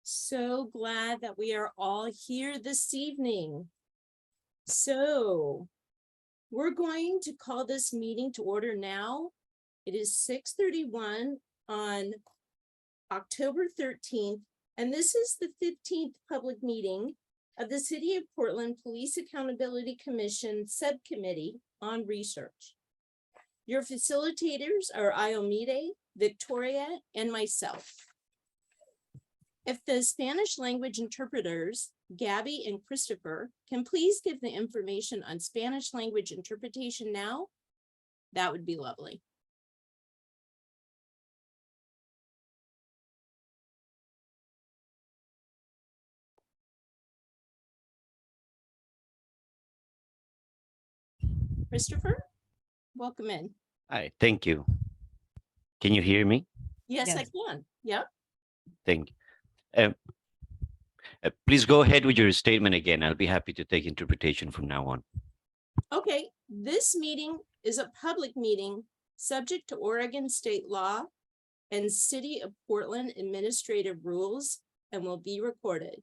So glad that we are all here this evening. So we're going to call this meeting to order now. It is 6:31 on October 13th, and this is the 15th public meeting of the City of Portland Police Accountability Commission Subcommittee on Research. Your facilitators are Iomide, Victoria, and myself. If the Spanish language interpreters, Gabby and Christopher, can please give the information on Spanish language interpretation now, that would be lovely. Christopher, welcome in. Hi, thank you. Can you hear me? Yes, I can. Yep. Thank you. Please go ahead with your statement again. I'll be happy to take interpretation from now on. Okay, this meeting is a public meeting subject to Oregon state law and City of Portland administrative rules and will be recorded.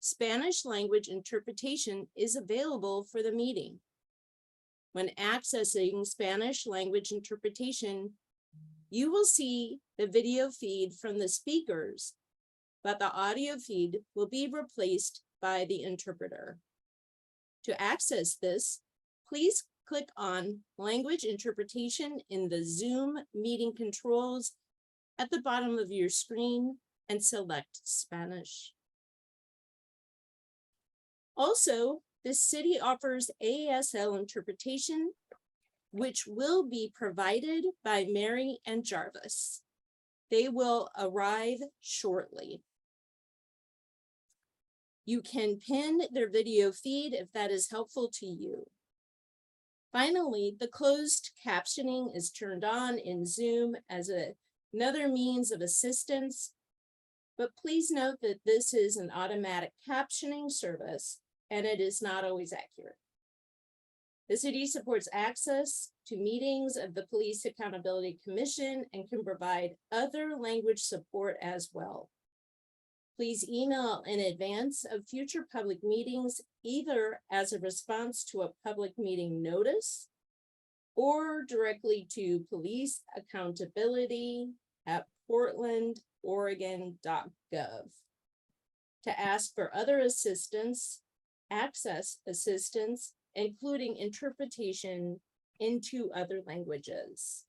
Spanish language interpretation is available for the meeting. When accessing Spanish language interpretation, you will see the video feed from the speakers, but the audio feed will be replaced by the interpreter. To access this, please click on language interpretation in the Zoom meeting controls at the bottom of your screen and select Spanish. Also, the city offers ASL interpretation, which will be provided by Mary and Jarvis. They will arrive shortly. You can pin their video feed if that is helpful to you. Finally, the closed captioning is turned on in Zoom as another means of assistance, but please note that this is an automatic captioning service and it is not always accurate. The city supports access to meetings of the Police Accountability Commission and can provide other language support as well. Please email in advance of future public meetings, either as a response to a public meeting notice or directly to policeaccountability@portlandoregon.gov to ask for other assistance, access assistance, including interpretation into other languages.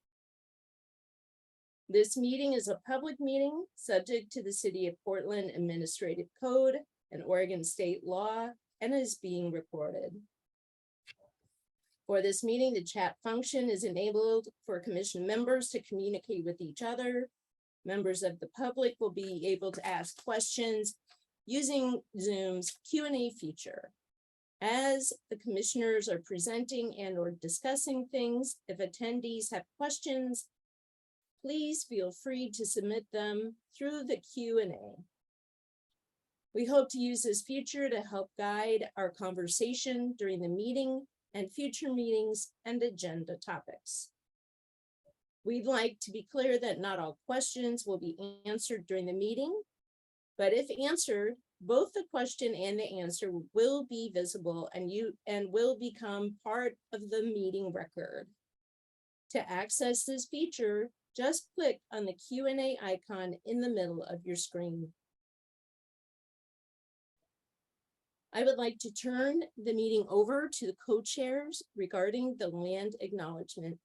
This meeting is a public meeting subject to the City of Portland Administrative Code and Oregon state law and is being recorded. For this meeting, the chat function is enabled for commission members to communicate with each other. Members of the public will be able to ask questions using Zoom's Q&A feature. As the commissioners are presenting and or discussing things, if attendees have questions, please feel free to submit them through the Q&A. We hope to use this feature to help guide our conversation during the meeting and future meetings and agenda topics. We'd like to be clear that not all questions will be answered during the meeting, but if answered, both the question and the answer will be visible and will become part of the meeting record. To access this feature, just click on the Q&A icon in the middle of your screen. I would like to turn the meeting over to the co-chairs regarding the land acknowledgement.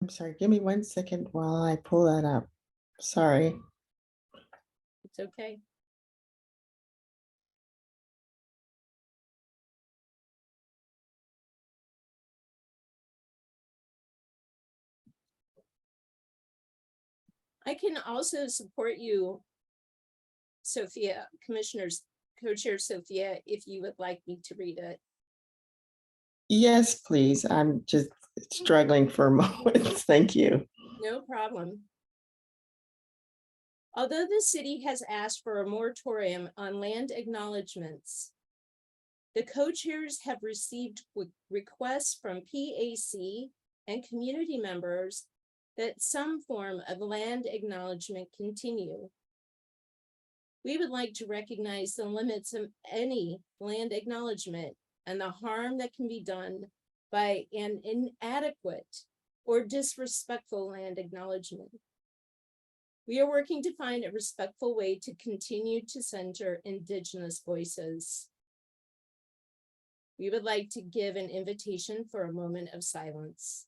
I'm sorry, give me 1 second while I pull that up. Sorry. It's okay. I can also support you, Sophia, Commissioners, Co-Chair Sophia, if you would like me to read it. Yes, please. I'm just struggling for a moment. Thank you. No problem. Although the city has asked for a moratorium on land acknowledgements, The co-chairs have received requests from PAC and community members that some form of land acknowledgement continue. We would like to recognize the limits of any land acknowledgement and the harm that can be done by an inadequate or disrespectful land acknowledgement. We are working to find a respectful way to continue to center Indigenous voices. We would like to give an invitation for a moment of silence.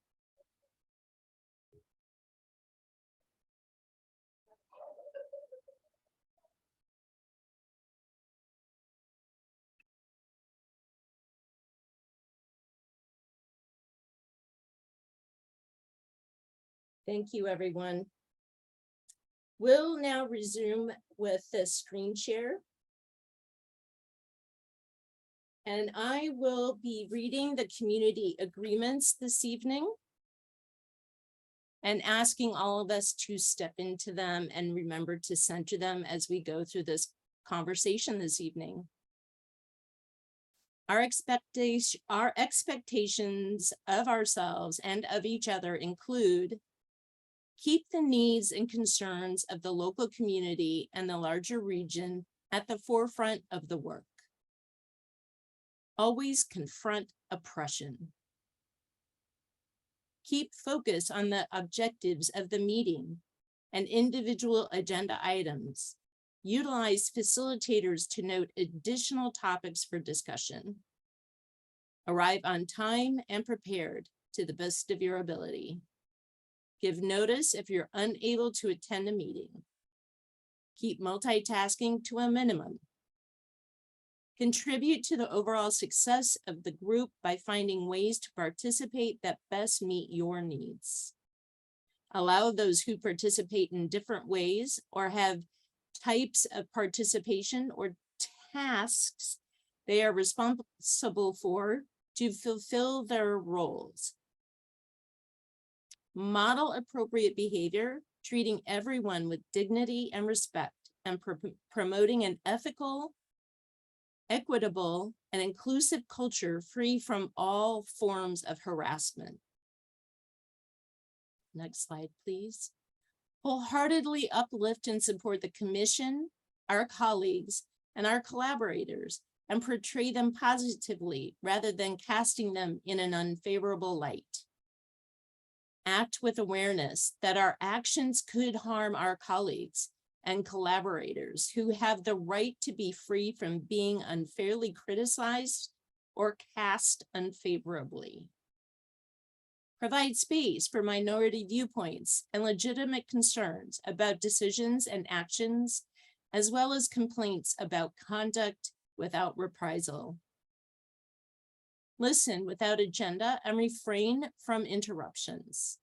Thank you, everyone. We'll now resume with the screen share. And I will be reading the community agreements this evening and asking all of us to step into them and remember to center them as we go through this conversation this evening. Our expectations of ourselves and of each other include: keep the needs and concerns of the local community and the larger region at the forefront of the work. Always confront oppression. Keep focus on the objectives of the meeting and individual agenda items. Utilize facilitators to note additional topics for discussion. Arrive on time and prepared to the best of your ability. Give notice if you're unable to attend a meeting. Keep multitasking to a minimum. Contribute to the overall success of the group by finding ways to participate that best meet your needs. Allow those who participate in different ways or have types of participation or tasks they are responsible for to fulfill their roles. Model appropriate behavior, treating everyone with dignity and respect, and promoting an ethical, equitable, and inclusive culture free from all forms of harassment. Next slide, please. Wholeheartedly uplift and support the commission, our colleagues, and our collaborators, and portray them positively rather than casting them in an unfavorable light. Act with awareness that our actions could harm our colleagues and collaborators who have the right to be free from being unfairly criticized or cast unfavorably. Provide space for minority viewpoints and legitimate concerns about decisions and actions, as well as complaints about conduct without reprisal. Listen without agenda and refrain from interruptions.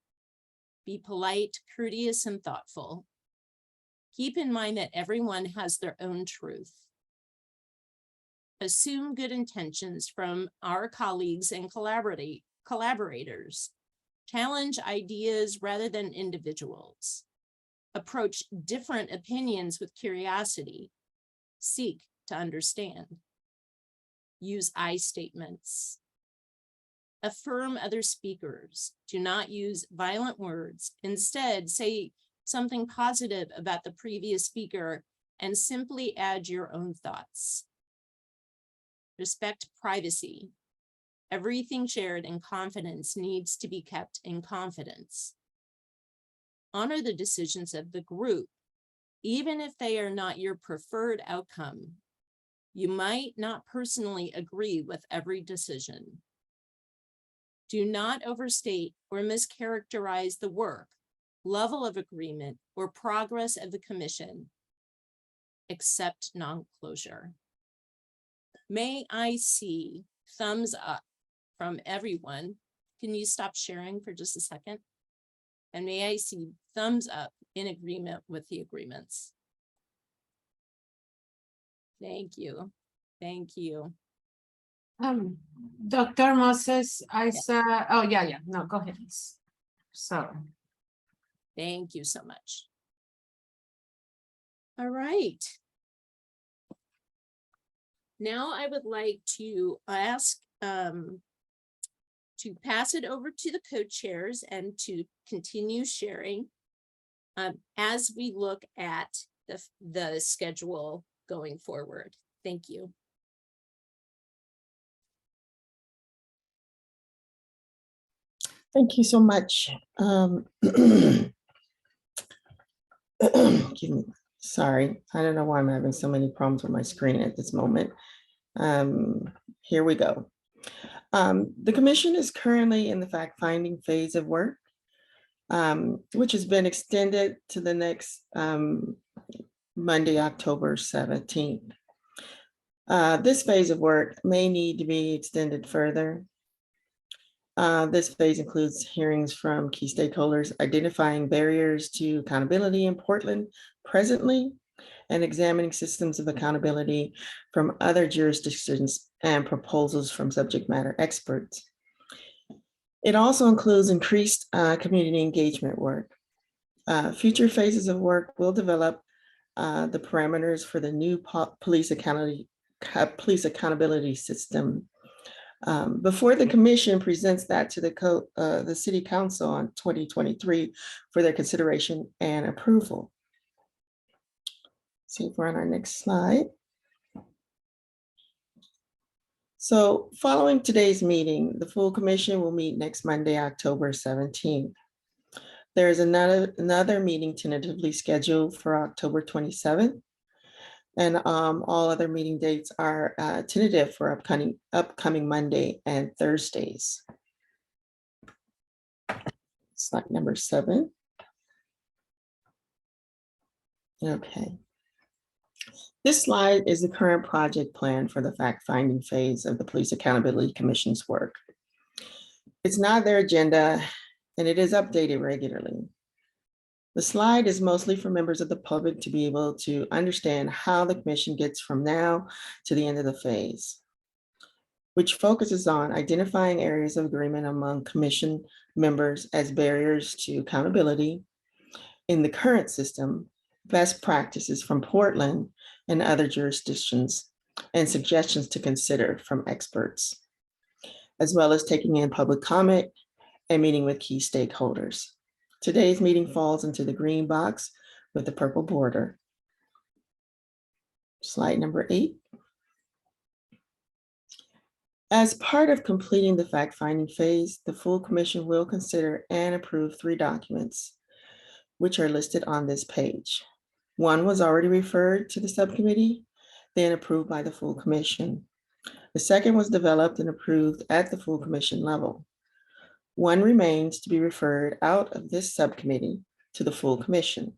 Be polite, courteous, and thoughtful. Keep in mind that everyone has their own truth. Assume good intentions from our colleagues and collaborators. Challenge ideas rather than individuals. Approach different opinions with curiosity. Seek to understand. Use I statements. Affirm other speakers. Do not use violent words. Instead, say something positive about the previous speaker and simply add your own thoughts. Respect privacy. Everything shared in confidence needs to be kept in confidence. Honor the decisions of the group, even if they are not your preferred outcome. You might not personally agree with every decision. Do not overstate or mischaracterize the work, level of agreement, or progress of the commission. Accept non-closure. May I see thumbs up from everyone? Can you stop sharing for just a second? And may I see thumbs up in agreement with the agreements? Thank you. Thank you. Dr. Moses, I saw, oh, yeah, no, go ahead. Sorry. Thank you so much. All right. Now I would like to ask to pass it over to the co-chairs and to continue sharing as we look at the schedule going forward. Thank you. Thank you so much. Excuse me. Sorry, I don't know why I'm having so many problems with my screen at this moment. Here we go. The commission is currently in the fact-finding phase of work, which has been extended to the next Monday, October 17th. This phase of work may need to be extended further. This phase includes hearings from key stakeholders, identifying barriers to accountability in Portland presently, and examining systems of accountability from other jurisdictions and proposals from subject matter experts. It also includes increased community engagement work. Future phases of work will develop the parameters for the new police accountability system. Before the commission presents that to the city council on 2023 for their consideration and approval. See if we're on our next slide. So following today's meeting, the full commission will meet next Monday, October 17th. There is another meeting tentatively scheduled for October 27th. And all other meeting dates are tentative for upcoming Monday and Thursdays. Slide number 7. Okay. This slide is the current project plan for the fact-finding phase of the Police Accountability Commission's work. It's not their agenda, and it is updated regularly. The slide is mostly for members of the public to be able to understand how the commission gets from now to the end of the phase, which focuses on identifying areas of agreement among commission members as barriers to accountability in the current system, best practices from Portland and other jurisdictions, and suggestions to consider from experts, as well as taking in public comment and meeting with key stakeholders. Today's meeting falls into the green box with the purple border. Slide number 8. As part of completing the fact-finding phase, the full commission will consider and approve 3 documents, which are listed on this page. One was already referred to the subcommittee, then approved by the full commission. The second was developed and approved at the full commission level. One remains to be referred out of this subcommittee to the full commission.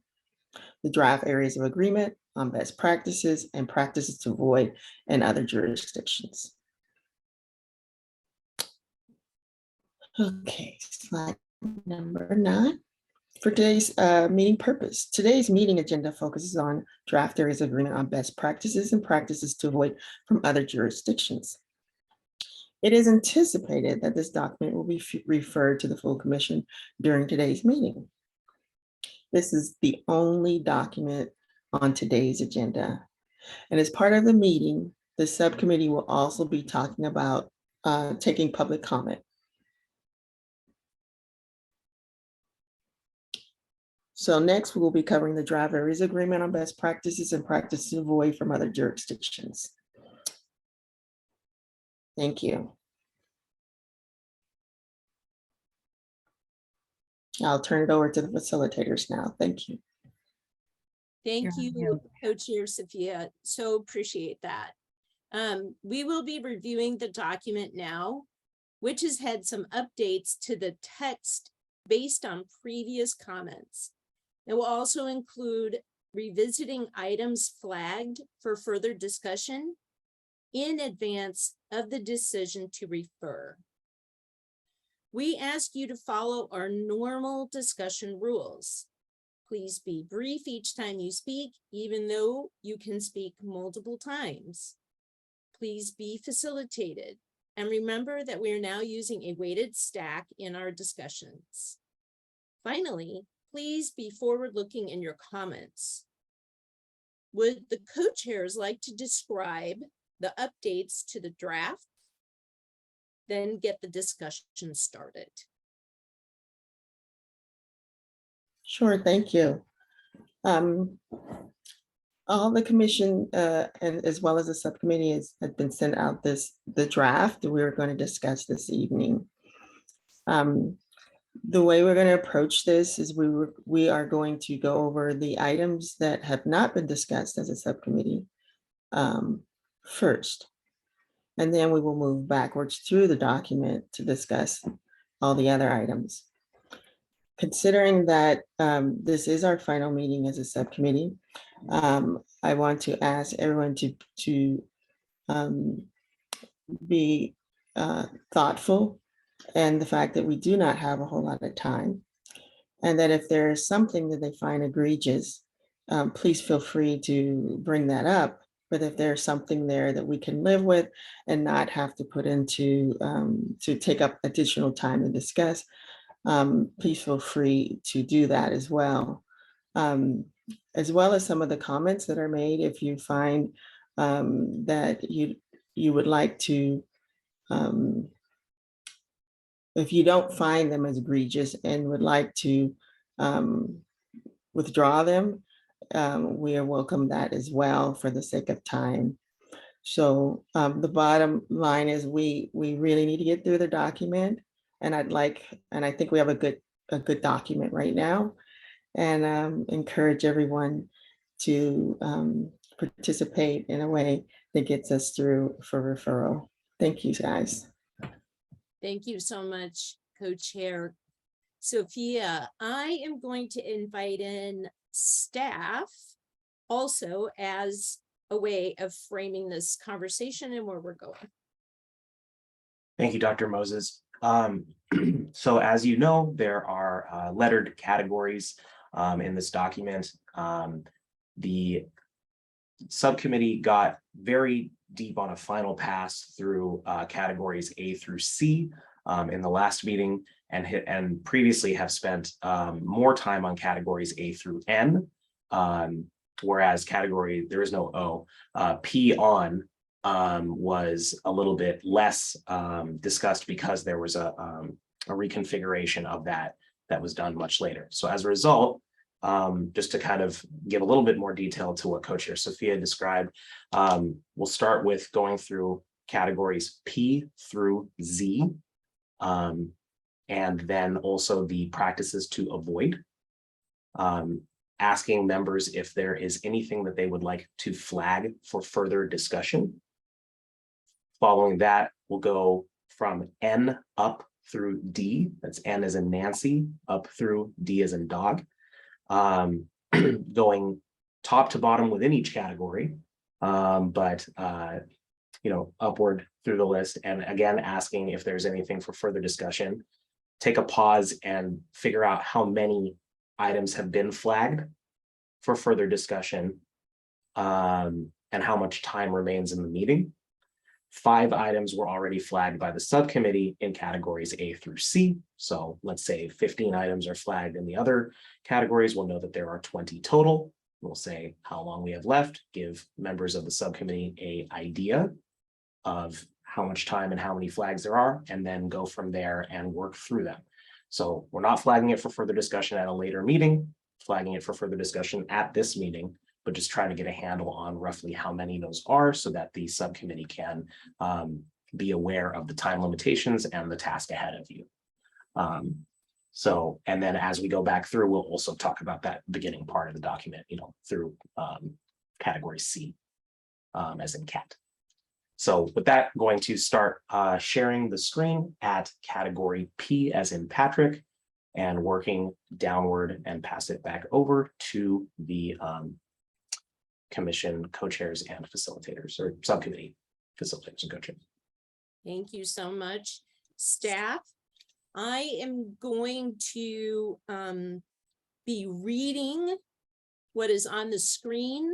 The draft areas of agreement on best practices and practices to avoid in other jurisdictions. Okay, slide number 9. For today's meeting purpose, today's meeting agenda focuses on draft areas of agreement on best practices and practices to avoid from other jurisdictions. It is anticipated that this document will be referred to the full commission during today's meeting. This is the only document on today's agenda. And as part of the meeting, the subcommittee will also be talking about taking public comment. So next, we will be covering the draft areas agreement on best practices and practices to avoid from other jurisdictions. Thank you. I'll turn it over to the facilitators now. Thank you. Thank you, Co-Chair Sophia. So appreciate that. We will be reviewing the document now, which has had some updates to the text based on previous comments. It will also include revisiting items flagged for further discussion in advance of the decision to refer. We ask you to follow our normal discussion rules. Please be brief each time you speak, even though you can speak multiple times. Please be facilitated. And remember that we are now using a weighted stack in our discussions. Finally, please be forward-looking in your comments. Would the co-chairs like to describe the updates to the draft, then get the discussion started. Sure, thank you. All the commission and as well as the subcommittee had been sent out the draft that we were going to discuss this evening. The way we're going to approach this is we are going to go over the items that have not been discussed as a subcommittee first. And then we will move backwards through the document to discuss all the other items. Considering that this is our final meeting as a subcommittee, I want to ask everyone to be thoughtful, and the fact that we do not have a whole lot of time, and that if there is something that they find egregious, please feel free to bring that up. But if there's something there that we can live with and not have to put into to take up additional time to discuss, please feel free to do that as well. As well as some of the comments that are made, if you find that you would like to, if you don't find them as egregious and would like to withdraw them, we welcome that as well for the sake of time. So the bottom line is we really need to get through the document, and I think we have a good document right now, and encourage everyone to participate in a way that gets us through for referral. Thank you, guys. Thank you so much, Co-Chair Sophia. I am going to invite in staff also as a way of framing this conversation and where we're going. Thank you, Dr. Moses. So as you know, there are lettered categories in this document. The subcommittee got very deep on a final pass through categories A through C in the last meeting, and previously have spent more time on categories A through N, whereas category, there is no O, P on was a little bit less discussed because there was a reconfiguration of that was done much later. So as a result, just to kind of give a little bit more detail to what Co-Chair Sophia described, we'll start with going through categories P through Z, and then also the practices to avoid, asking members if there is anything that they would like to flag for further discussion. Following that, we'll go from N up through D, that's N as in Nancy, up through D as in dog, going top to bottom within each category, but upward through the list, and again asking if there's anything for further discussion. Take a pause and figure out how many items have been flagged for further discussion, and how much time remains in the meeting. 5 items were already flagged by the subcommittee in categories A through C. So let's say 15 items are flagged in the other categories. We'll know that there are 20 total. We'll say how long we have left, give members of the subcommittee an idea of how much time and how many flags there are, and then go from there and work through them. So we're not flagging it for further discussion at a later meeting, flagging it for further discussion at this meeting, but just trying to get a handle on roughly how many those are so that the subcommittee can be aware of the time limitations and the task ahead of you. And then as we go back through, we'll also talk about that beginning part of the document, through category C, as in cat. So with that, going to start sharing the screen at category P as in Patrick, and working downward and pass it back over to the commission co-chairs and facilitators, or subcommittee facilitators and co-chairs. Thank you so much, staff. I am going to be reading what is on the screen.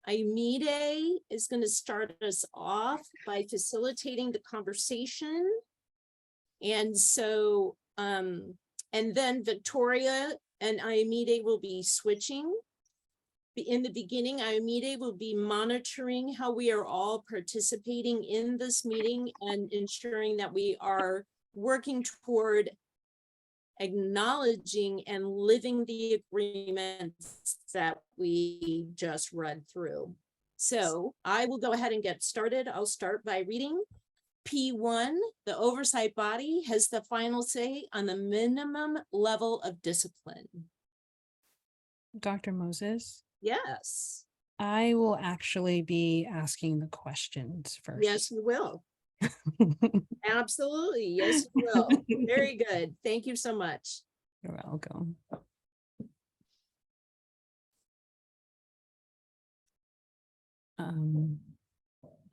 Aimide is going to start us off by facilitating the conversation. And so, and then Victoria and Aimide will be switching. in the beginning, Iomide will be monitoring how we are all participating in this meeting and ensuring that we are working toward acknowledging and living the agreements that we just read through. So I will go ahead and get started. I'll start by reading. P1, the oversight body has the final say on the minimum level of discipline. Dr. Moses, Yes, I will actually be asking the questions first. yes, you will. Absolutely. Yes, you will. Very good. Thank you so much. You're welcome.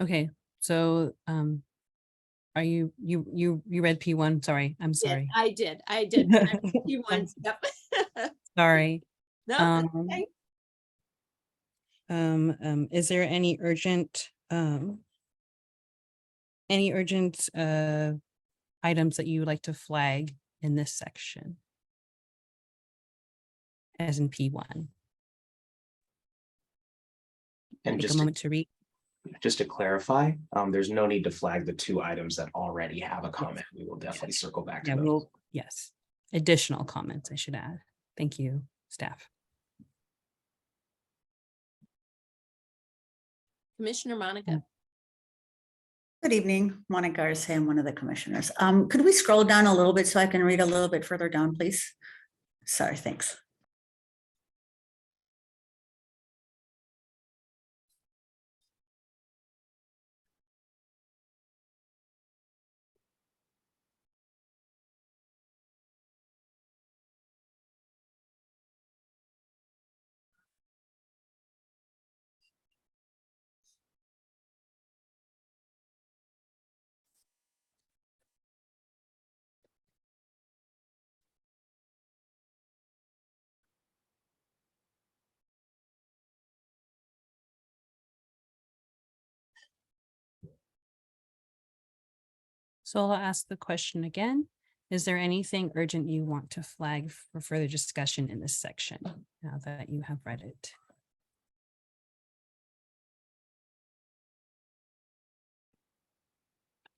Okay, so are you read P1? Sorry, I'm Yeah, sorry. I did. P1. Yep. Sorry. No, that's okay. Is there any urgent items that you would like to flag in this section? As in P1. And Take just a moment to read. just to clarify, there's no need to flag the 2 items that already have a comment. We will definitely circle back to Yeah, those. yes. Additional comments I should add. Thank you, staff. Commissioner Monica. Good evening, Monica Arce, I'm one of the commissioners. Could we scroll down a little bit so I can read a little bit further down, please? Sorry, thanks. So I'll ask the question again. Is there anything urgent you want to flag for further discussion in this section now that you have read it?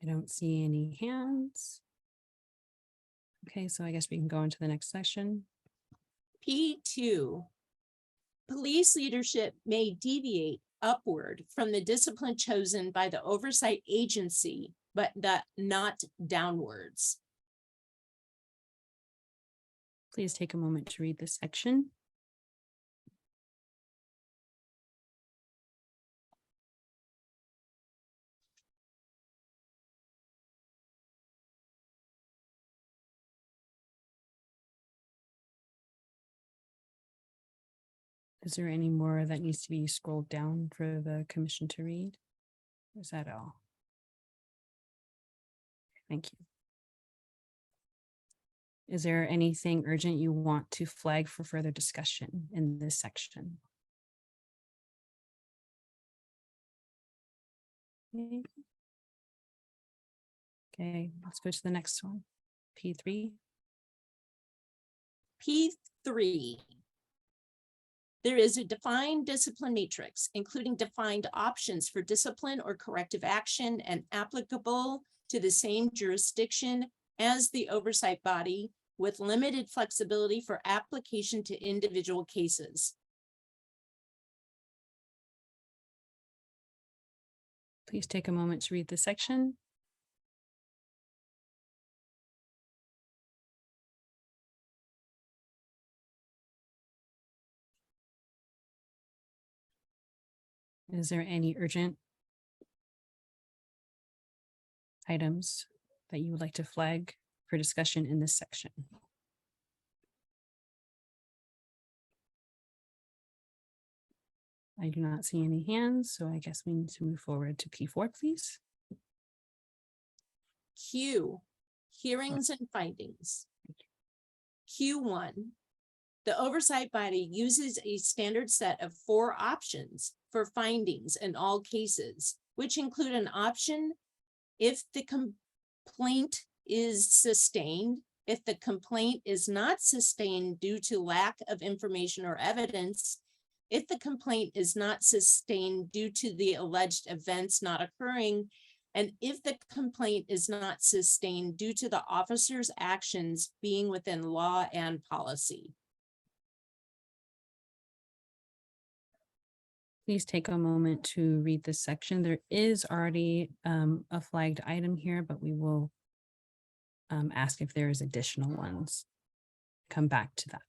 I don't see any hands. Okay, so I guess we can go into the next section. P2. Police leadership may deviate upward from the discipline chosen by the oversight agency, but not downwards. Please take a moment to read this section. Is there any more that needs to be scrolled down for the commission to read? Or is that all? Thank you. Is there anything urgent you want to flag for further discussion in this section? Okay, let's go to the next one. P3. P3. There is a defined discipline matrix, including defined options for discipline or corrective action and applicable to the same jurisdiction as the oversight body, with limited flexibility for application to individual cases. Please take a moment to read the section. Is there any urgent items that you would like to flag for discussion in this section? I do not see any hands, so I guess we need to move forward to P4, please. Q, hearings and findings. Q1, the oversight body uses a standard set of 4 options for findings in all cases, which include an option if the complaint is sustained, if the complaint is not sustained due to lack of information or evidence, if the complaint is not sustained due to the alleged events not occurring, and if the complaint is not sustained due to the officer's actions being within law and policy. Please take a moment to read this section. There is already a flagged item here, but we will ask if there is additional ones. Come back to that.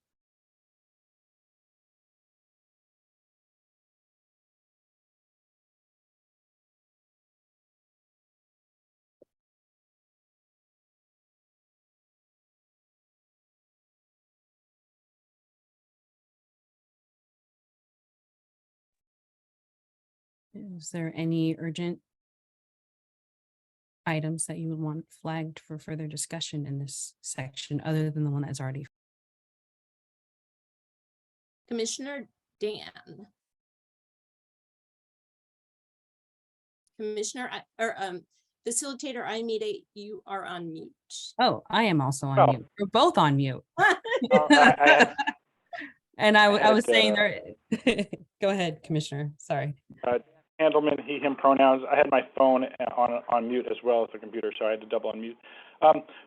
Is there any urgent items that you would want flagged for further discussion in this section, other than the one that's already? Commissioner Dan. Commissioner, Facilitator Aimee, you are on mute. Oh, I am also on Oh. mute. We're both on mute. I And I had, was saying there, go ahead, Commissioner, sorry. Handelman, he, him pronouns. I had my phone on mute as well as the computer, so I had to double unmute.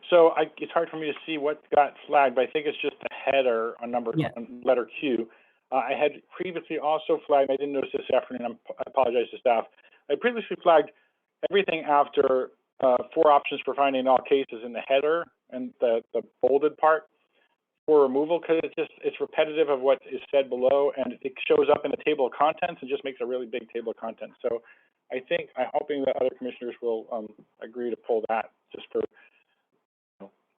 So it's hard for me to see what got flagged, but I think it's just a header on Yeah. on letter Q. I had previously also flagged, I didn't notice this afternoon, I apologize to staff. I previously flagged everything after 4 options for finding all cases in the header and the bolded part for removal, because it's repetitive of what is said below, and it shows up in the table of contents and just makes a really big table of contents. So I'm hoping that other commissioners will agree to pull that just for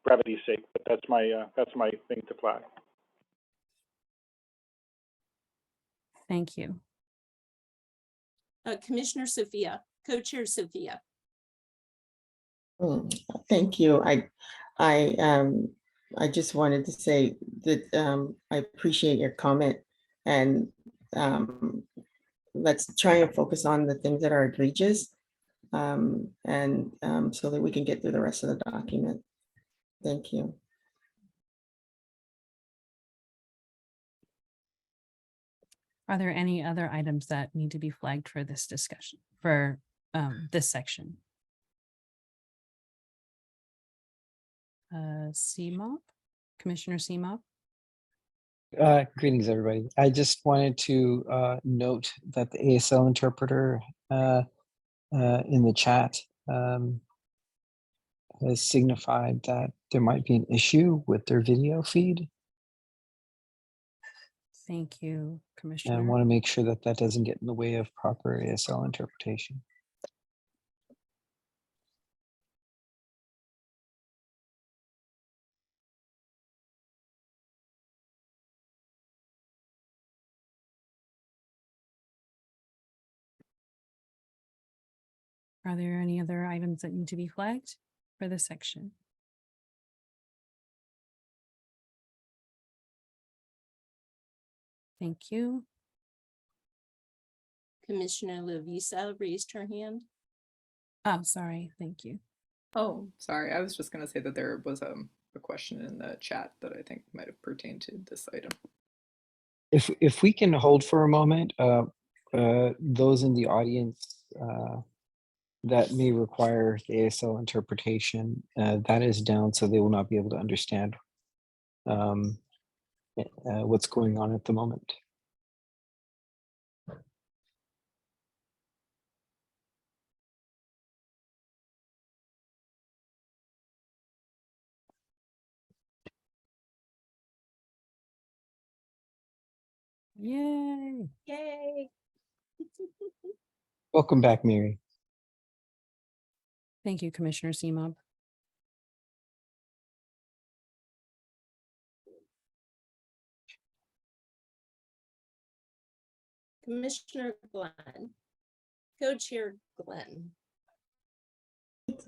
brevity's sake. But that's my thing to flag. Thank you. Commissioner Sophia, Co-Chair Sophia. Thank you. I just wanted to say that I appreciate your comment, and let's try and focus on the things that are egregious, and so that we can get through the rest of the document. Thank you. Are there any other items that need to be flagged for this discussion, for this section? CMOP, Commissioner CMOP? Greetings, everybody. I just wanted to note that the ASL interpreter in the chat has signified that there might be an issue with their video feed. Thank you, And I Commissioner. want to make sure that that doesn't get in the way of proper ASL interpretation. Are there any other items that need to be flagged for this section? Thank you. Commissioner Lovisa raised her hand. Oh, sorry. Thank you. Oh, sorry. I was just going to say that there was a question in the chat that I think might have pertained to this item. If we can hold for a moment, those in the audience that may require the ASL interpretation, that is down, so they will not be able to understand what's going on at the moment. Yay. Yay. Welcome back, Mary. Thank you, Commissioner CMOB. Commissioner Glenn. Co-Chair Glenn.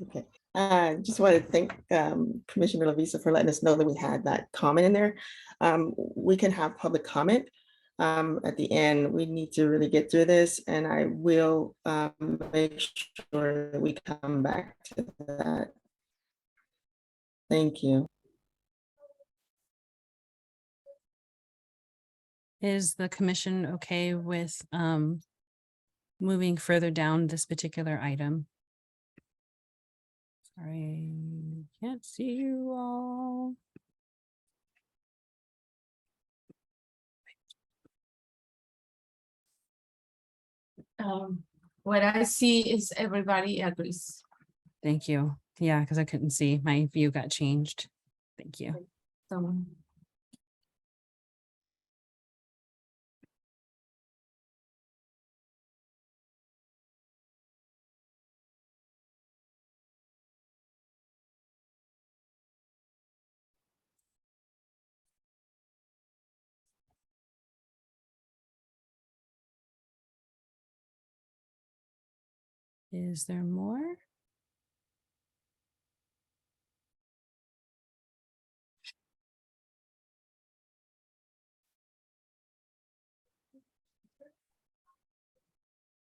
Okay. Just want to thank Commissioner Lovisa for letting us know that we had that comment in there. We can have public comment at the end. We need to really get through this, and I will make sure that we come back to that. Thank you. Is the commission okay with moving further down this particular item? Sorry, can't see you all. What I see is everybody agrees. Thank you. Yeah, because I couldn't see. My view got changed. Thank you. So, Is there more?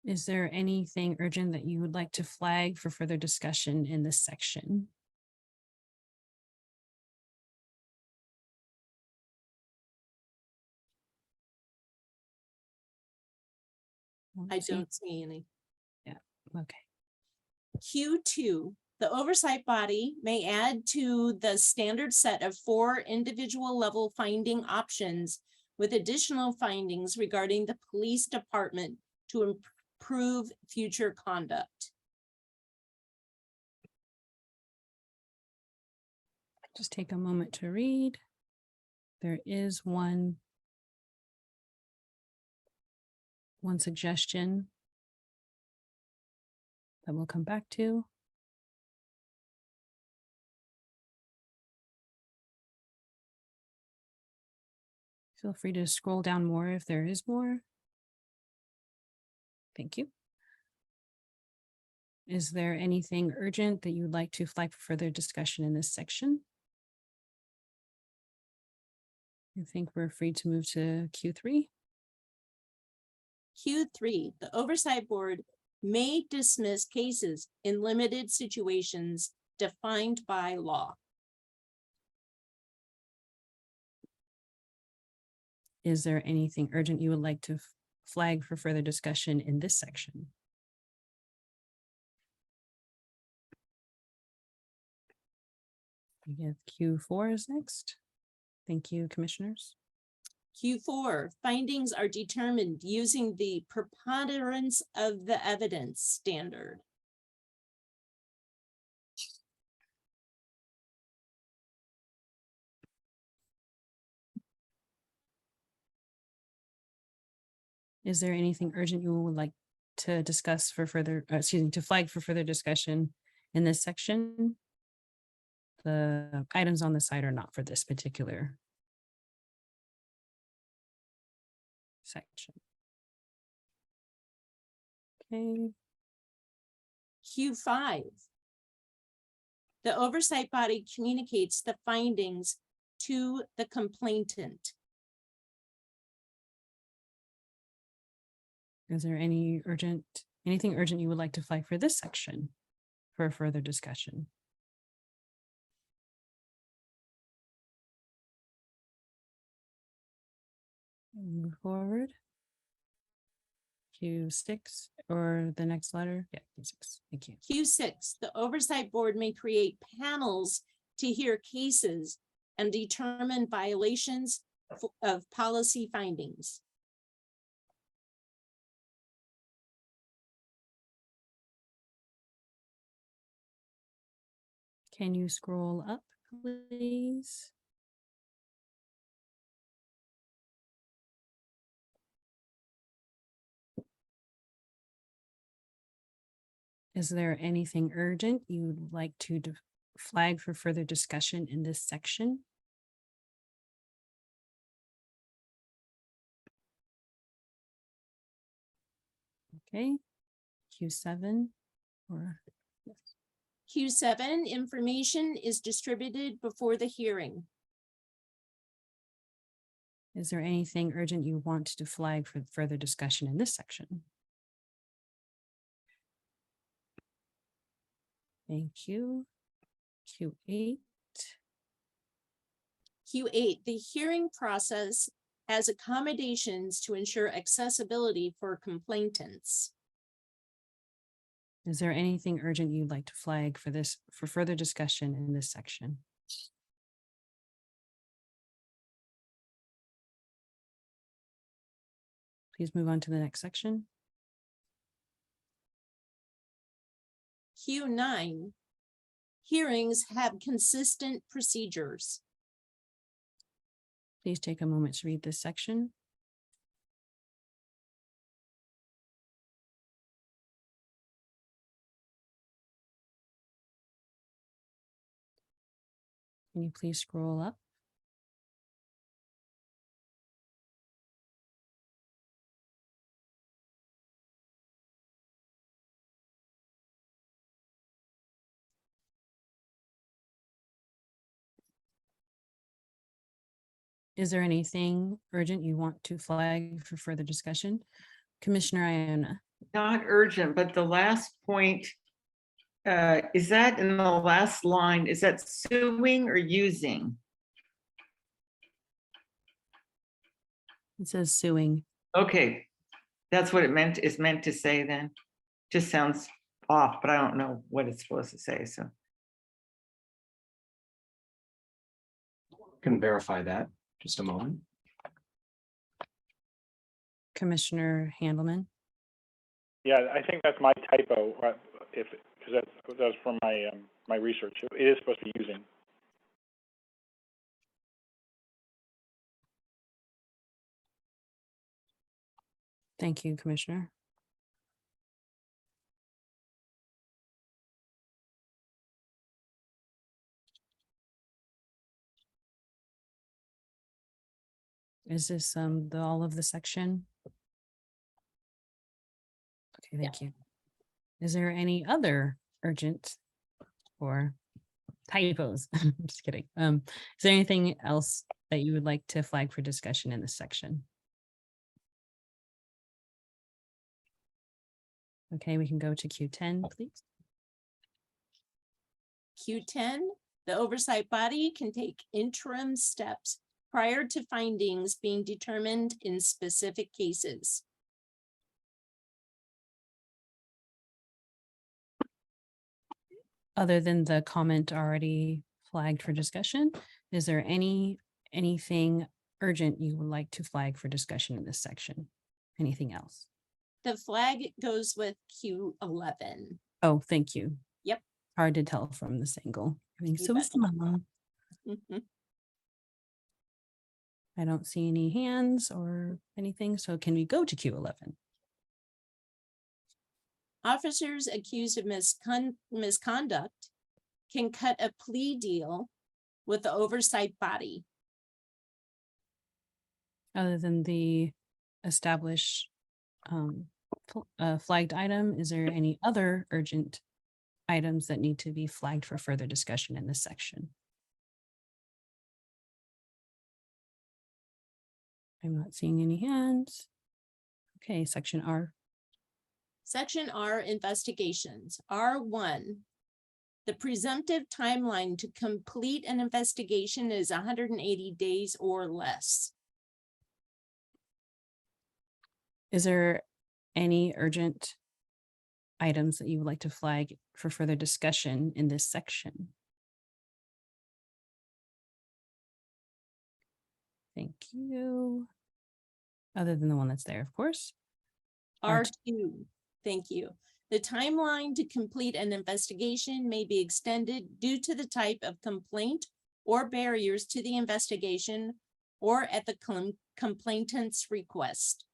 Is there anything urgent that you would like to flag for further discussion in this section? I don't see any. Okay. Q2, the oversight body may add to the standard set of 4 individual level finding options with additional findings regarding the police department to improve future conduct. Just take a moment to read. There is one suggestion that we'll come back to. Feel free to scroll down more if there is more. Thank you. Is there anything urgent that you would like to flag for further discussion in this section? I think we're free to move to Q3. Q3, the oversight board may dismiss cases in limited situations defined by law. Is there anything urgent you would like to flag for further discussion in this section? I guess Q4 is next. Thank you, commissioners. Q4, findings are determined using the preponderance of the evidence standard. Is there anything urgent you would like to discuss for further, to flag for further discussion in this section? The items on the side are not for this particular section. Okay. Q5, the oversight body communicates the findings to the complainant. Is there anything urgent you would like to flag for this section for further discussion? Move forward. Q6 or the next letter? Yeah, Q6. Thank you. Q6, the oversight board may create panels to hear cases and determine violations of policy findings. Can you scroll up, please? Is there anything urgent you would like to flag for further discussion in this section? Okay, Q7 or yes. Q7, information is distributed before the hearing. Is there anything urgent you want to flag for further discussion in this section? Thank you. Q8. Q8, the hearing process has accommodations to ensure accessibility for complainants. Is there anything urgent you'd like to flag for this, for further discussion in this section? Please move on to the next section. Q9, hearings have consistent procedures. Please take a moment to read this section. Can you please scroll up? Is there anything urgent you want to flag for further discussion? Commissioner Iona. Not urgent, but the last point, is that in the last line, is that suing or using? It says suing. Okay, that's what is meant to say then. Just sounds off, but I don't know what it's supposed to say, so. Can verify that, just a moment. Commissioner Handelman. Yeah, I think that's my typo, because that's from my, my research. It is supposed to be using. Thank you, Commissioner. Is this all of the section? Okay, thank you. Is there any other urgent or typos? I'm just kidding. Is there anything else that you would like to flag for discussion in this section? Okay, we can go to Q10, please. Q10, the oversight body can take interim steps prior to findings being determined in specific cases. Other than the comment already flagged for discussion, is there anything urgent you would like to flag for discussion in this section? Anything else? The flag goes with Q11. Oh, thank you. Yep. Hard to tell from this angle. Everything's You so bet. small. I don't see any hands or anything, so can we go to Q11? Officers accused of misconduct can cut a plea deal with the oversight body. Other than the established flagged item, is there any other urgent items that need to be flagged for further discussion in this section? I'm not seeing any hands. Okay, section R. Section R, investigations. R1, the presumptive timeline to complete an investigation is 180 days or less. Is there any urgent items that you would like to flag for further discussion in this section? Thank you. Other than the one that's there, of course. R2, thank you. The timeline to complete an investigation may be extended due to the type of complaint or barriers to the investigation or at the complainant's request.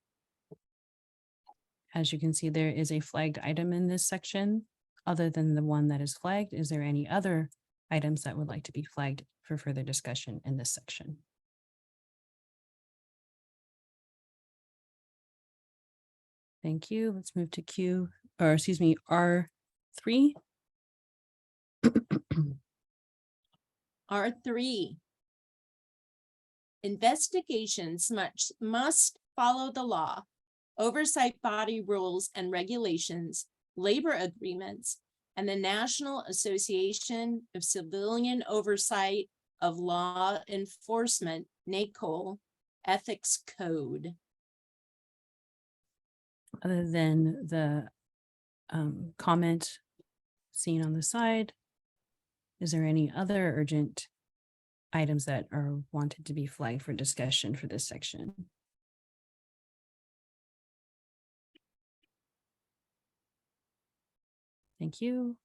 As you can see, there is a flagged item in this section. Other than the one that is flagged, is there any other items that would like to be flagged for further discussion in this section? Thank you. Let's move to R3. R3. Investigations must follow the law, oversight body rules and regulations, labor agreements, and the National Association of Civilian Oversight of Law Enforcement, NACOL, ethics code. Other than the comment seen on the side, is there any other urgent items that are wanted to be flagged for discussion for this section? Thank you.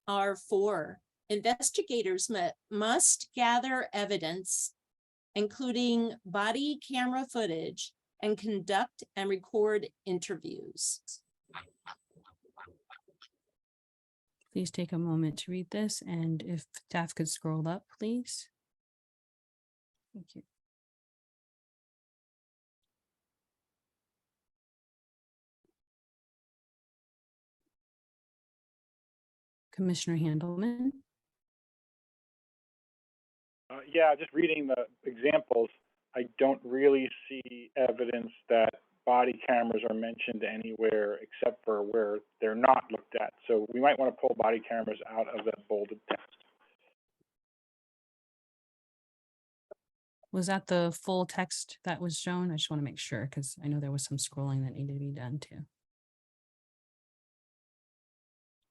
R4, investigators must gather evidence, including body camera footage, and conduct and record interviews. Please take a moment to read this, and if staff could scroll up, please. Thank you. Commissioner Handelman. Yeah, just reading the examples, I don't really see evidence that body cameras are mentioned anywhere except for where they're not looked at. So we might want to pull body cameras out of that bolded text. Was that the full text that was shown? I just want to make sure because I know there was some scrolling that needed to be done too.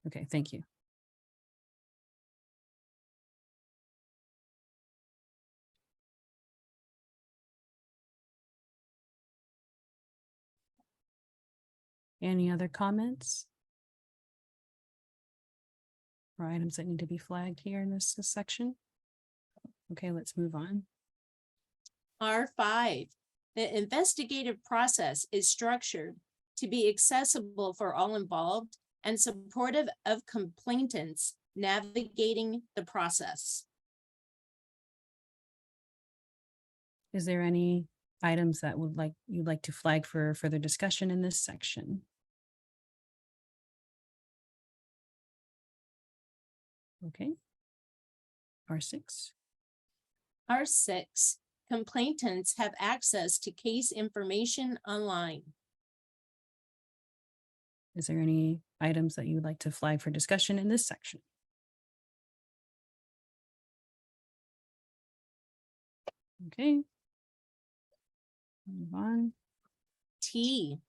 Okay, thank you. Any other comments? Or items that need to be flagged here in this section? Okay, let's move on. R5, the investigative process is structured to be accessible for all involved and supportive of complainants navigating the process. Is there any items that you'd like to flag for further discussion in this section? Okay. R6. R6, complainants have access to case information online. Is there any items that you would like to flag for discussion in this section? Okay. Move on. T,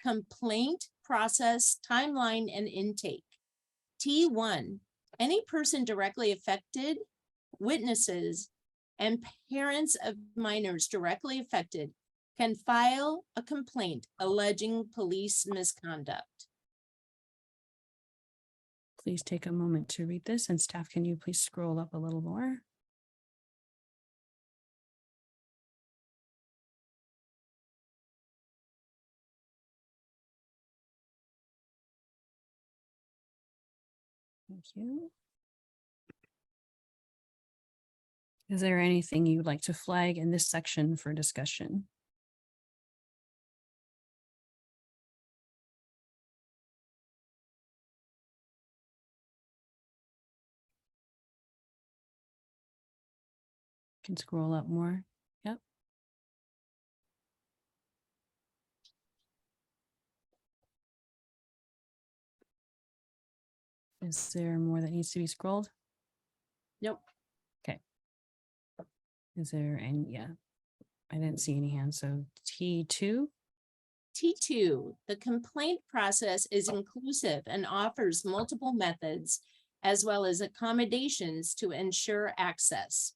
complaint process, timeline, and intake. T1, any person directly affected, witnesses, and parents of minors directly affected can file a complaint alleging police misconduct. Please take a moment to read this, and staff, can you please scroll up a little more? Thank you. Is there anything you'd like to flag in this section for discussion? Can scroll up more. Yep. Is there more that needs to be scrolled? Nope. Okay. Is there any, yeah, I didn't see any hands. So T2. T2, the complaint process is inclusive and offers multiple methods as well as accommodations to ensure access.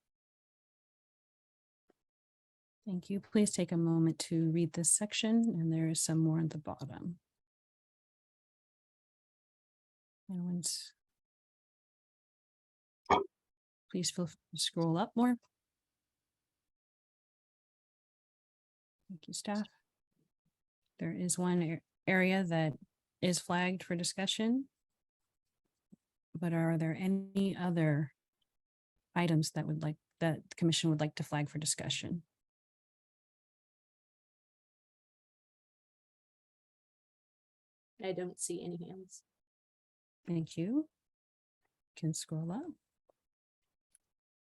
Thank you. Please take a moment to read this section, and there is some more at the bottom. And once, please feel free to scroll up more. Thank you, staff. There is one area that is flagged for discussion, but are there any other items that the commission would like to flag for discussion? I don't see any hands. Thank you. Can scroll up.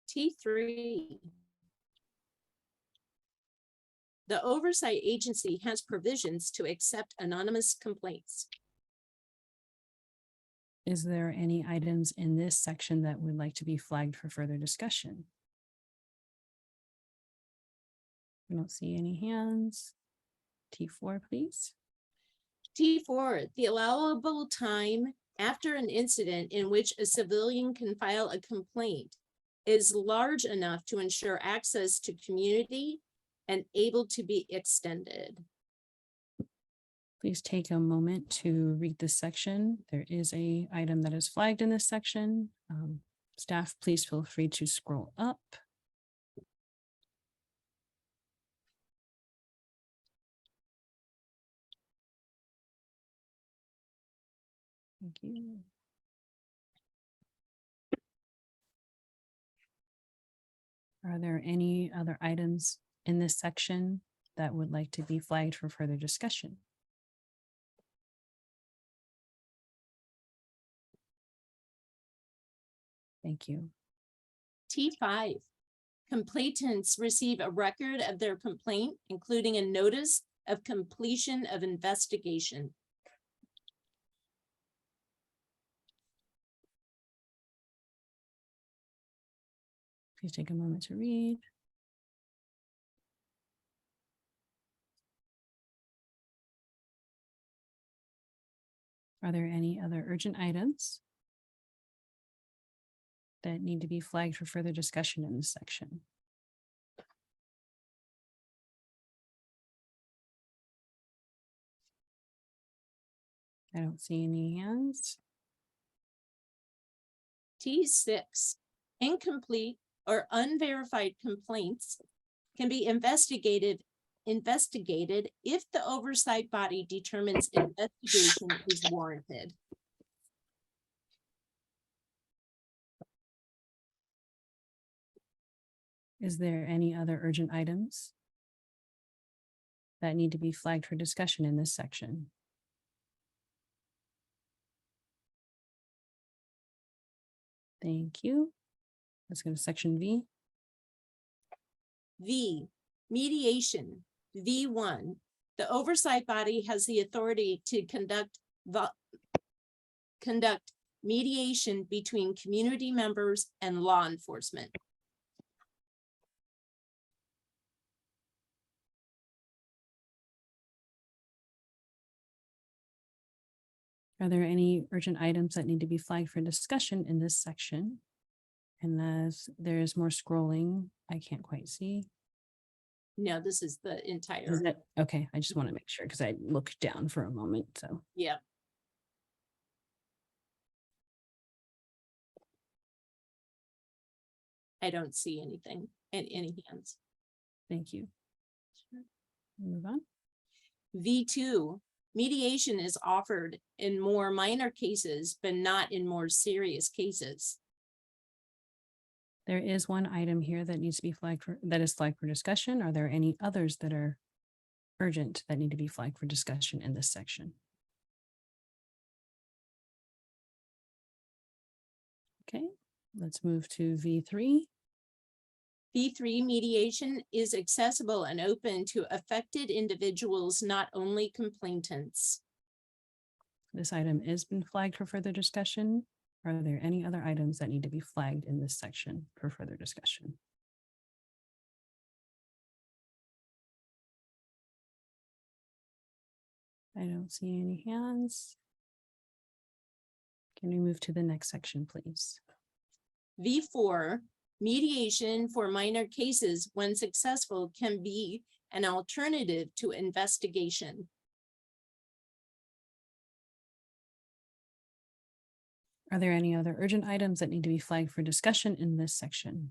T3. The oversight agency has provisions to accept anonymous complaints. Is there any items in this section that would like to be flagged for further discussion? I don't see any hands. T4, please. T4, the allowable time after an incident in which a civilian can file a complaint is large enough to ensure access to community and able to be extended. Please take a moment to read this section. There is a item that is flagged in this section. Staff, please feel free to scroll up. Thank you. Are there any other items in this section that would like to be flagged for further discussion? Thank you. T5, complainants receive a record of their complaint, including a notice of completion of investigation. Please take a moment to read. Are there any other urgent items that need to be flagged for further discussion in this section? I don't see any hands. T6, incomplete or unverified complaints can be investigated if the oversight body determines investigation is warranted. Is there any other urgent items that need to be flagged for discussion in this section? Thank you. Let's go to section V. V, mediation. V1, the oversight body has the authority to conduct mediation between community members and law enforcement. Are there any urgent items that need to be flagged for discussion in this section? And as there is more scrolling, I can't quite see. No, this is the Is entire, that okay? I just want to make sure because I looked down for a moment. So yeah. I don't see anything in any hands. thank you. Move on. V2, mediation is offered in more minor cases, but not in more serious cases. There is one item here that needs to be flagged for that is flagged for discussion. Are there any others that are urgent that need to be flagged for discussion in this section? Okay, let's move to V3. V3, mediation is accessible and open to affected individuals, not only complainants. This item has been flagged for further discussion. Are there any other items that need to be flagged in this section for further discussion? I don't see any hands. Can we move to the next section, please? V4, mediation for minor cases, when successful, can be an alternative to investigation. Are there any other urgent items that need to be flagged for discussion in this section?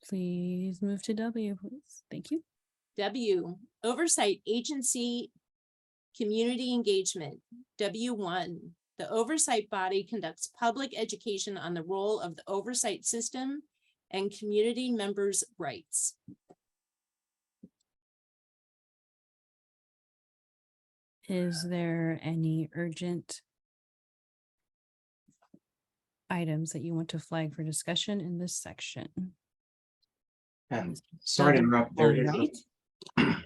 Please move to W, please. Thank you. W, oversight agency community engagement. W1, the oversight body conducts public education on the role of the oversight system and community members' rights. Is there any urgent items that you want to flag for discussion in this section? And sorry to interrupt, there is Right.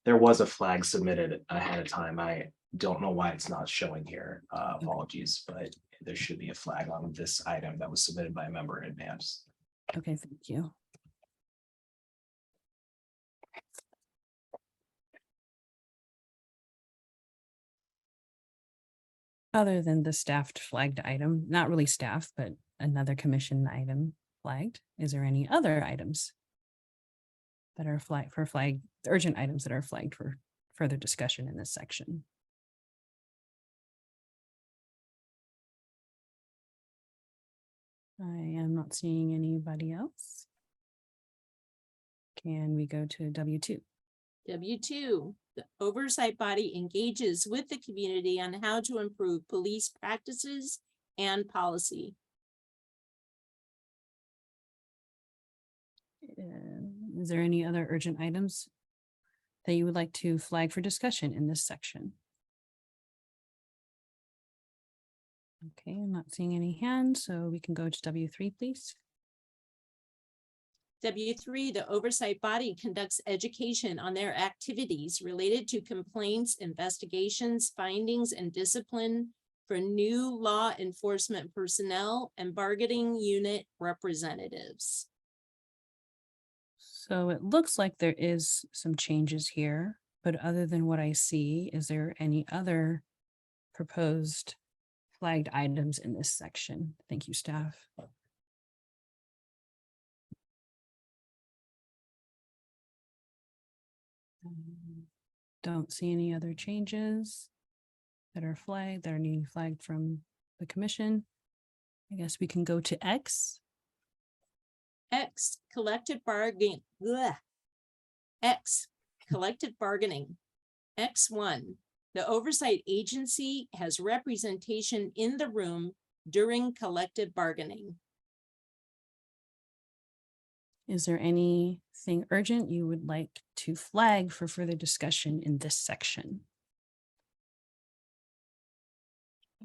there was a flag submitted ahead of time. I don't know why it's not showing here. Apologies, but there should be a flag on this item that was submitted by a member in advance. Okay, thank you. Other than the staffed flagged item, not really staff, but another commission item flagged, is there any other items that are flagged, urgent items that are flagged for further discussion in this section? I am not seeing anybody else. Can we go to W2? W2, the oversight body engages with the community on how to improve police practices and policy. Is there any other urgent items that you would like to flag for discussion in this section? Okay, I'm not seeing any hands, so we can go to W3, please. W3, the oversight body conducts education on their activities related to complaints, investigations, findings, and discipline for new law enforcement personnel and bargaining unit representatives. So it looks like there is some changes here, but other than what I see, is there any other proposed flagged items in this section? Thank you, staff. Don't see any other changes that are flagged, that are needing flagged from the commission. I guess we can go to X. X, collective bargaining. X, collective bargaining. X1, the oversight agency has representation in the room during collective bargaining. Is there anything urgent you would like to flag for further discussion in this section?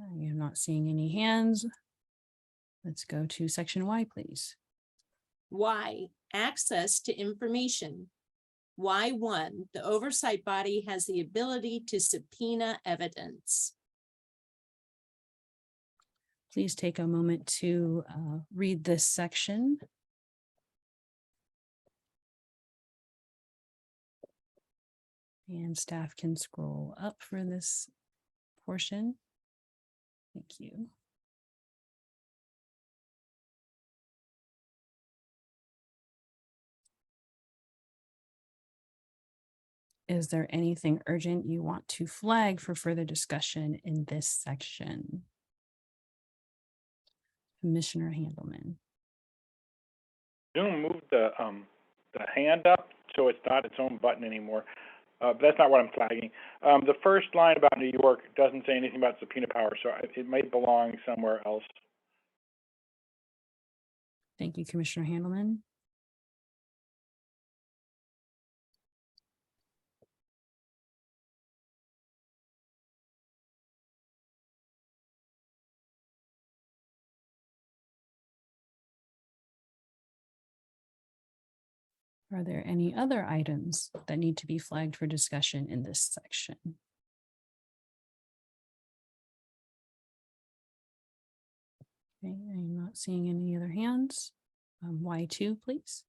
I am not seeing any hands. Let's go to section Y, please. Y, access to information. Y1, the oversight body has the ability to subpoena evidence. Please take a moment to read this section. And staff can scroll up for this portion. Thank you. Is there anything urgent you want to flag for further discussion in this section? Commissioner Handelman. Zoom moved the hand up, so it's not its own button anymore. But that's not what I'm flagging. The first line about New York doesn't say anything about subpoena power, so it might belong somewhere else. Thank you, Commissioner Handelman. Are there any other items that need to be flagged for discussion in this section? Okay, I'm not seeing any other hands. Y2, please.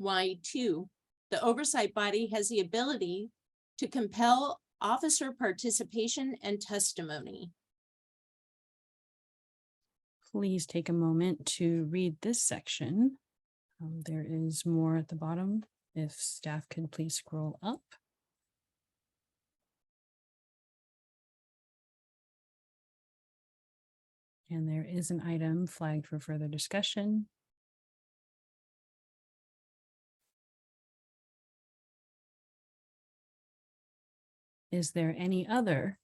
Y2, the oversight body has the ability to compel officer participation and testimony. Please take a moment to read this section. There is more at the bottom. If staff could please scroll up. And there is an item flagged for further discussion. Is there any other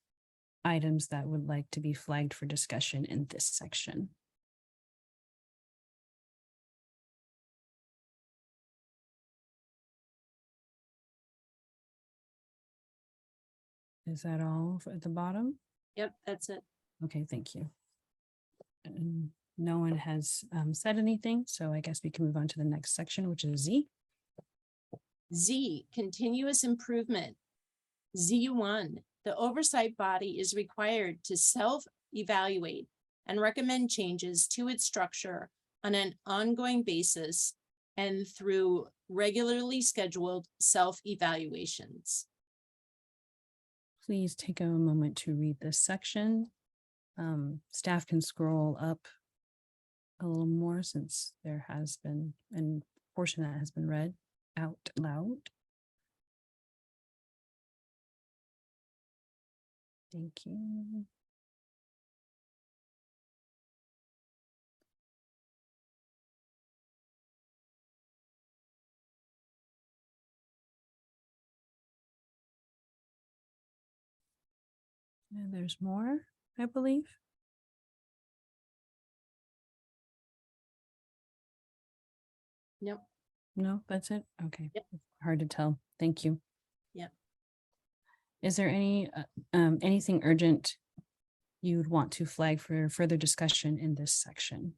items that would like to be flagged for discussion in this section? Is that all at the bottom? Yep, that's it. Okay, thank you. And no one has said anything, so I guess we can move on to the next section, which is Z. Z, continuous improvement. Z1, the oversight body is required to self-evaluate and recommend changes to its structure on an ongoing basis and through regularly scheduled self-evaluations. Please take a moment to read this section. Staff can scroll up a little more since there has been a portion that has been read out loud. Thank you. And there's more, I believe. Yep. No, that's it. Okay. Yep. Hard to tell. Thank you. Yep. Is there anything urgent you would want to flag for further discussion in this section?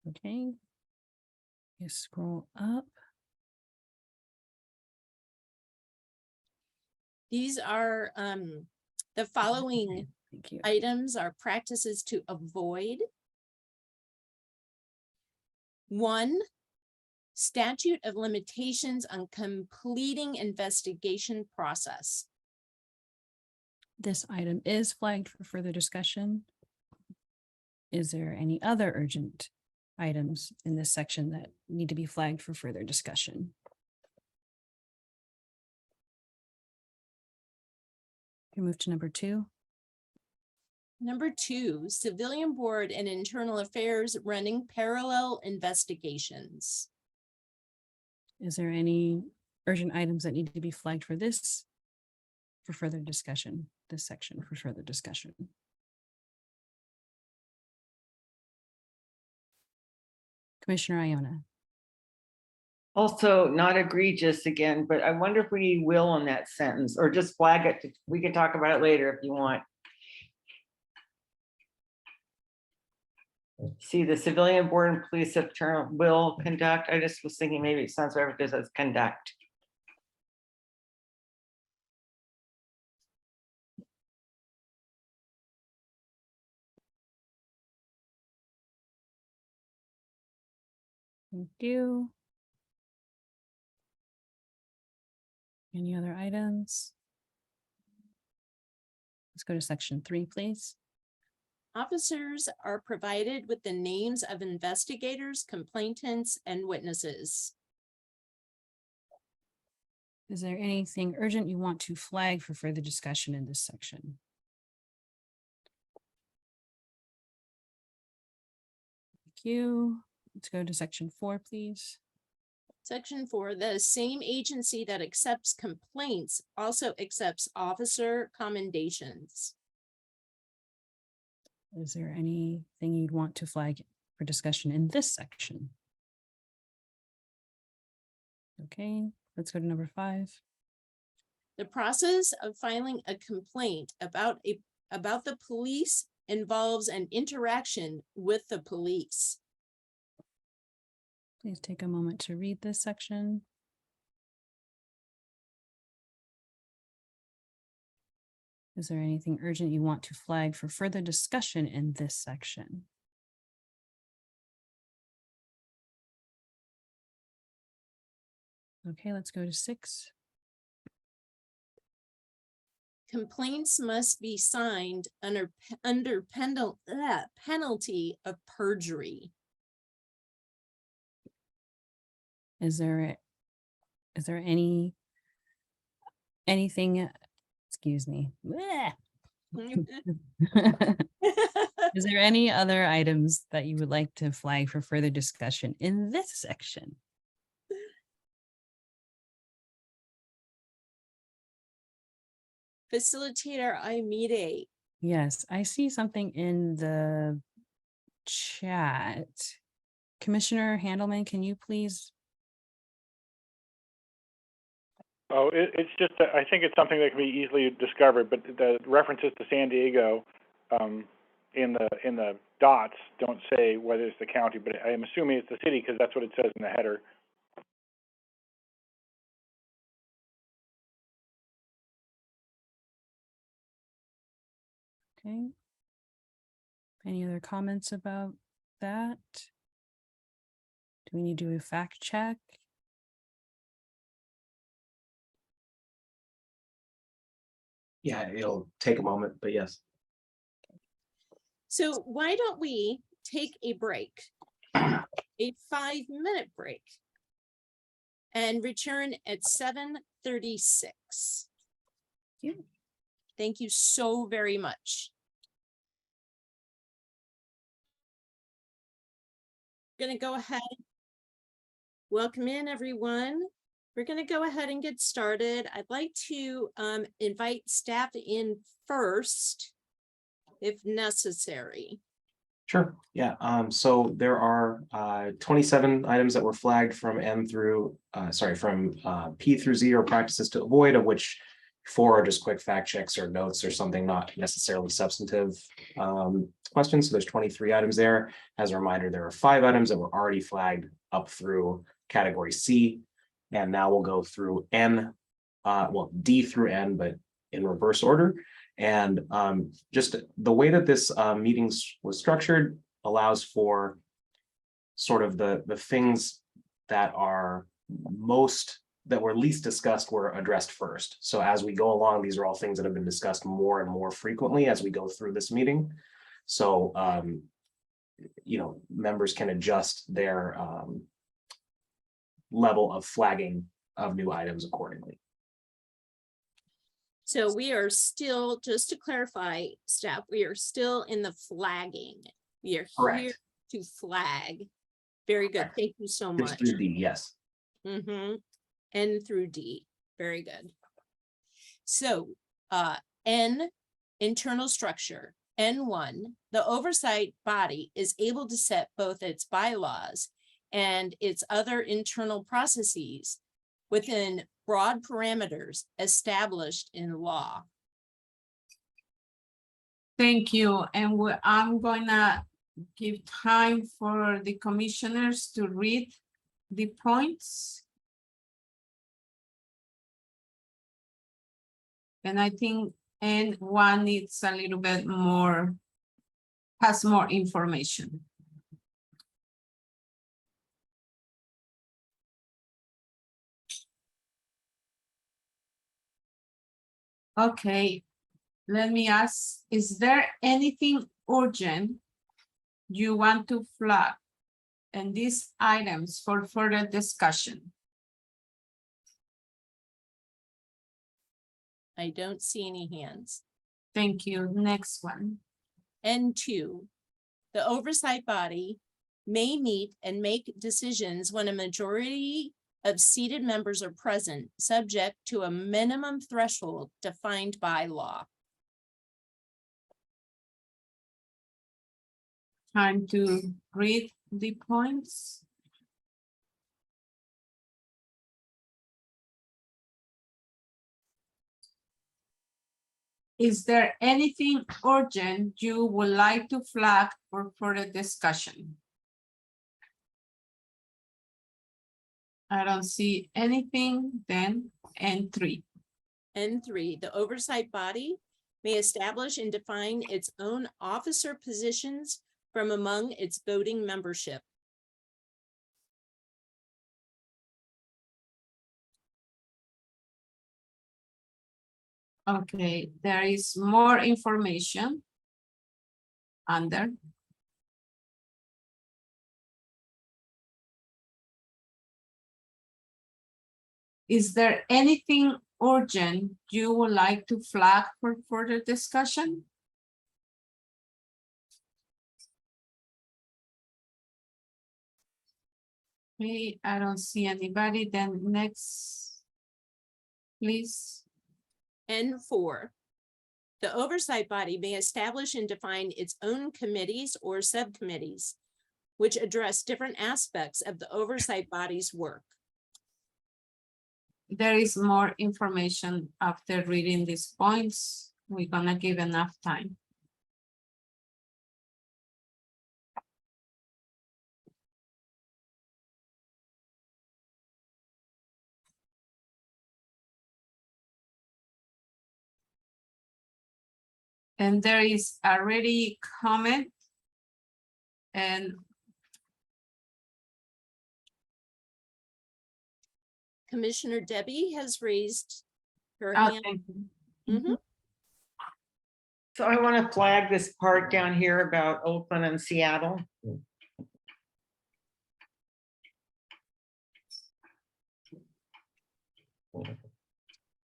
Okay. You scroll up. These are the following Thank you. items are practices to avoid. 1, statute of limitations on completing investigation process. This item is flagged for further discussion. Is there any other urgent items in this section that need to be flagged for further discussion? We move to number 2. Number 2, civilian board and internal affairs running parallel investigations. Is there any urgent items that need to be flagged for this for further discussion, this section for further discussion? Commissioner Iona. Also not egregious again, but I wonder if we need will on that sentence or just flag it. We can talk about it later if you want. See, the civilian board and police internal will conduct. I just was thinking maybe it sounds better because it's conduct. Thank you. Any other items? Let's go to section 3, please. Officers are provided with the names of investigators, complainants, and witnesses. Is there anything urgent you want to flag for further discussion in this section? Thank you. Let's go to section 4, please. Section 4, the same agency that accepts complaints also accepts officer commendations. Is there anything you'd want to flag for discussion in this section? Okay, let's go to number 5. The process of filing a complaint about the police involves an interaction with the police. Please take a moment to read this section. Is there anything urgent you want to flag for further discussion in this section? Okay, let's go to 6. Complaints must be signed under penalty of perjury. Is there anything, excuse me. Bleh. Is there any other items that you would like to flag for further discussion in this section? Facilitator Imide. Yes, I see something in the chat. Commissioner Handelman, can you please? Oh, it's just that I think it's something that can be easily discovered, but the references to San Diego in the dots don't say whether it's the county, but I am assuming it's the city because that's what it says in the header. Okay. Any other comments about that? Do we need to do a fact check? Yeah, it'll take a moment, but yes. So why don't we take a break, a 5-minute break, and return at 7:36. Thank you so very much. Going to go ahead. Welcome in, everyone. We're going to go ahead and get started. I'd like to invite staff in first, if necessary. Sure, yeah, so there are 27 items that were flagged from P through Z are practices to avoid, of which 4 are just quick fact checks or notes or something not necessarily substantive questions. So there's 23 items there. As a reminder, there are 5 items that were already flagged up through category C. And now we'll go through N, D through N, but in reverse order. And just the way that this meetings was structured allows for sort of the things that were least discussed were addressed first. So as we go along, these are all things that have been discussed more and more frequently as we go through this meeting. So, members can adjust their level of flagging of new items accordingly. So we are still, just to clarify, staff, we are still in the flagging. We are Correct. here to flag. Very good. Thank you so It's much. through D, yes. N through D. Very good. So N, internal structure. N1, the oversight body is able to set both its bylaws and its other internal processes within broad parameters established in law. Thank you. And I'm gonna give time for the commissioners to read the points. And I think N1 needs a little bit more, has more information. Okay, let me ask, is there anything urgent you want to flag in these items for further discussion? I don't see any hands. Thank you. Next one. N2, the oversight body may meet and make decisions when a majority of seated members are present, subject to a minimum threshold defined by law. Time to read the points. Is there anything urgent you would like to flag for further discussion? I don't see anything, then N3. N3, the oversight body may establish and define its own officer positions from among its voting membership. Okay, there is more information under. Is there anything urgent you would like to flag for further discussion? Okay, I don't see anybody. Then next, please. N4, the oversight body may establish and define its own committees or subcommittees, which address different aspects of the oversight body's work. There is more information after reading these points. We're gonna give enough time. And there is already comment. And Commissioner Debbie has raised her oh, hand. thank you. Mhm. So I want to flag this part down here about Oakland and Seattle.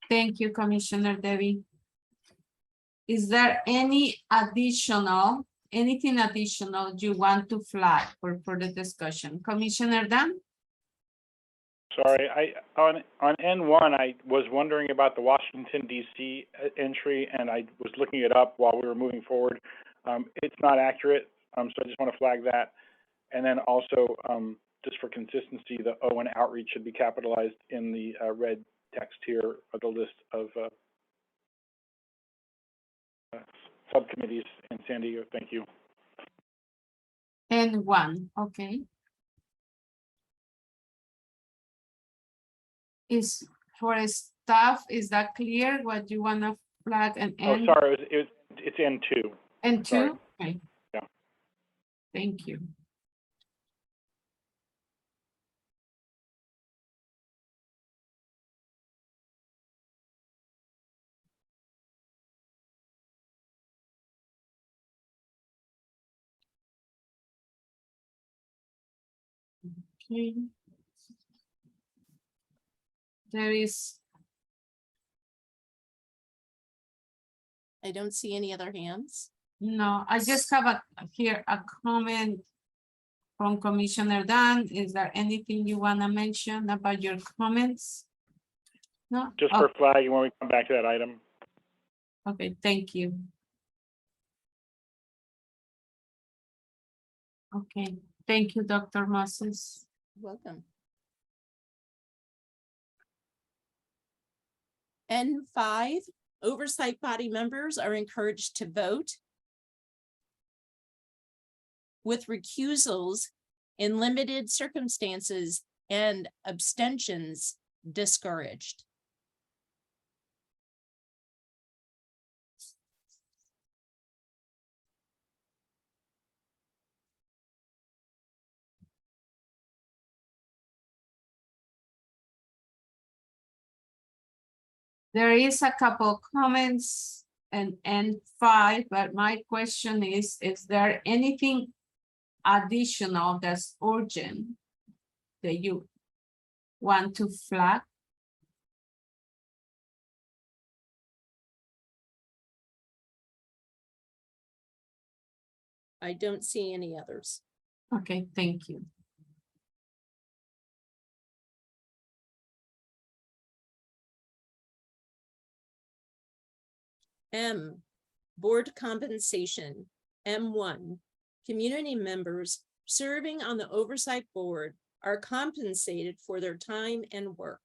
Thank you, Commissioner Debbie. Is there anything additional you want to flag for further discussion? Commissioner Dan? Sorry, on N1, I was wondering about the Washington DC entry, and I was looking it up while we were moving forward. It's not accurate, so I just want to flag that. And then also, just for consistency, the O in outreach should be capitalized in the red text here of the list of subcommittees in San Diego. Thank you. N1, okay. Is for staff, is that clear what you want to flag and Oh, N? sorry, it's N2. And sorry. two? Okay. Yeah. Thank you. Okay. There is, I don't see any other hands. no, I just have here a comment from Commissioner Dan. Is there anything you want to mention about your comments? No? Just Oh, for flagging when we come back to that item. okay, thank you. Okay, thank you, Dr. Moses. Welcome. N5, oversight body members are encouraged to vote with recusals in limited circumstances and abstentions discouraged. There is a couple comments and N5, but my question is there anything additional that's urgent that you want to flag? I don't see any others. Okay, thank you. M, board compensation. M1, community members serving on the oversight board are compensated for their time and work.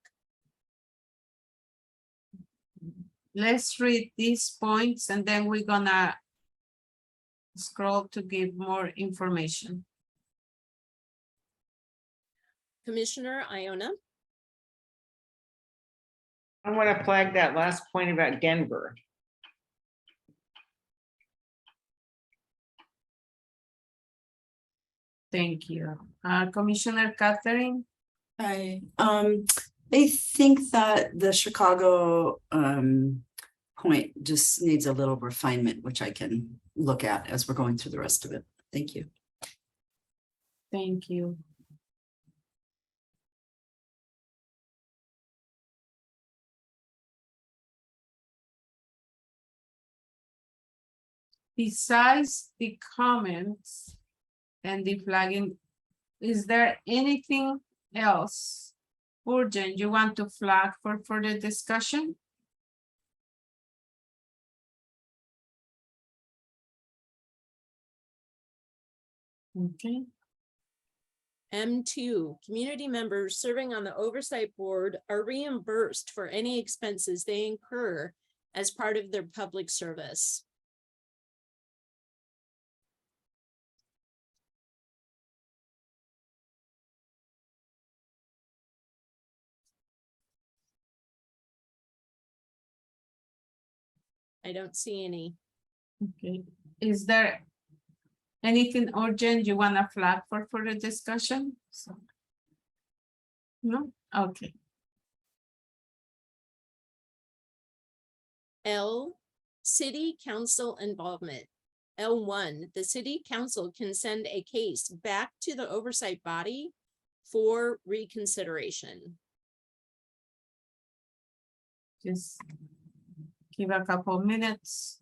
Let's read these points and then we're gonna scroll to give more information. Commissioner Iona. I want to flag that last point about Denver. Thank you. Commissioner Catherine? Hi, I think that the Chicago point just needs a little refinement, which I can look at as we're going through the rest of it. Thank you. Thank you. Besides the comments and the flagging, is there anything else urgent you want to flag for further discussion? Okay. M2, community members serving on the oversight board are reimbursed for any expenses they incur as part of their public service. I don't see any. Okay, is there anything urgent you want to flag for further discussion? No, okay. L, city council involvement. L1, the city council can send a case back to the oversight body for reconsideration. Just give a couple minutes.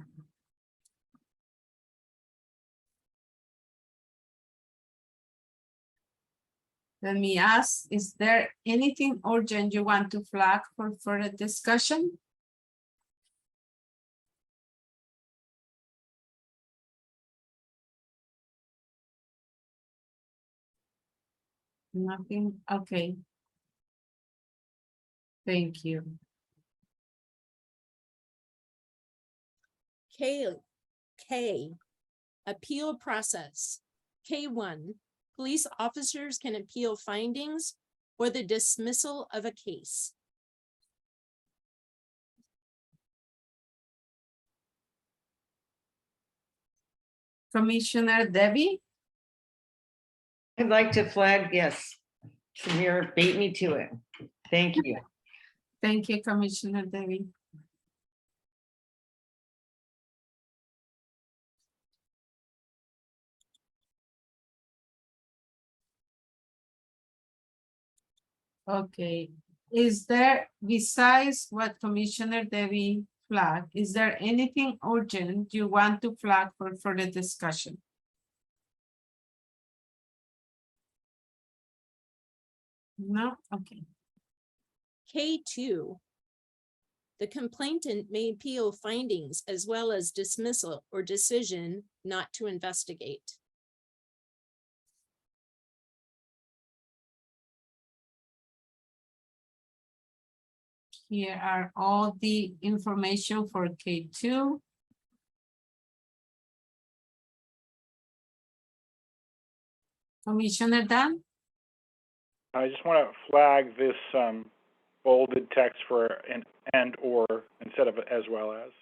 Let me ask, is there anything urgent you want to flag for further discussion? Nothing, okay. Thank you. K, appeal process. K1, police officers can appeal findings or the dismissal of a case. Commissioner Debbie? I'd like to flag, yes. Samir beat me to it. Thank you. Thank you, Commissioner Debbie. Okay, is there, besides what Commissioner Debbie flagged, is there anything urgent you want to flag for further discussion? No, okay. K2, the complainant may appeal findings as well as dismissal or decision not to investigate. Here are all the information for K2. Commissioner Dan? I just want to flag this bolded text for an and or instead of as well as.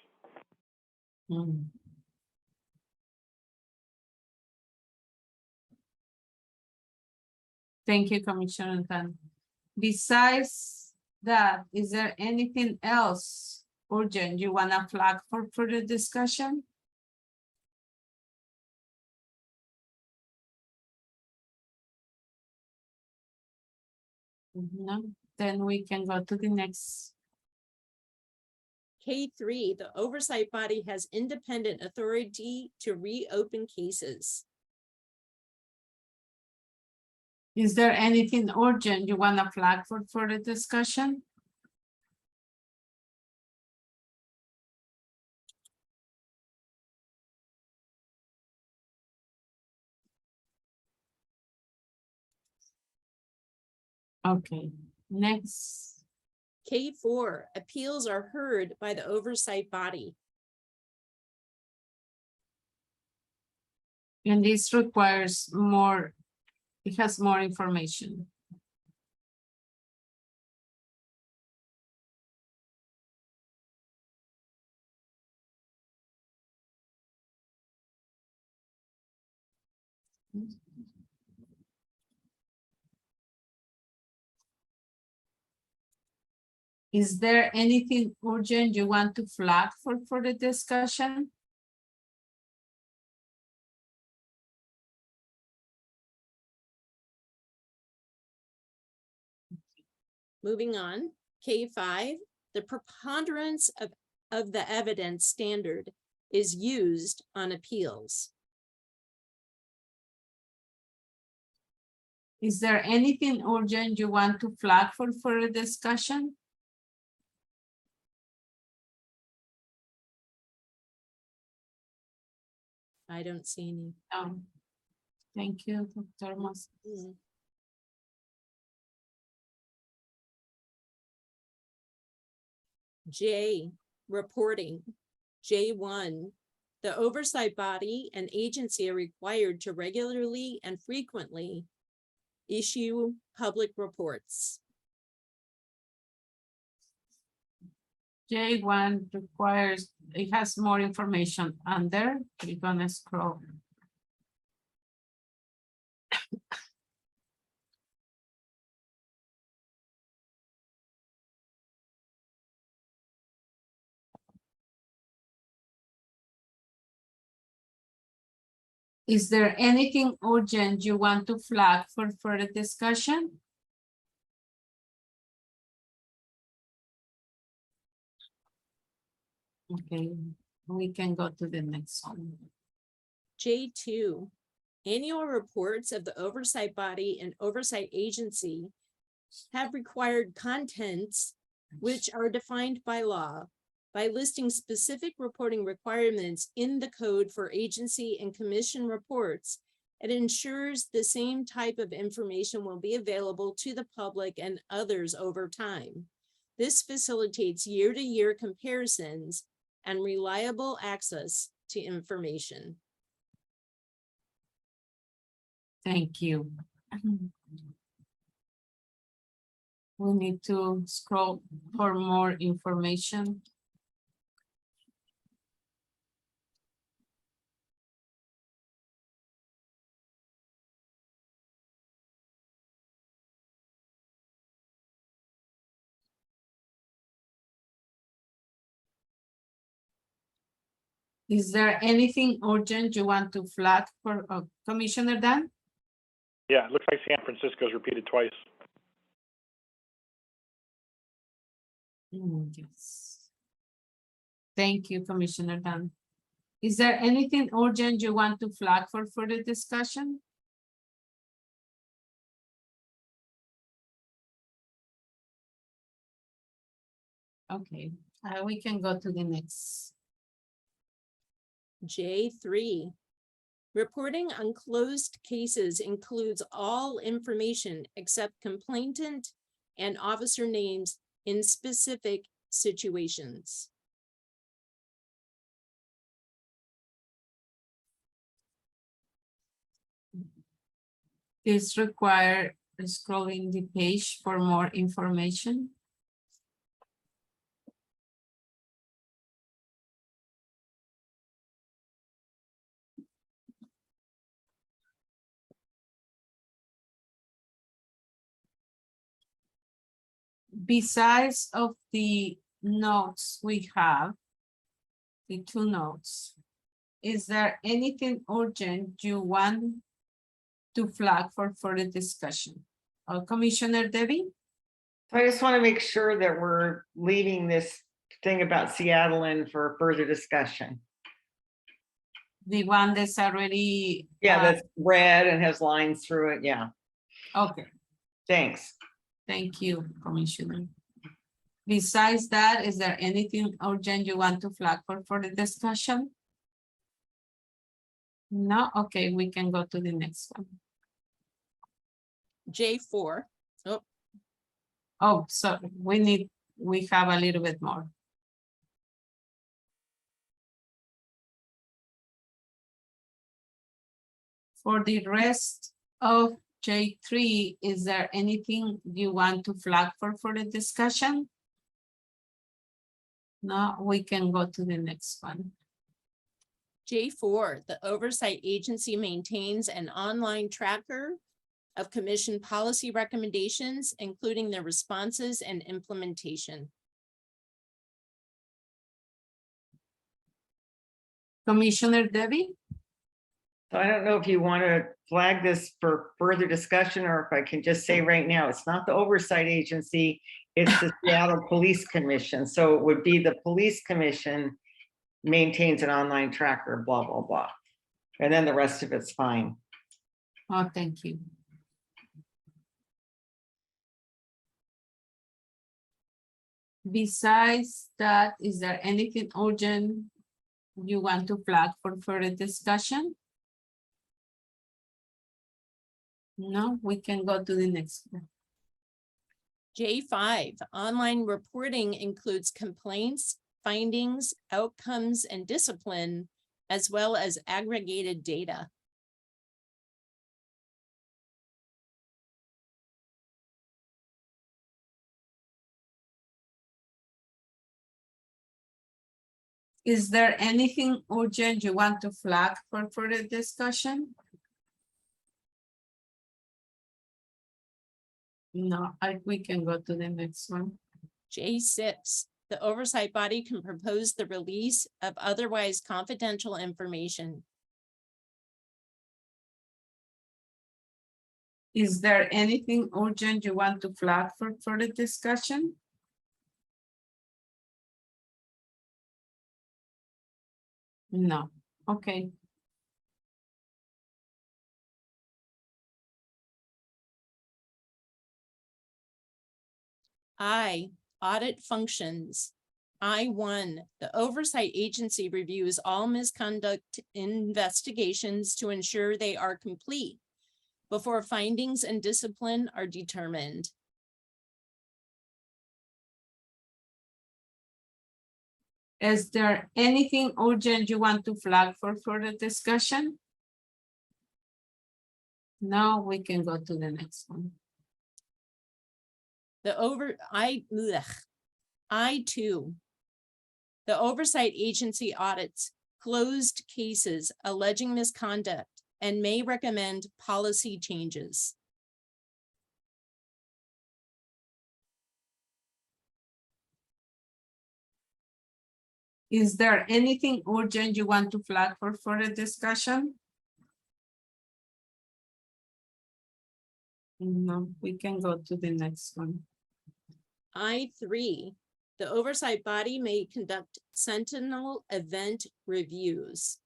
Thank you, Commissioner Dan. Besides that, is there anything else urgent you want to flag for further discussion? No, then we can go to the next. K3, the oversight body has independent authority to reopen cases. Is there anything urgent you want to flag for further discussion? Okay, next. K4, appeals are heard by the oversight body. And this requires more, it has more information. Is there anything urgent you want to flag for further discussion? Moving on, K5, the preponderance of the evidence standard is used on appeals. Is there anything urgent you want to flag for further discussion? I don't see any. Thank you, Dr. Moss. J, reporting. J1, the oversight body and agency are required to regularly and frequently issue public reports. J1 requires, it has more information under, we're gonna scroll. Is there anything urgent you want to flag for further discussion? Okay, we can go to the next one. J2, annual reports of the oversight body and oversight agency have required contents which are defined by law by listing specific reporting requirements in the code for agency and commission reports. It ensures the same type of information will be available to the public and others over time. This facilitates year-to-year comparisons and reliable access to information. Thank you. We need to scroll for more information. Is there anything urgent you want to flag for Commissioner Dan? Yeah, it looks like San Francisco's repeated twice. Yes. Thank you, Commissioner Dan. Is there anything urgent you want to flag for further discussion? Okay, we can go to the next. J3, reporting on closed cases includes all information except complainant and officer names in specific situations. This require scrolling the page for more information. Besides of the notes we have, the two notes, is there anything urgent you want to flag for further discussion? Commissioner Debbie? So I just want to make sure that we're leaving this thing about Seattle in for further discussion. The one that's already. Yeah, that's red and has lines through it. Yeah, Okay, thanks. thank you, Commissioner. Besides that, is there anything urgent you want to flag for further discussion? No, okay, we can go to the next one. J4, Oh, so we have a little bit more. For the rest of J3, is there anything you want to flag for further discussion? No, we can go to the next one. J4, the oversight agency maintains an online tracker of commission policy recommendations, including their responses and implementation. Commissioner Debbie? So I don't know if you want to flag this for further discussion or if I can just say right now, it's not the oversight agency, it's the Seattle Police Commission. So it would be the Police Commission maintains an online tracker, blah, blah, blah. And then the rest of it's fine. Oh, thank you. Besides that, is there anything urgent you want to flag for further discussion? No, we can go to the next one. J5, online reporting includes complaints, findings, outcomes, and discipline, as well as aggregated data. Is there anything urgent you want to flag for further discussion? No, we can go to the next one. J6, the oversight body can propose the release of otherwise confidential information. Is there anything urgent you want to flag for further discussion? No, okay. I, audit functions. I1, the oversight agency reviews all misconduct investigations to ensure they are complete before findings and discipline are determined. Is there anything urgent you want to flag for further discussion? No, we can go to the next one. I2, the oversight agency audits closed cases alleging misconduct and may recommend policy changes. Is there anything urgent you want to flag for further discussion? No, we can go to the next one. I3, the oversight body may conduct sentinel event reviews.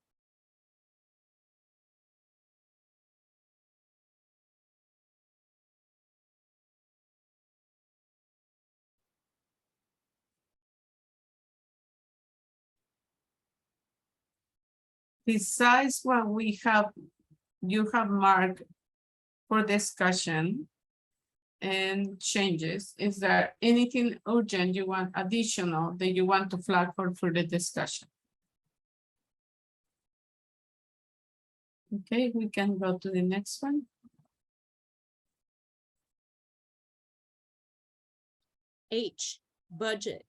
Besides what we have, you have marked for discussion and changes, is there anything urgent you want additional that you want to flag for further discussion? Okay, we can go to the next one. H, budget.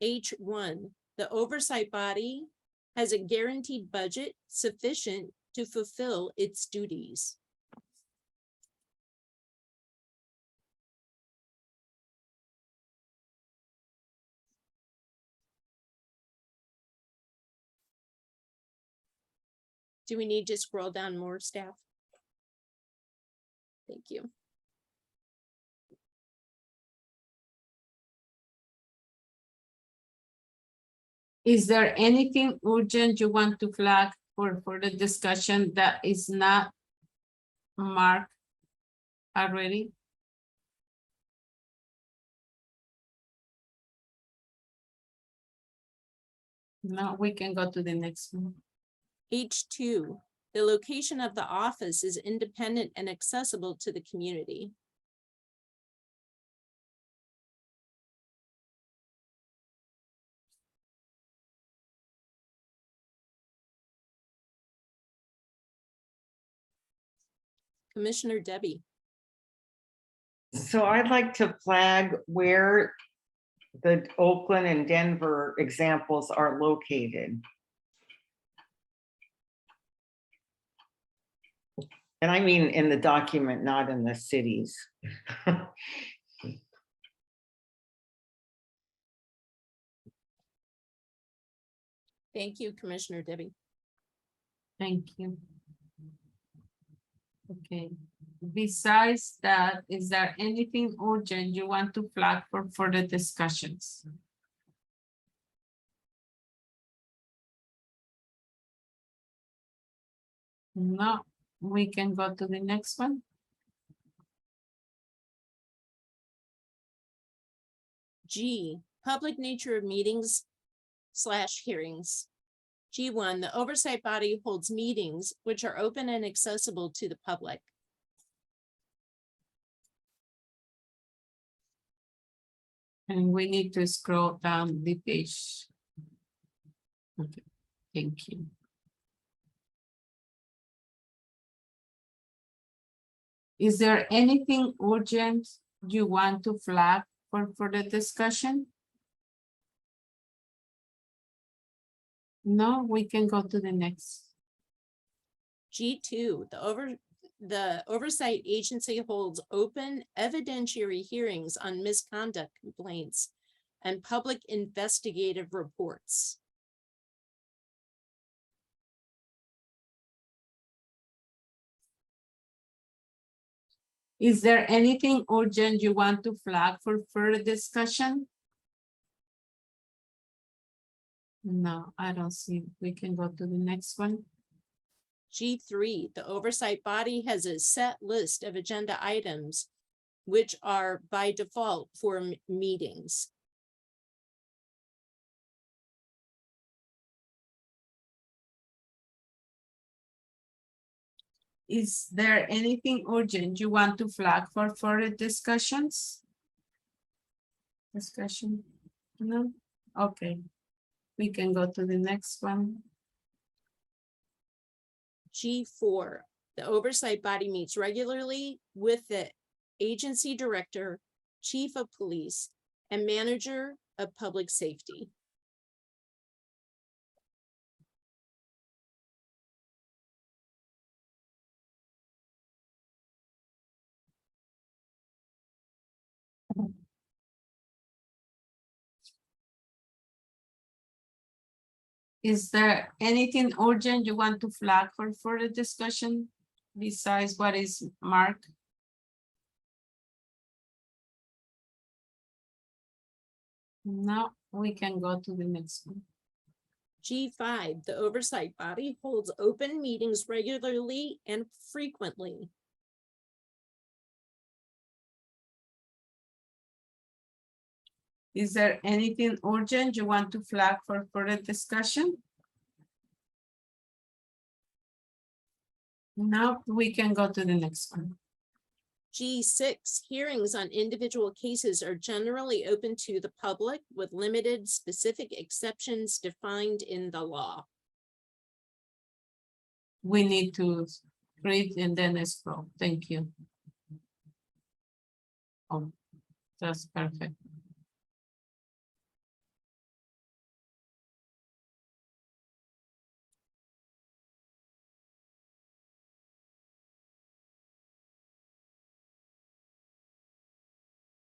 H1, the oversight body has a guaranteed budget sufficient to fulfill its duties. Do we need to scroll down more, staff? Thank you. Is there anything urgent you want to flag for the discussion that is not marked already? No, we can go to the next one. H2, the location of the office is independent and accessible to the community. Commissioner Debbie. So I'd like to flag where the Oakland and Denver examples are located. And I mean in the document, not in the cities. Thank you, Commissioner Debbie. Thank you. Okay, besides that, is there anything urgent you want to flag for further discussions? No, we can go to the next one. G, public nature of meetings / hearings. G1, the oversight body holds meetings which are open and accessible to the public. And we need to scroll down the page. Okay, thank you. Is there anything urgent you want to flag for further discussion? No, we can go to the next. G2, the oversight agency holds open evidentiary hearings on misconduct complaints and public investigative reports. Is there anything urgent you want to flag for further discussion? No, I don't see. We can go to the next one. G3, the oversight body has a set list of agenda items which are by default for meetings. Is there anything urgent you want to flag for further discussions? Discussion? No? Okay. We can go to the next one. G4, the oversight body meets regularly with the agency director, chief of police, and manager of public safety. Is there anything urgent you want to flag for further discussion besides what is marked? No, we can go to the next one. G5, the oversight body holds open meetings regularly and frequently. Is there anything urgent you want to flag for further discussion? No, we can go to the next one. G6, hearings on individual cases are generally open to the public with limited specific exceptions defined in the law. We need to read and then scroll. Thank you. Oh, that's perfect.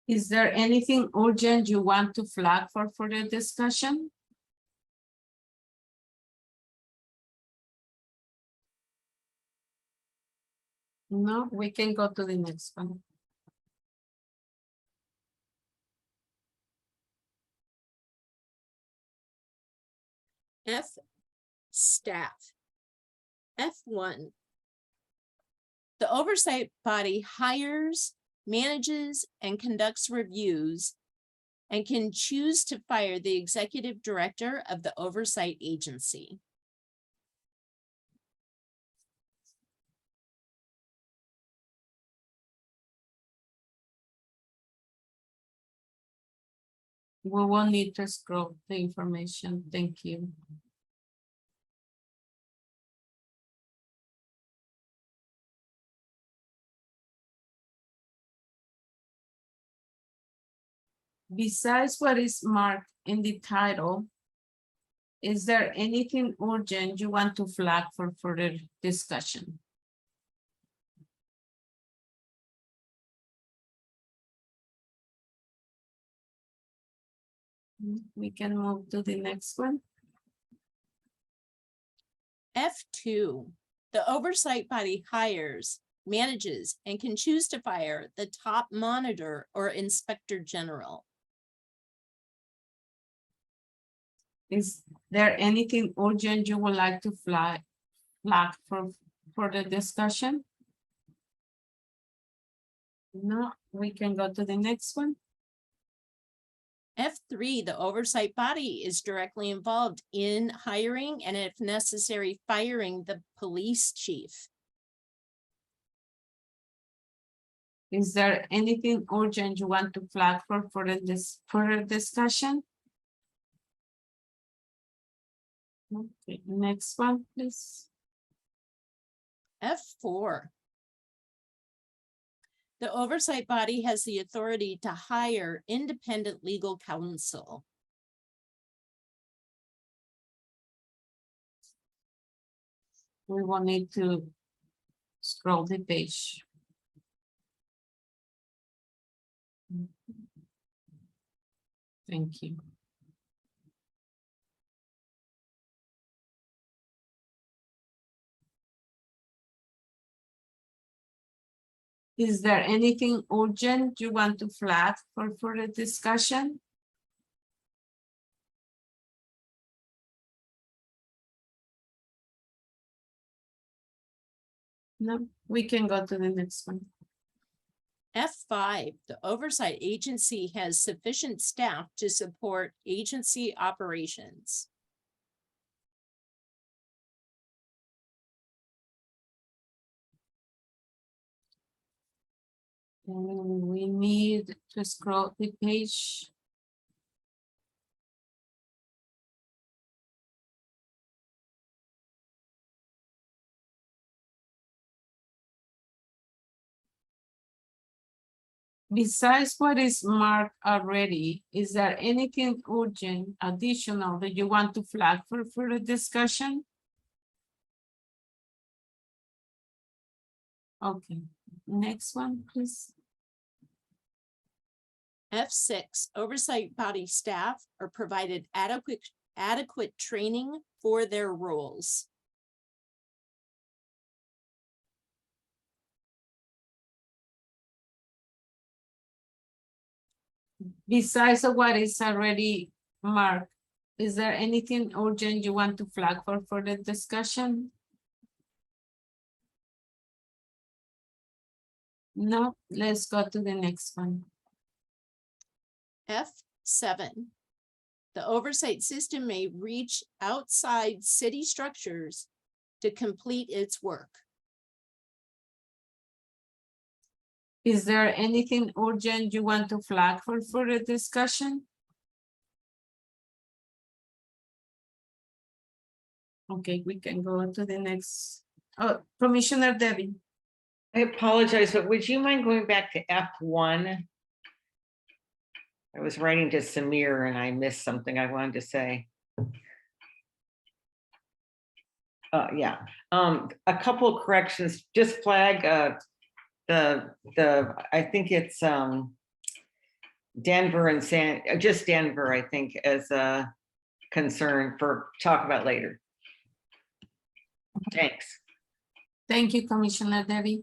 Is there anything urgent you want to flag for further discussion? No, we can go to the next one. F, staff. F1, the oversight body hires, manages, and conducts reviews and can choose to fire the executive director of the oversight agency. We will need to scroll the information. Thank you. Besides what is marked in the title, is there anything urgent you want to flag for further discussion? We can move to the next one. F2, the oversight body hires, manages, and can choose to fire the top monitor or inspector general. Is there anything urgent you would like to flag for further discussion? No, we can go to the next one. F3, the oversight body is directly involved in hiring and if necessary, firing the police chief. Is there anything urgent you want to flag for further discussion? Okay, next one, please. F4. The oversight body has the authority to hire independent legal counsel. We will need to scroll the page. Thank you. Is there anything urgent you want to flag for further discussion? No, we can go to the next one. F5, the oversight agency has sufficient staff to support agency operations. And we need to scroll the page. Besides what is marked already, is there anything urgent additional that you want to flag for further discussion? Okay, next one, please. F6, oversight body staff are provided adequate training for their roles. Besides what is already marked, is there anything urgent you want to flag for further discussion? No, let's go to the next one. F7, the oversight system may reach outside city structures to complete its work. Is there anything urgent you want to flag for further discussion? Okay, we can go to the next. Oh, Commissioner Debbie. I apologize, but would you mind going back to F1? I was writing to Samir and I missed something I wanted to say. Yeah, a couple of corrections, just flag I think it's Denver and just Denver, I think, as a concern for talk about later. Thanks. Thank you, Commissioner Debbie.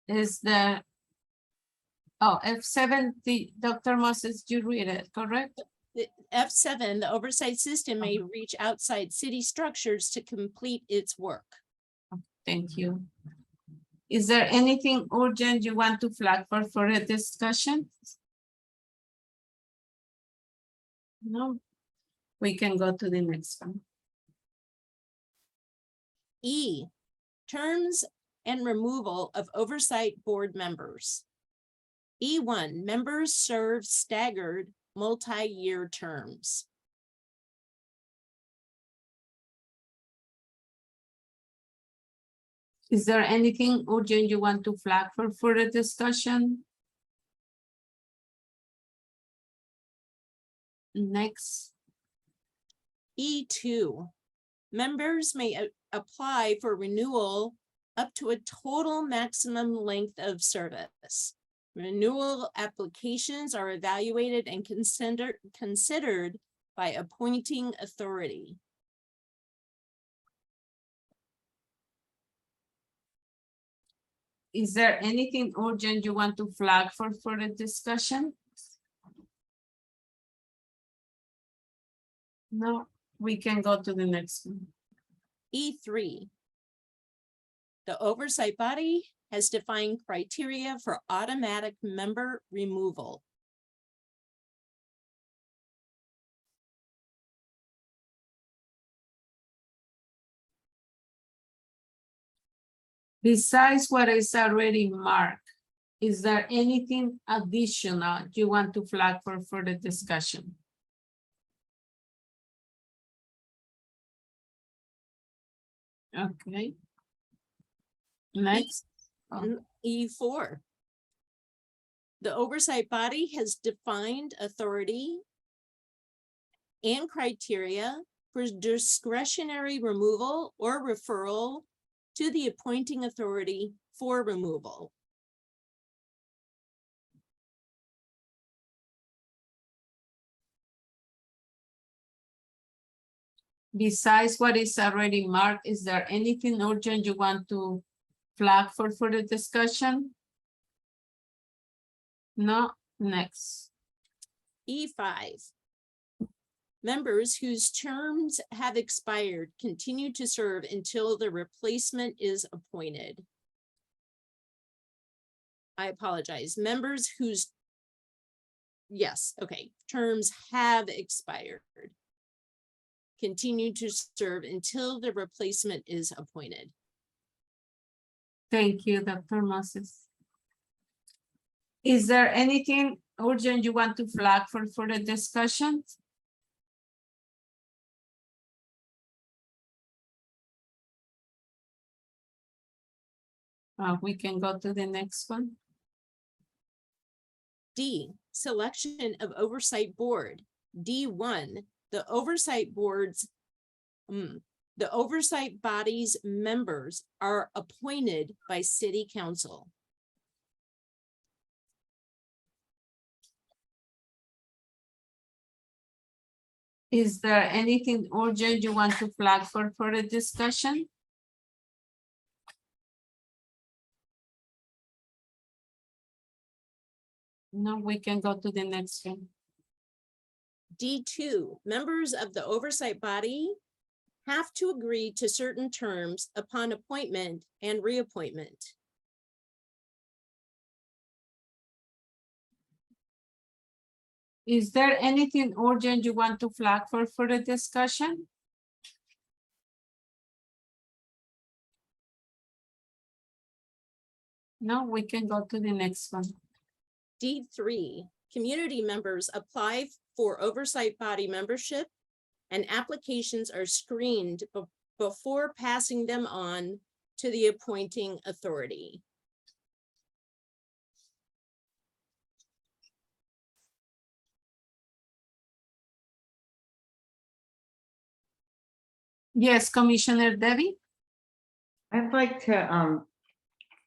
Is there, oh, F7, Dr. Moses, you read it, correct? The F7, the oversight system may reach outside city structures to complete its work. Thank you. Is there anything urgent you want to flag for further discussion? No, we can go to the next one. E, terms and removal of oversight board members. E1, members serve staggered multi-year terms. Is there anything urgent you want to flag for further discussion? Next. E2, members may apply for renewal up to a total maximum length of service. Renewal applications are evaluated and considered by appointing authority. Is there anything urgent you want to flag for further discussion? No, we can go to the next one. E3, the oversight body has defined criteria for automatic member removal. Besides what is already marked, is there anything additional you want to flag for further discussion? Okay. Next. E4. The oversight body has defined authority and criteria for discretionary removal or referral to the appointing authority for removal. Besides what is already marked, is there anything urgent you want to flag for further discussion? No, next. E5. Members whose terms have expired continue to serve until the replacement is appointed. I apologize. Members whose, yes, okay, terms have expired continue to serve until the replacement is appointed. Thank you, Dr. Moses. Is there anything urgent you want to flag for further discussion? We can go to the next one. D, selection of oversight board. D1, the oversight body's members are appointed by city council. Is there anything urgent you want to flag for further discussion? No, we can go to the next one. D2, members of the oversight body have to agree to certain terms upon appointment and reappointment. Is there anything urgent you want to flag for further discussion? No, we can go to the next one. D3, community members apply for oversight body membership and applications are screened before passing them on to the appointing authority. Yes, Commissioner Debbie. I'd like to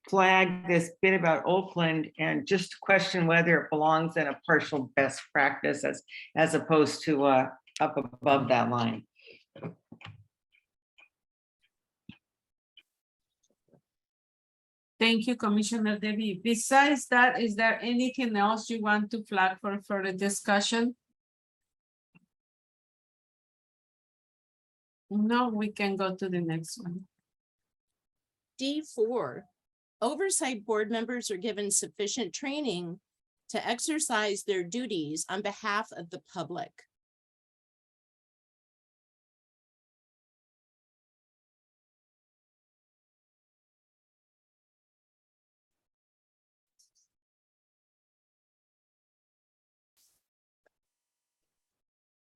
flag this bit about Oakland and just question whether it belongs in a partial best practice as opposed to up above that line. Thank you, Commissioner Debbie. Besides that, is there anything else you want to flag for further discussion? No, we can go to the next one. D4, oversight board members are given sufficient training to exercise their duties on behalf of the public.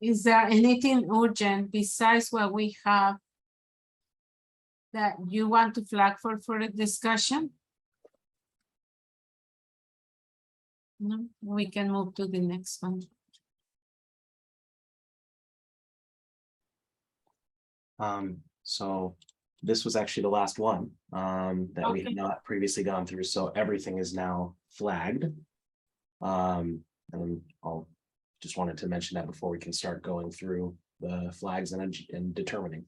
Is there anything urgent besides what we have that you want to flag for further discussion? No, we can move to the next one. So this was actually the last one that we Okay. had not previously gone through. So everything is now flagged. And I'll just wanted to mention that before we can start going through the flags and determining.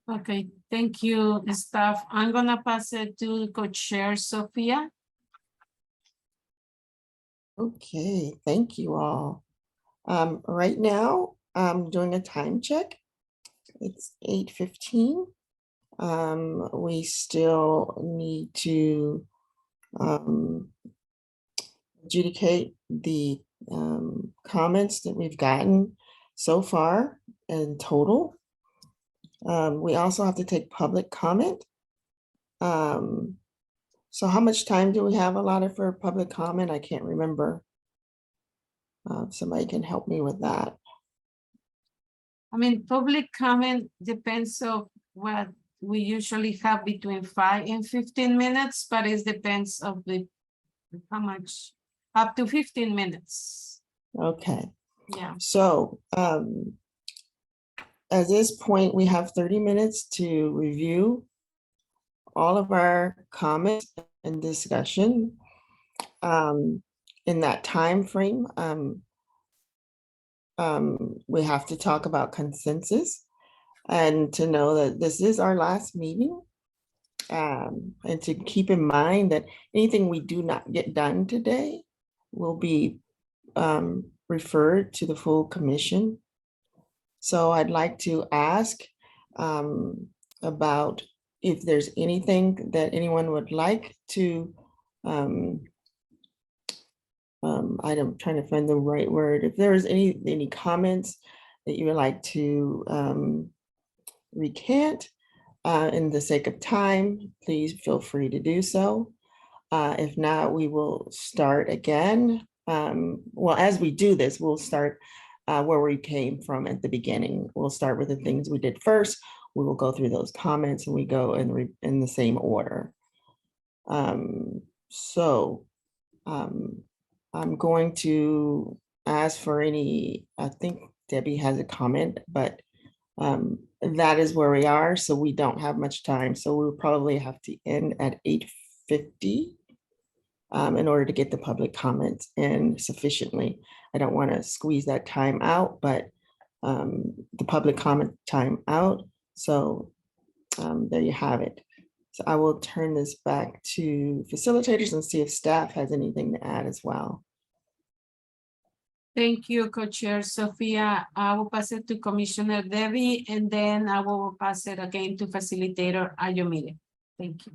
Okay, thank you, staff. I'm gonna pass it to co-chair Sophia. Okay, thank you all. Right now, I'm doing a time check. It's 8:15. We still need to adjudicate the comments that we've gotten so far in total. We also have to take public comment. So how much time do we have allotted for public comment? I can't remember. Somebody can help me with that. I mean, public comment depends on what we usually have between 5 and 15 minutes, but it depends of the how much, up to 15 minutes. Okay, Yeah. so at this point, we have 30 minutes to review all of our comments and discussion. In that time frame, we have to talk about consensus and to know that this is our last meeting. And to keep in mind that anything we do not get done today will be referred to the full commission. So I'd like to ask about if there's anything that anyone would like to, I'm trying to find the right word. If there is any comments that you would like to recant, in the sake of time, please feel free to do so. If not, we will start again. Well, as we do this, we'll start where we came from at the beginning. We'll start with the things we did first. We will go through those comments and we go in the same order. I'm going to ask for any, I think Debbie has a comment, but that is where we are. So we don't have much time. So we'll probably have to end at 8:50 in order to get the public comments in sufficiently. I don't want to squeeze that time out, but the public comment time out. So there you have it. So I will turn this back to facilitators and see if staff has anything to add as well. Thank you, Co-Chair Sophia. I will pass it to Commissioner Debbie, and then I will pass it again to Facilitator Ayomide. Thank you.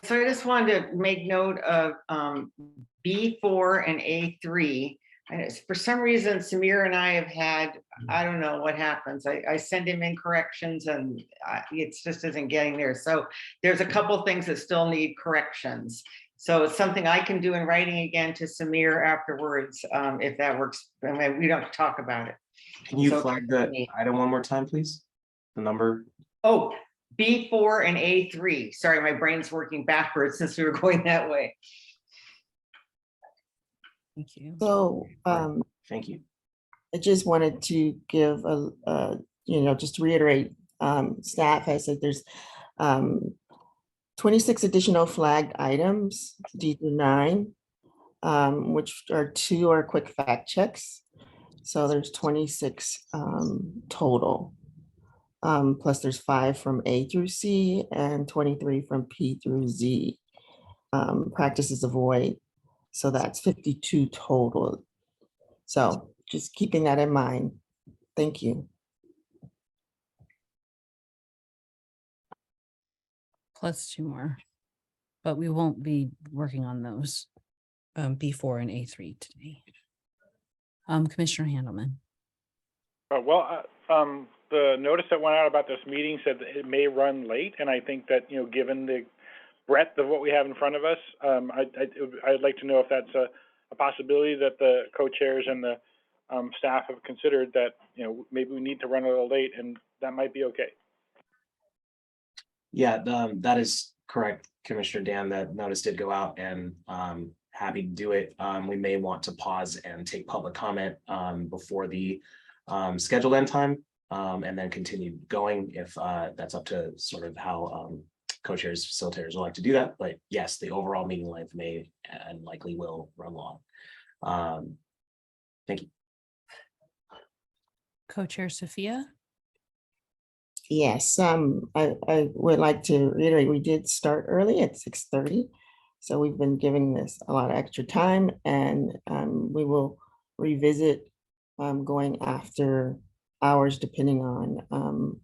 So I just wanted to make note of B4 and A3. And for some reason, Samir and I have had, I don't know what happens. I send him in corrections and it just isn't getting there. So there's a couple things that still need corrections. So it's something I can do in writing again to Samir afterwards, if that works. I mean, we don't talk about it. Can you So- flag the item one more time, please? The number? Oh, B4 and A3. Sorry, my brain's working backwards since we were going that way. Thank you. So Thank you. I just wanted to give just to reiterate, staff has said there's 26 additional flagged items, D through 9, which are 2 are quick fact checks. So there's 26 total. Plus there's 5 from A through C and 23 from P through Z. Practices avoid. So that's 52 total. So just keeping that in mind. Thank you. Plus 2 more, but we won't be working on those B4 and A3 today. Commissioner Handelman. The notice that went out about this meeting said that it may run late, and I think that, given the breadth of what we have in front of us, I'd like to know if that's a possibility that the co-chairs and the staff have considered that, maybe we need to run a little late, and that might be okay. Yeah, that is correct, Commissioner Dan. That notice did go out, and happy to do it. We may want to pause and take public comment before the scheduled end time, and then continue going if that's up to sort of how co-chairs, facilitators would like to do that. But yes, the overall meeting length may and likely will run long. Thank you. Co-Chair Sophia. Yes, I would like to reiterate, we did start early at 6:30. So we've been giving this a lot of extra time, and we will revisit going after hours depending on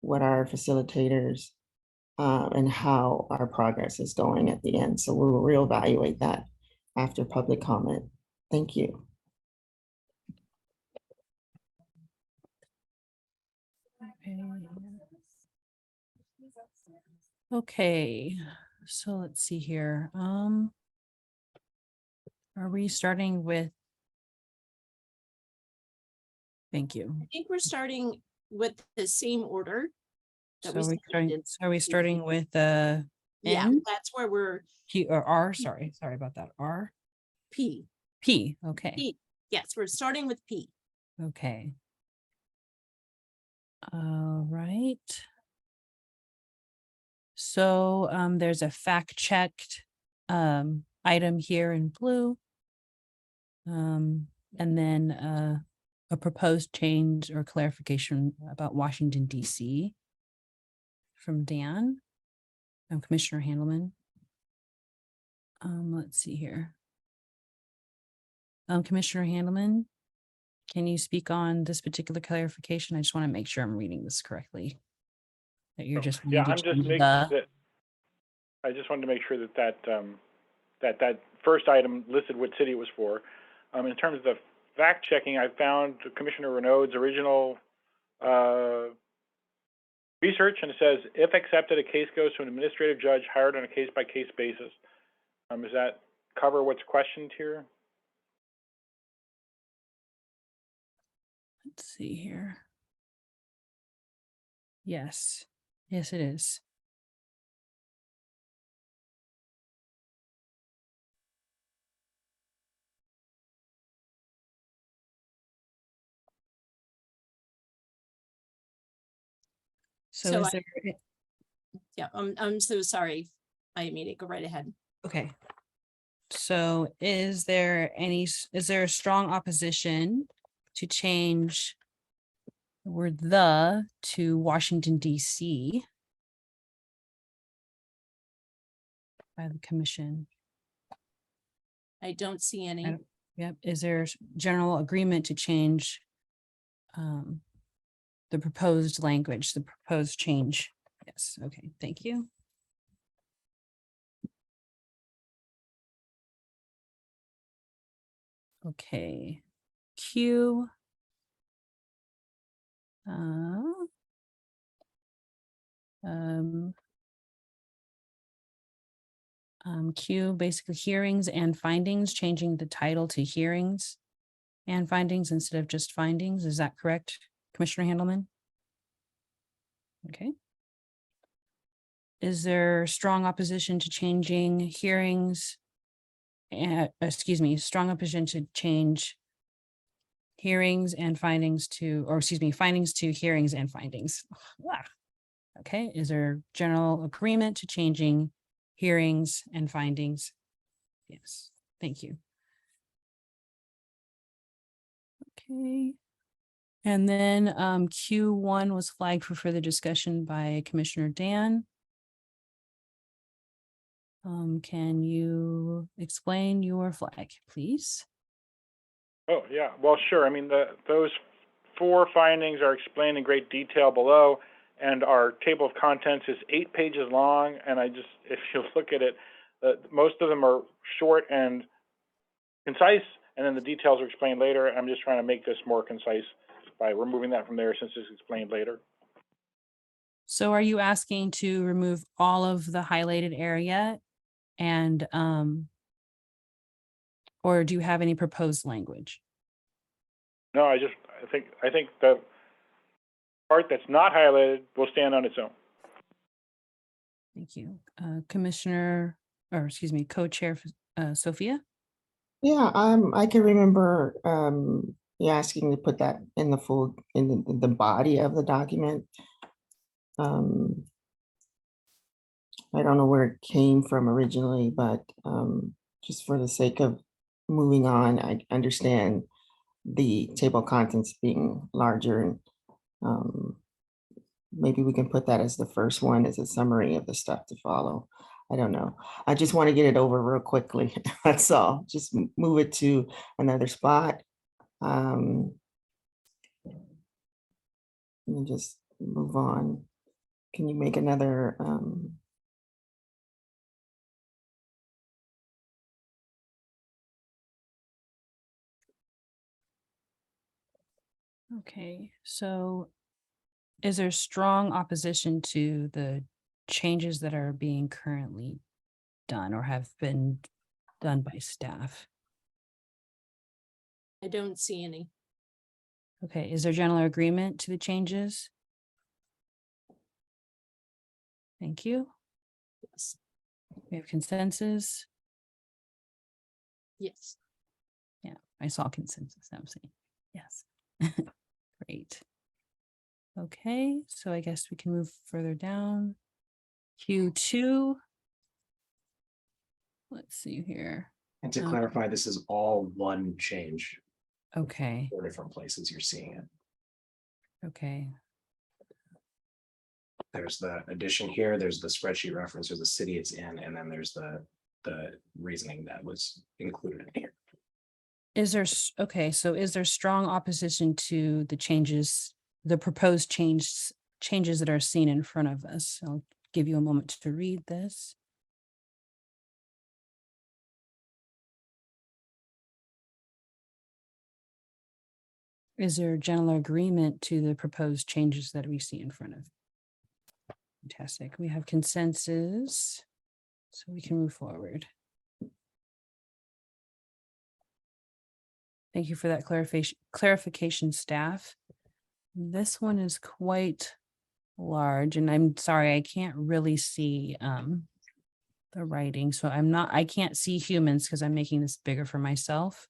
what our facilitators and how our progress is going at the end. So we will reevaluate that after public comment. Thank you. Okay, so let's see here. Are we starting with? Thank you. I think we're starting with the same order. that So we submitted. are we starting with Yeah, N? that's where we're Q or R? Sorry about that. R, P. P, okay, P. Yes, we're starting with P. okay. All right. So there's a fact checked item here in blue. And then a proposed change or clarification about Washington DC from Dan, Commissioner Handelman. Let's see here. Commissioner Handelman, can you speak on this particular clarification? I just want to make sure I'm reading this correctly. That you're just. Yeah, wanting I'm to just change making the- that. I just wanted to make sure that first item listed what city it was for. In terms of the fact checking, I found Commissioner Renaud's original research, and it says, if accepted, a case goes to an administrative judge hired on a case-by-case basis. Does that cover what's questioned here? Let's see here. Yes, yes, it is. So So is I- there, Yeah, I'm so sorry. I didn't mean to go right ahead. okay. So is there a strong opposition to change the word the to Washington DC by the commission? I don't see any. Yep, is there general agreement to change the proposed language, the proposed change? Yes, okay, thank you. Okay, Q. Q, basically hearings and findings, changing the title to hearings and findings instead of just findings. Is that correct, Commissioner Handelman? Okay. Is there strong opposition to changing hearings? Strong opposition to change hearings and findings to, or excuse me, findings to hearings and findings. Ah. Okay, is there general agreement to changing hearings and findings? Yes, thank you. Okay. And then Q1 was flagged for further discussion by Commissioner Dan. Can you explain your flag, please? Oh, yeah. Well, sure. I mean, those 4 findings are explained in great detail below, and our table of contents is 8 pages long. And if you look at it, most of them are short and concise, and then the details are explained later. I'm just trying to make this more concise by removing that from there since it's explained later. So are you asking to remove all of the highlighted area and or do you have any proposed language? No, I think the part that's not highlighted will stand on its own. Thank you. Commissioner, or excuse me, Co-Chair Sophia? Yeah, I can remember you asking to put that in the body of the document. I don't know where it came from originally, but just for the sake of moving on, I understand the table of contents being larger, and maybe we can put that as the first one as a summary of the stuff to follow. I don't know. I just want to get it over real quickly. That's all. Just move it to another spot. And just move on. Can you make another? Okay, so is there strong opposition to the changes that are being currently done or have been done by staff? I don't see any. Okay, is there general agreement to the changes? Thank you. Yes. We have consensus. Yes. Yeah, I saw consensus. I'm saying yes. Great. Okay, so I guess we can move further down. Q2. Let's see here. And to clarify, this is all one change, Okay, 4 different places you're seeing it. okay. There's the addition here, there's the spreadsheet reference, there's the city it's in, and then there's the reasoning that was included in here. Is there, okay, so is there strong opposition to the changes, the proposed changes that are seen in front of us? I'll give you a moment to read this. Is there general agreement to the proposed changes that we see in front of? Fantastic. We have consensus, so we can move forward. Thank you for that clarification, staff. This one is quite large, and I'm sorry, I can't really see the writing, so I can't see humans because I'm making this bigger for myself.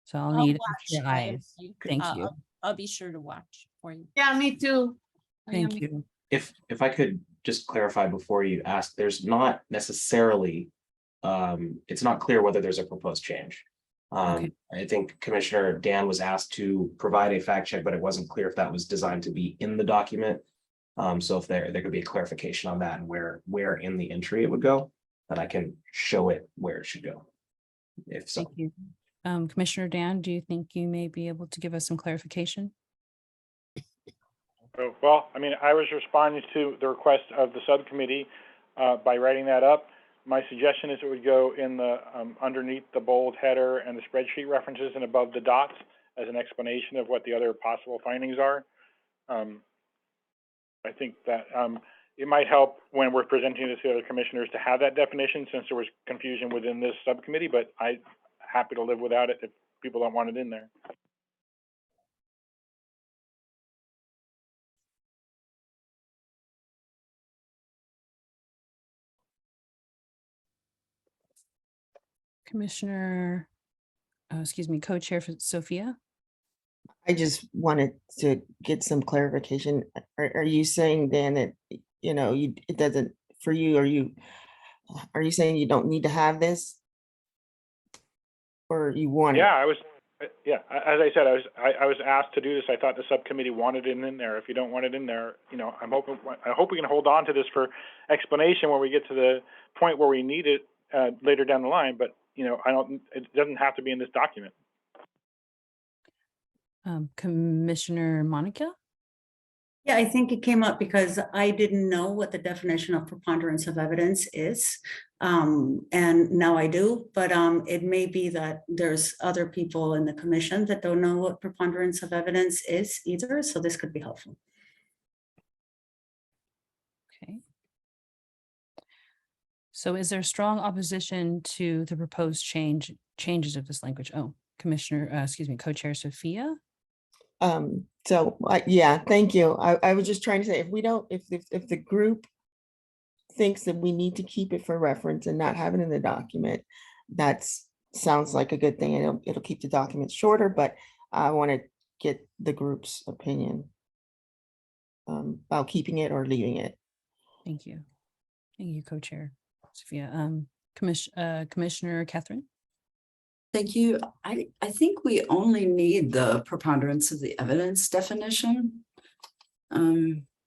So I'll need extra eyes. Thank you. I'll be sure to watch for you. Yeah, me too. Thank you. If I could just clarify before you ask, there's not necessarily, it's not clear whether there's a proposed change. Okay. I think Commissioner Dan was asked to provide a fact check, but it wasn't clear if that was designed to be in the document. So if there could be a clarification on that and where in the entry it would go, that I can show it where it should go. If so. Thank you. Commissioner Dan, do you think you may be able to give us some clarification? Well, I mean, I was responding to the request of the subcommittee by writing that up. My suggestion is it would go in the underneath the bold header and the spreadsheet references and above the dots as an explanation of what the other possible findings are. I think that it might help when we're presenting this to the other commissioners to have that definition, since there was confusion within this subcommittee, but I'm happy to live without it if people don't want it in there. Commissioner, excuse me, co-chair for Sophia. I just wanted to get some clarification. Are you saying then that, it doesn't, for you, are you saying you don't need to have this? Or you want it? Yeah, as I said, I was asked to do this. I thought the subcommittee wanted it in there. If you don't want it in there, I hope we can hold on to this for explanation when we get to the point where we need it later down the line, but it doesn't have to be in this document. Commissioner Monica? Yeah, I think it came up because I didn't know what the definition of preponderance of evidence is. And now I do, but it may be that there's other people in the commission that don't know what preponderance of evidence is either, so this could be helpful. Okay. So is there strong opposition to the proposed changes of this language? Oh, co-chair Sophia? Yeah, thank you. I was just trying to say, if the group thinks that we need to keep it for reference and not have it in the document, sounds like a good thing. It'll keep the document shorter, but I want to get the group's opinion about keeping it or leaving it. Thank you. Thank you, co-chair Sophia. Commissioner Catherine? Thank you. I think we only need the preponderance of the evidence definition.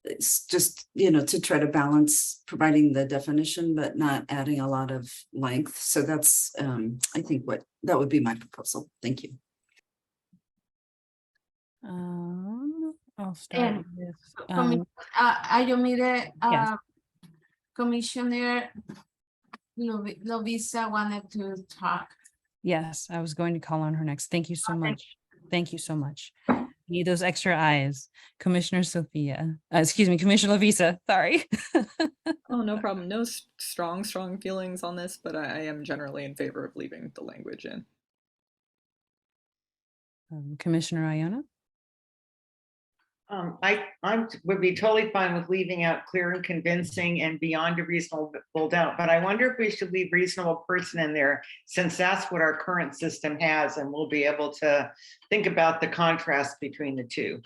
It's just, to try to balance providing the definition, but not adding a lot of length. So that's, I think that would be my proposal. Thank you. I'll start with, Ayomide, yes. Commissioner Lovisa wanted to talk. Yes, I was going to call on her next. Thank you so much. Thank you so much. Need those extra eyes. Commissioner Sophia, excuse me, Commissioner Lovisa, sorry. Oh, no problem. No strong feelings on this, but I am generally in favor of leaving the language in. Commissioner Iona? I would be totally fine with leaving out clear and convincing and beyond a reasonable doubt, but I wonder if we should leave reasonable person in there, since that's what our current system has, and we'll be able to think about the contrast between the two.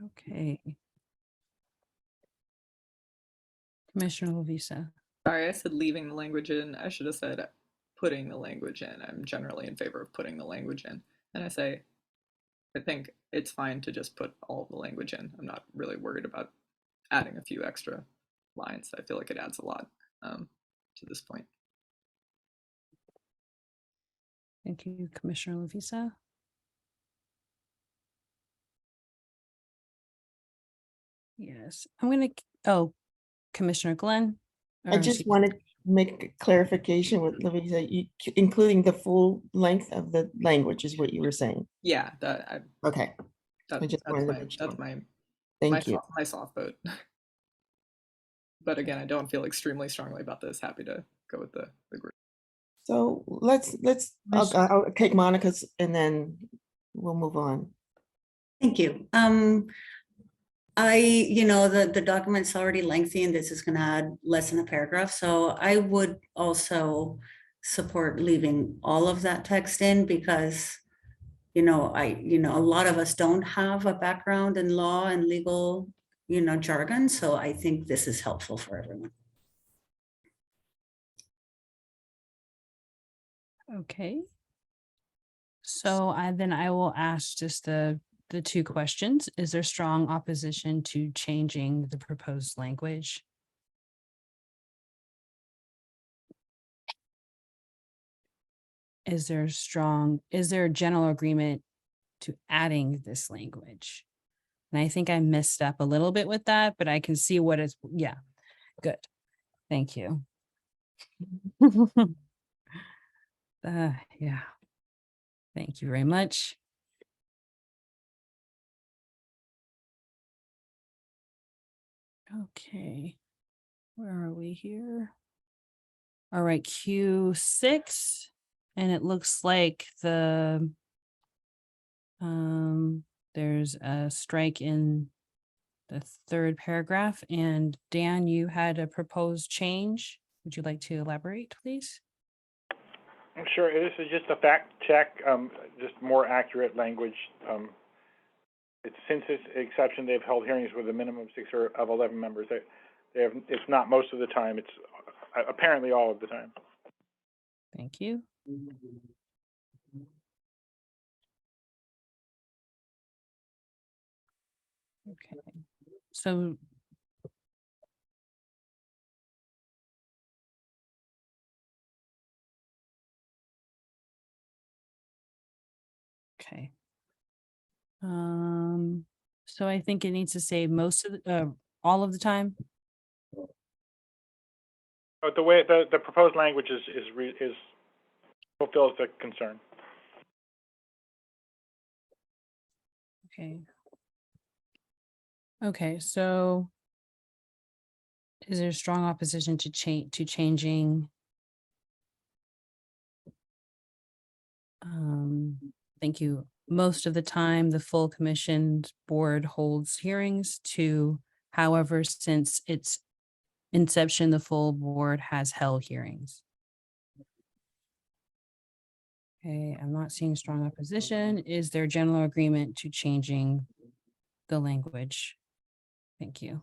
Okay. Commissioner Lovisa. Sorry, I said leaving the language in. I should have said putting the language in. I'm generally in favor of putting the language in. And I think it's fine to just put all of the language in. I'm not really worried about adding a few extra lines. I feel like it adds a lot to this point. Thank you, Commissioner Lovisa. Yes, I'm gonna, oh, Commissioner Glenn. I or just excuse- wanted to make a clarification with Louisa, including the full length of the language is what you were saying. Yeah, that Okay, that, I just that's wanted to my make sure. that's my Thank you. my soft vote. But again, I don't feel extremely strongly about this. Happy to go with the group. So I'll take Monica's and then we'll move on. Thank you. The document's already lengthy and this is gonna add less than a paragraph. So I would also support leaving all of that text in because, a lot of us don't have a background in law and legal, jargon. So I think this is helpful for everyone. Okay. So I will ask just the two questions. Is there strong opposition to changing the proposed language? Is there a general agreement to adding this language? And I think I messed up a little bit with that, but I can see what it's, yeah, good. Thank you. Yeah. Thank you very much. Okay, where are we here? All right, Q6, and it looks like there's a strike in the third paragraph. And Dan, you had a proposed change. Would you like to elaborate, please? I'm sure this is just a fact check, just more accurate language. Since this exception, they've held hearings with a minimum of 6 or of 11 members. They have, it's not most of the time, it's apparently all of the time. Thank you. Okay, so okay. So I think it needs to say most of the, all of the time. But the way the proposed language is fulfills the concern. Okay. Okay, so is there strong opposition to changing? Thank you. Most of the time, the full commissioned board holds hearings to, however, since its inception, the full board has held hearings. Okay, I'm not seeing strong opposition. Is there general agreement to changing the language? Thank you.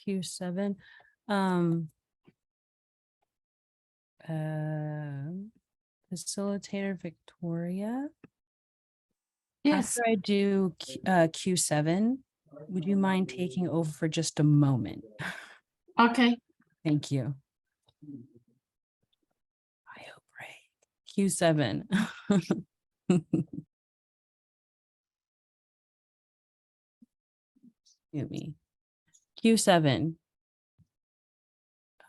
Q7. Facilitator Victoria. Yes, After I do Q7, would you mind taking over for just a moment? okay. Thank you. I hope right. Q7. Excuse me. Q7.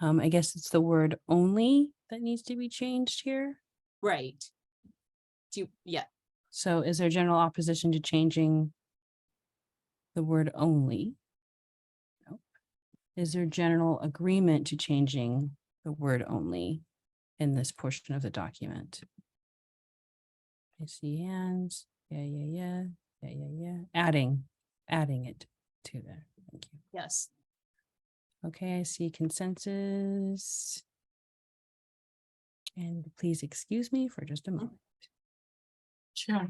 I guess it's the word only that needs to be changed here. Right. Yeah, So is there general opposition to changing the word only? Nope. Is there general agreement to changing the word only in this portion of the document? I see hands. Yeah. Adding it to there. Thank you. Yes. Okay, I see consensus. And please excuse me for just a moment. Sure.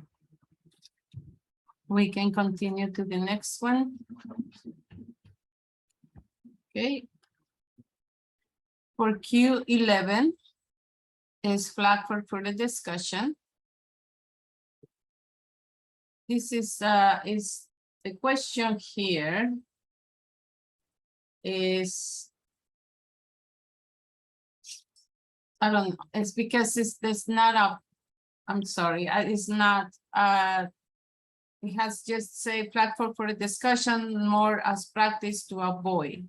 We can continue to the next one. Okay. For Q11 is flag for further discussion. This is the question here is, I don't know, it's because there's not a, I'm sorry, it's not, it has just say platform for a discussion more as practice to avoid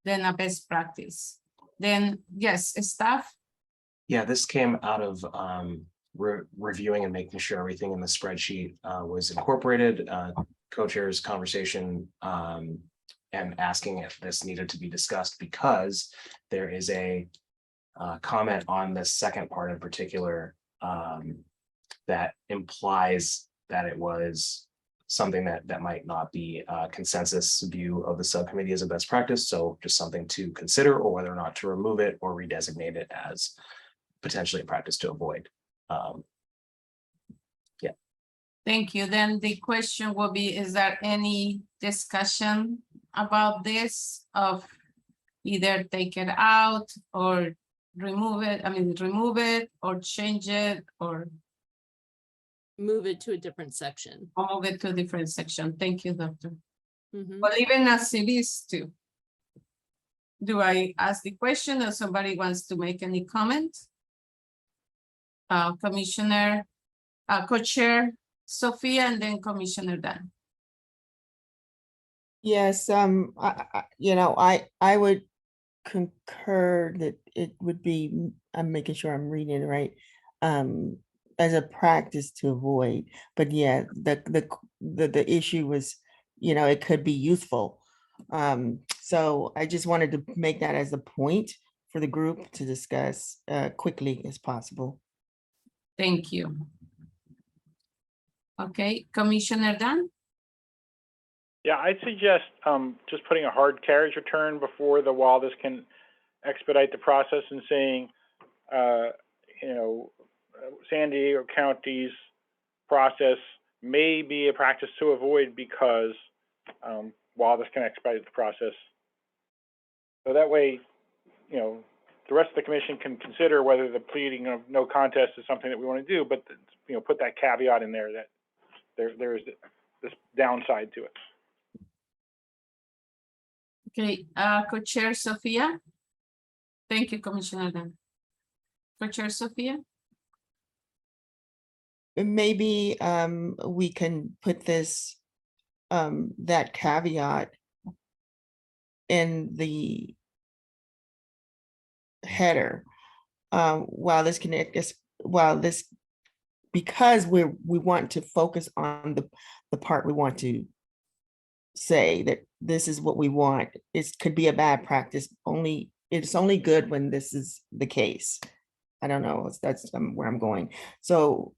than a best practice. Then, yes, staff, Yeah, this came out of reviewing and making sure everything in the spreadsheet was incorporated, co-chair's conversation, and asking if this needed to be discussed because there is a comment on the second part in particular that implies that it was something that might not be a consensus view of the subcommittee as a best practice. So just something to consider, or whether or not to remove it or redesignate it as potentially a practice to avoid. Yeah. thank you. Then the question will be, is there any discussion about this of either take it out or remove it? I mean, remove it or change it or Move it to a different section. move it to a different section. Thank you, Doctor. Mhm. But even as it is too. Do I ask the question or somebody wants to make any comment? Commissioner, Co-Chair Sophia, and then Commissioner Dan. Yes, I would concur that it would be, I'm making sure I'm reading it right, as a practice to avoid, but yeah, the issue was, it could be youthful. So I just wanted to make that as a point for the group to discuss quickly as possible. Thank you. Okay, Commissioner Dan? Yeah, I'd suggest just putting a hard carriage return before the while this can expedite the process and saying, San Diego County's process may be a practice to avoid because while this can expedite the process. So that way, the rest of the commission can consider whether the pleading of no contest is something that we want to do, but put that caveat in there that there is this downside to it. Okay, Co-Chair Sophia? Thank you, Commissioner Dan. Co-Chair Sophia? Maybe we can put this, that caveat in the header. While this because we want to focus on the part we want to say that this is what we want. It could be a bad practice. It's only good when this is the case. I don't know. That's where I'm going. So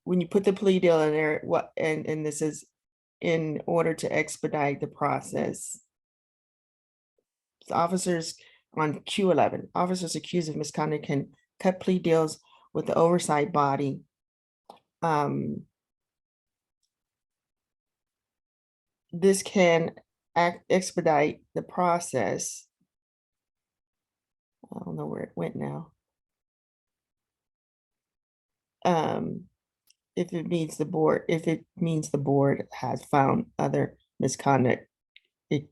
when you put the plea deal in there, and this is in order to expedite the process. So officers on Q11, officers accused of misconduct can cut plea deals with the oversight body. This can expedite the process. I don't know where it went now. If it means the board has found other misconduct, it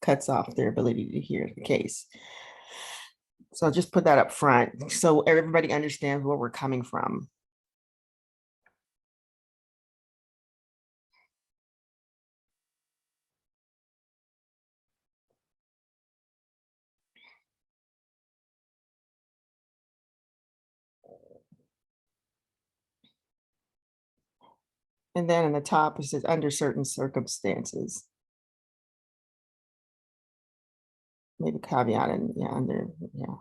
cuts off their ability to hear the case. So I'll just put that up front so everybody understands where we're coming from. And then in the top, it says under certain circumstances. Maybe caveat and yeah, under, yeah.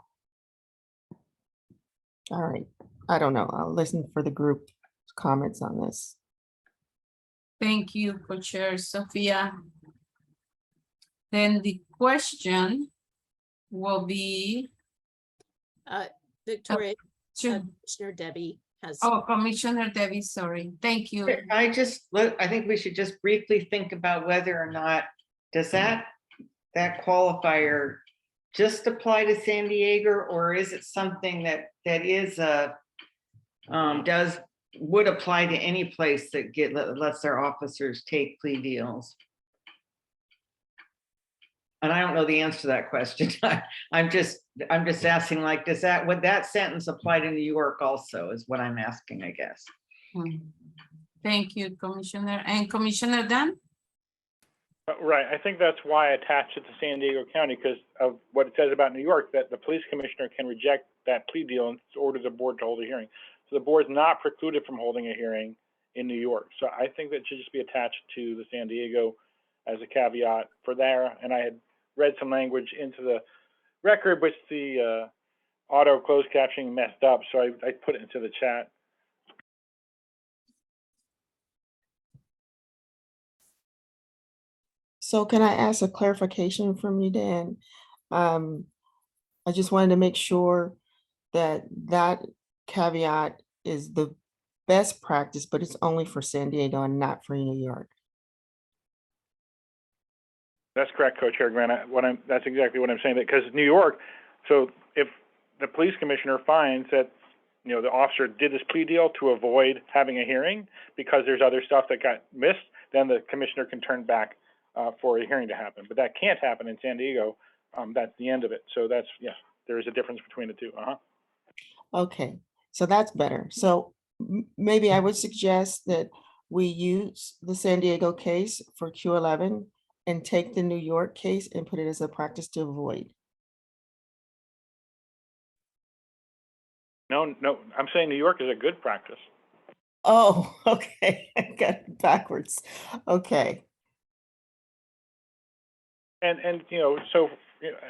All right, I don't know. I'll listen for the group comments on this. Thank you, Co-Chair Sophia. Then the question will be, Victoria, to, Commissioner Debbie has. oh, Commissioner Debbie, sorry. Thank you. I think we should just briefly think about whether or not, does that qualifier just apply to San Diego, or is it something that is would apply to any place that lets their officers take plea deals? And I don't know the answer to that question. I'm just asking, like, would that sentence apply to New York also, is what I'm asking, I guess. Thank you, Commissioner. And Commissioner Dunn? Right. I think that's why I attached it to San Diego County, because of what it says about New York, that the police commissioner can reject that plea deal and order the board to hold a hearing. So the board's not precluded from holding a hearing in New York. So I think that should just be attached to the San Diego as a caveat for there. And I had read some language into the record, which the auto closed captioning messed up. So I put it into the chat. So can I ask a clarification from you, Dan? I just wanted to make sure that that caveat is the best practice, but it's only for San Diego and not for New York. That's correct, Co-Chair Grant. That's exactly what I'm saying. Because New York, so if the police commissioner finds that the officer did this plea deal to avoid having a hearing because there's other stuff that got missed, then the commissioner can turn back for a hearing to happen. But that can't happen in San Diego. That's the end of it. So that's, yeah, there is a difference between the two. Okay, so that's better. So maybe I would suggest that we use the San Diego case for Q11 and take the New York case and put it as a practice to avoid. No, I'm saying New York is a good practice. Oh, okay, I got it backwards. Okay. And so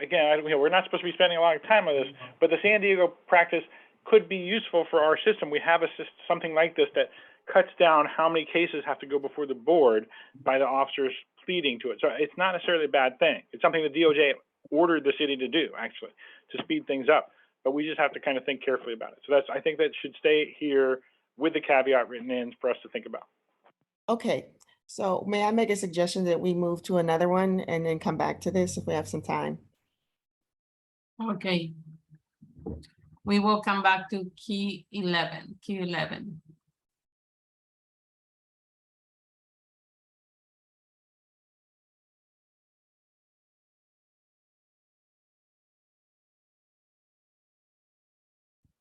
again, we're not supposed to be spending a lot of time on this, but the San Diego practice could be useful for our system. We have something like this that cuts down how many cases have to go before the board by the officers pleading to it. So it's not necessarily a bad thing. It's something the DOJ ordered the city to do, actually, to speed things up. But we just have to kind of think carefully about it. So I think that should stay here with the caveat written in for us to think about. Okay, so may I make a suggestion that we move to another one and then come back to this if we have some time? Okay. We will come back to Q11.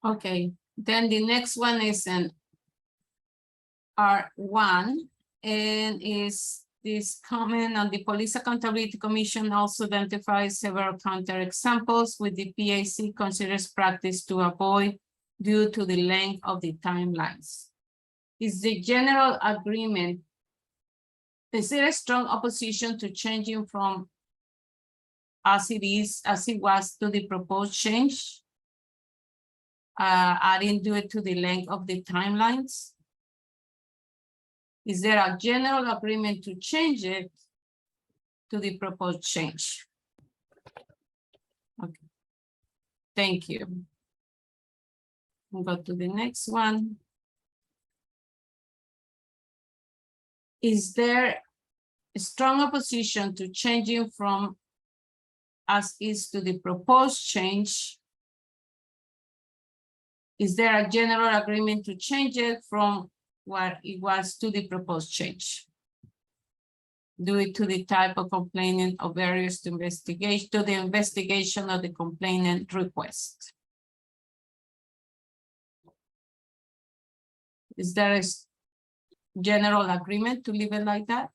Okay, then the next one is an R1 and is this comment on the Police Accountability Commission also identifies several counterexamples with the PAC considers practice to avoid due to the length of the timelines. Is the general agreement, is there a strong opposition to changing from as it was to the proposed change? Adding due to the length of the timelines? Is there a general agreement to change it to the proposed change? Okay, thank you. We'll go to the next one. Is there a strong opposition to changing from as is to the proposed change? Is there a general agreement to change it from what it was to the proposed change? Due to the type of complainant or various to the investigation of the complainant request. Is there a general agreement to leave it like that?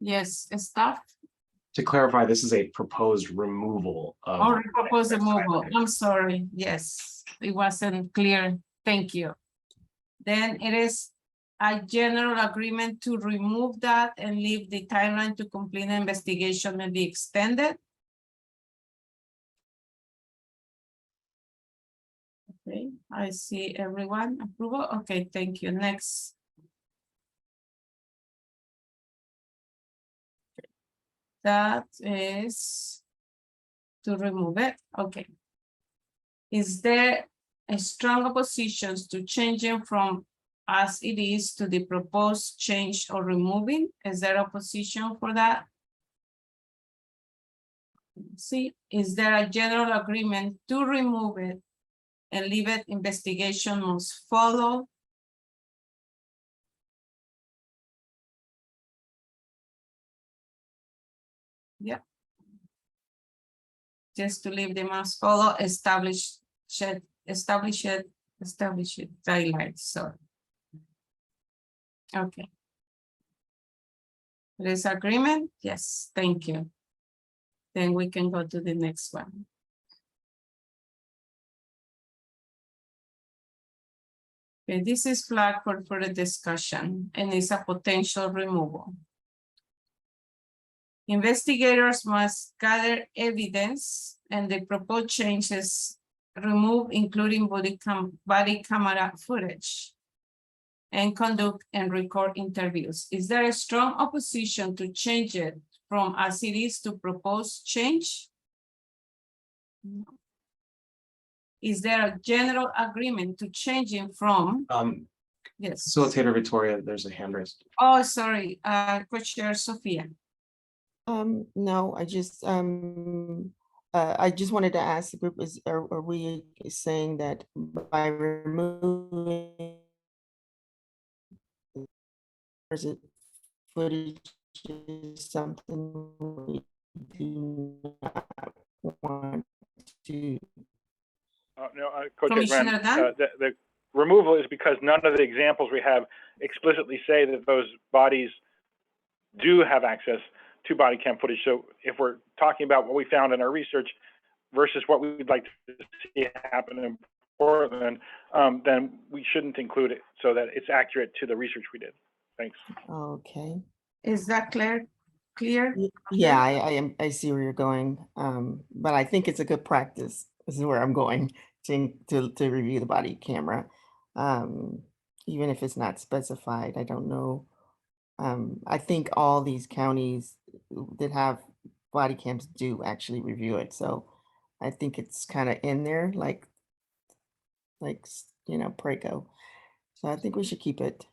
Yes, staff? To clarify, this is a proposed removal of. Or propose removal, I'm sorry, yes, it wasn't clear, thank you. Then it is a general agreement to remove that and leave the timeline to complete the investigation and be extended. Okay, I see everyone approval, okay, thank you, next. That is to remove it, okay. Is there a strong opposition to changing from as it is to the proposed change or removing? Is there opposition for that? See, is there a general agreement to remove it and leave it investigation must follow? Yeah. Just to leave the must follow, establish it guidelines, so. Okay. There is agreement? Yes, thank you. Then we can go to the next one. Okay, this is flagged for further discussion and is a potential removal. Investigators must gather evidence and the proposed changes remove, including body camera footage, and conduct and record interviews. Is there a strong opposition to change it from as it is to propose change? No. Is there a general agreement to changing from? Yes. Facilitator Victoria, there's a hand raised. Oh, sorry, Co-Chair Sophia. No, I just wanted to ask the group, are we saying that by removing footage is something we do not want to? No, Co-Chair Commissioner Graham, Dunn? the removal is because none of the examples we have explicitly say that those bodies do have access to body cam footage. So if we're talking about what we found in our research versus what we'd like to see happen in Portland, then we shouldn't include it so that it's accurate to the research we did. Thanks. Okay. Is that clear? Clear? Yeah, I see where you're going. But I think it's a good practice. This is where I'm going to review the body camera. Even if it's not specified, I don't know. I think all these counties that have body cams do actually review it. So I think it's kind of in there, like, Preco. So I think we should keep it.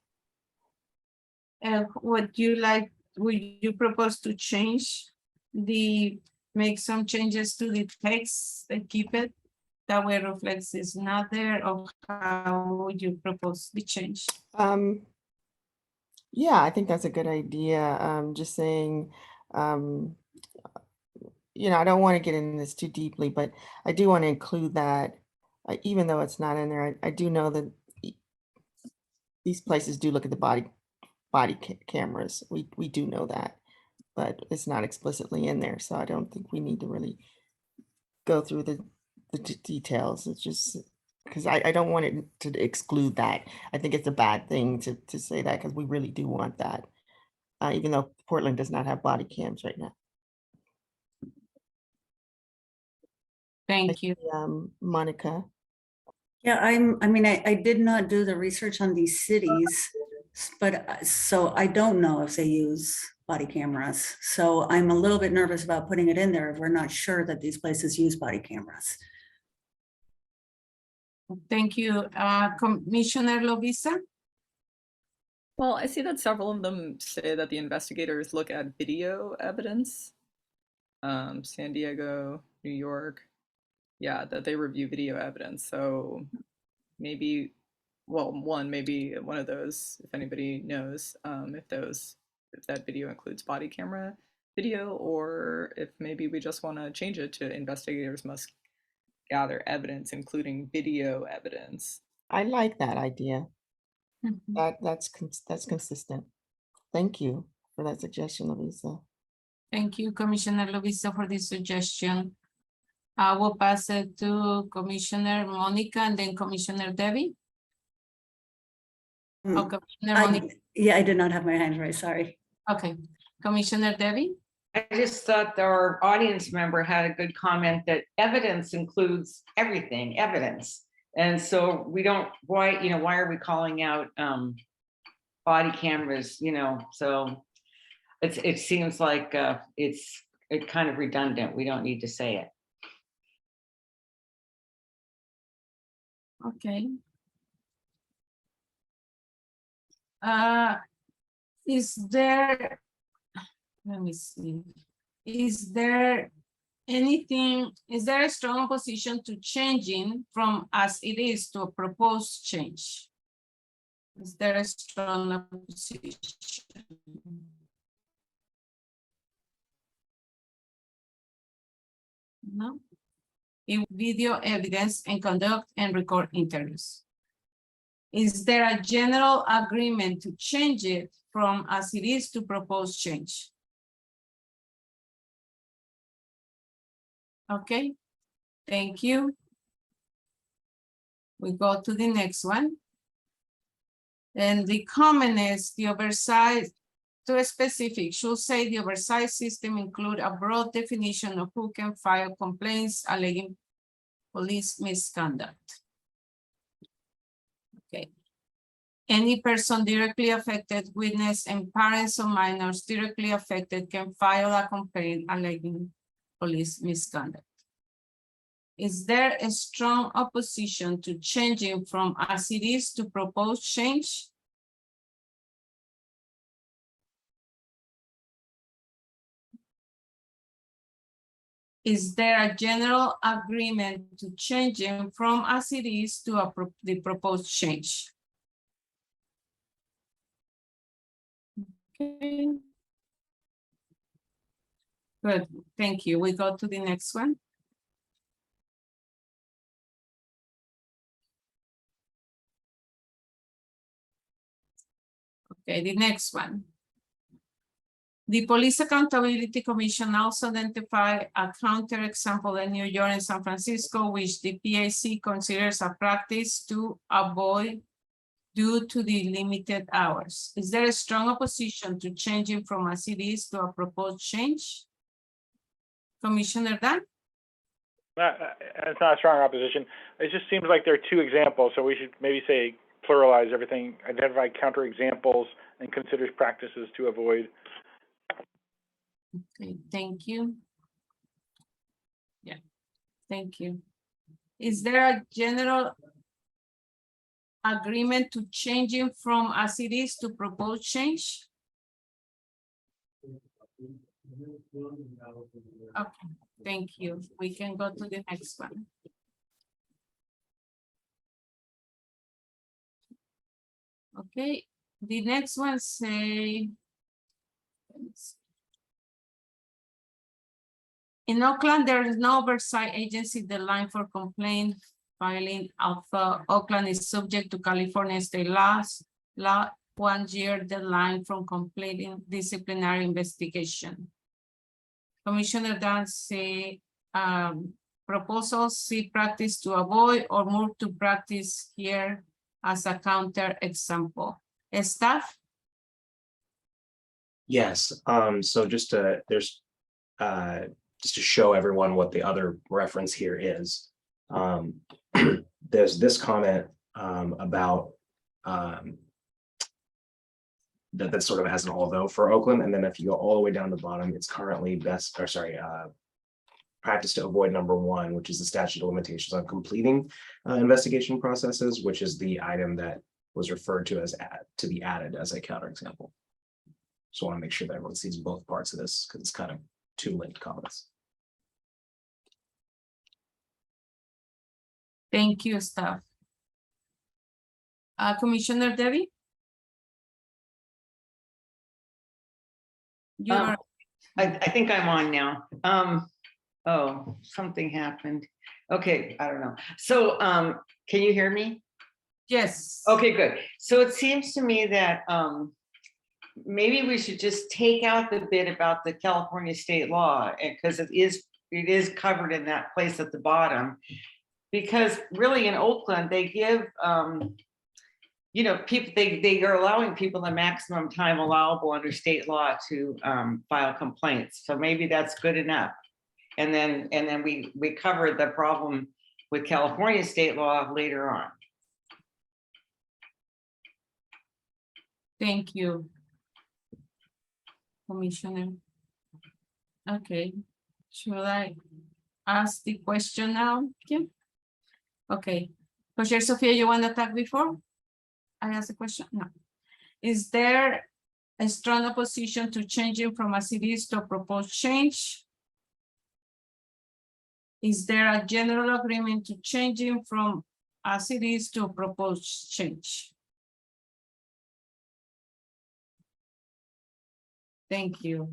Would you propose to change make some changes to the text and keep it? That way reflects is not there, or how would you propose the change? Yeah, I think that's a good idea. Just saying, I don't want to get into this too deeply, but I do want to include that, even though it's not in there, I do know that these places do look at the body cameras. We do know that, but it's not explicitly in there. So I don't think we need to really go through the details. It's just because I don't want it to exclude that. I think it's a bad thing to say that, because we really do want that, even though Portland does not have body cams right now. Thank you. Monica. Yeah, I did not do the research on these cities, but so I don't know if they use body cameras. So I'm a little bit nervous about putting it in there if we're not sure that these places use body cameras. Thank you. Commissioner Lovisa? Well, I see that several of them say that the investigators look at video evidence. San Diego, New York, yeah, that they review video evidence. So maybe, well, maybe one of those, if anybody knows, if that video includes body camera video, or if maybe we just want to change it to investigators must gather evidence, including video evidence. I like that idea. Mhm. That's consistent. Thank you for that suggestion, Louisa. Thank you, Commissioner Lovisa, for this suggestion. I will pass it to Commissioner Monica and then Commissioner Debbie. Oh, Commissioner Monica. Yeah, I did not have my hand raised, sorry. Okay, Commissioner Debbie. I just thought our audience member had a good comment that evidence includes everything, evidence. And so we don't, why are we calling out body cameras, so it seems like it's kind of redundant. We don't need to say it. Okay. Is there, let me see, is there a strong opposition to changing from as it is to a proposed change? Is there a strong opposition? No. In video evidence and conduct and record interviews. Is there a general agreement to change it from as it is to propose change? Okay, thank you. We go to the next one. And the comment is the oversight to a specific should say the oversight system include a broad definition of who can file complaints alleging police misconduct. Okay. Any person directly affected, witness, and parents of minors directly affected can file a complaint alleging police misconduct. Is there a strong opposition to changing from as it is to propose change? Is there a general agreement to changing from as it is to the proposed change? Okay. Good, thank you. We go to the next one. Okay, the next one. The Police Accountability Commission also identified a counterexample in New York and San Francisco, which the PAC considers a practice to avoid due to the limited hours. Is there a strong opposition to changing from as it is to a proposed change? Commissioner Dan? It's not a strong opposition. It just seems like there are two examples, so we should maybe say pluralize everything, identify counter examples, and considers practices to avoid. Okay, thank you. Yeah, thank you. Is there a general agreement to changing from as it is to propose change? Okay, thank you. We can go to the next one. Okay, the next one say, in Oakland, there is no oversight agency deadline for complaint filing. Although Oakland is subject to California state laws, 1 year deadline from completing disciplinary investigation. Commissioner Dan say proposals see practice to avoid or move to practice here as a counter example. Staff? Yes, so just to show everyone what the other reference here is. There's this comment about that sort of has an although for Oakland, and then if you go all the way down to the bottom, it's currently practice to avoid number 1, which is the statute of limitations on completing investigation processes, which is the item that was referred to as to be added as a counterexample. So I want to make sure that everyone sees both parts of this because it's kind of 2 linked comments. Thank you, staff. Commissioner Debbie? I think I'm on now. Oh, something happened. Okay, I don't know. So can you hear me? Yes. Okay, good. So it seems to me that maybe we should just take out the bit about the California state law, and because it is covered in that place at the bottom. Because really in Oakland, they give people, they are allowing people the maximum time allowable under state law to file complaints. So maybe that's good enough. And then we cover the problem with California state law later on. Thank you, Commissioner. Okay, should I ask the question now? Yeah. Okay, Co-Chair Sophia, you want to talk before I ask the question? No. Is there a strong opposition to changing from as it is to a proposed change? Is there a general agreement to changing from as it is to a proposed change? Thank you.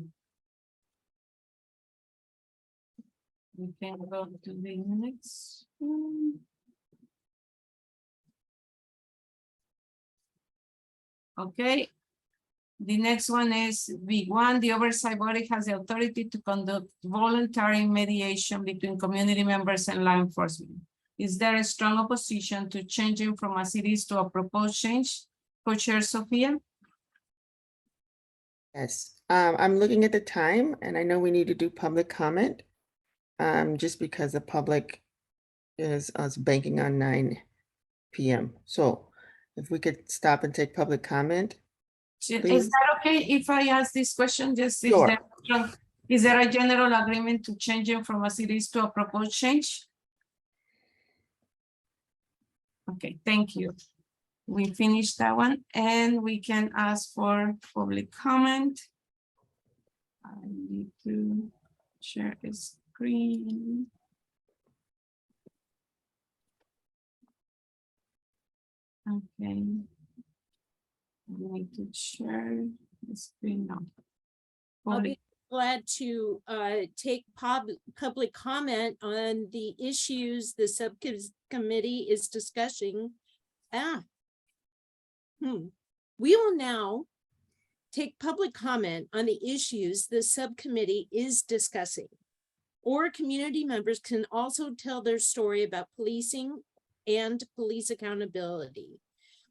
We can go to the next one. Okay. The next one is B1. The oversight body has the authority to conduct voluntary mediation between community members and law enforcement. Is there a strong opposition to changing from as it is to a proposed change? Co-Chair Sophia? Yes, I'm looking at the time and I know we need to do public comment. Just because the public is banking on 9 p.m. So if we could stop and take public comment. Is Please. that okay if I ask this question? Just Sure. Is there a general agreement to changing from as it is to a proposed change? Okay, thank you. We finished that one and we can ask for public comment. I need to share the screen. Okay. I need to share the screen now. I'll be glad to take public comment on the issues the subcommittee is discussing. We will now take public comment on the issues the subcommittee is discussing. Or community members can also tell their story about policing and police accountability.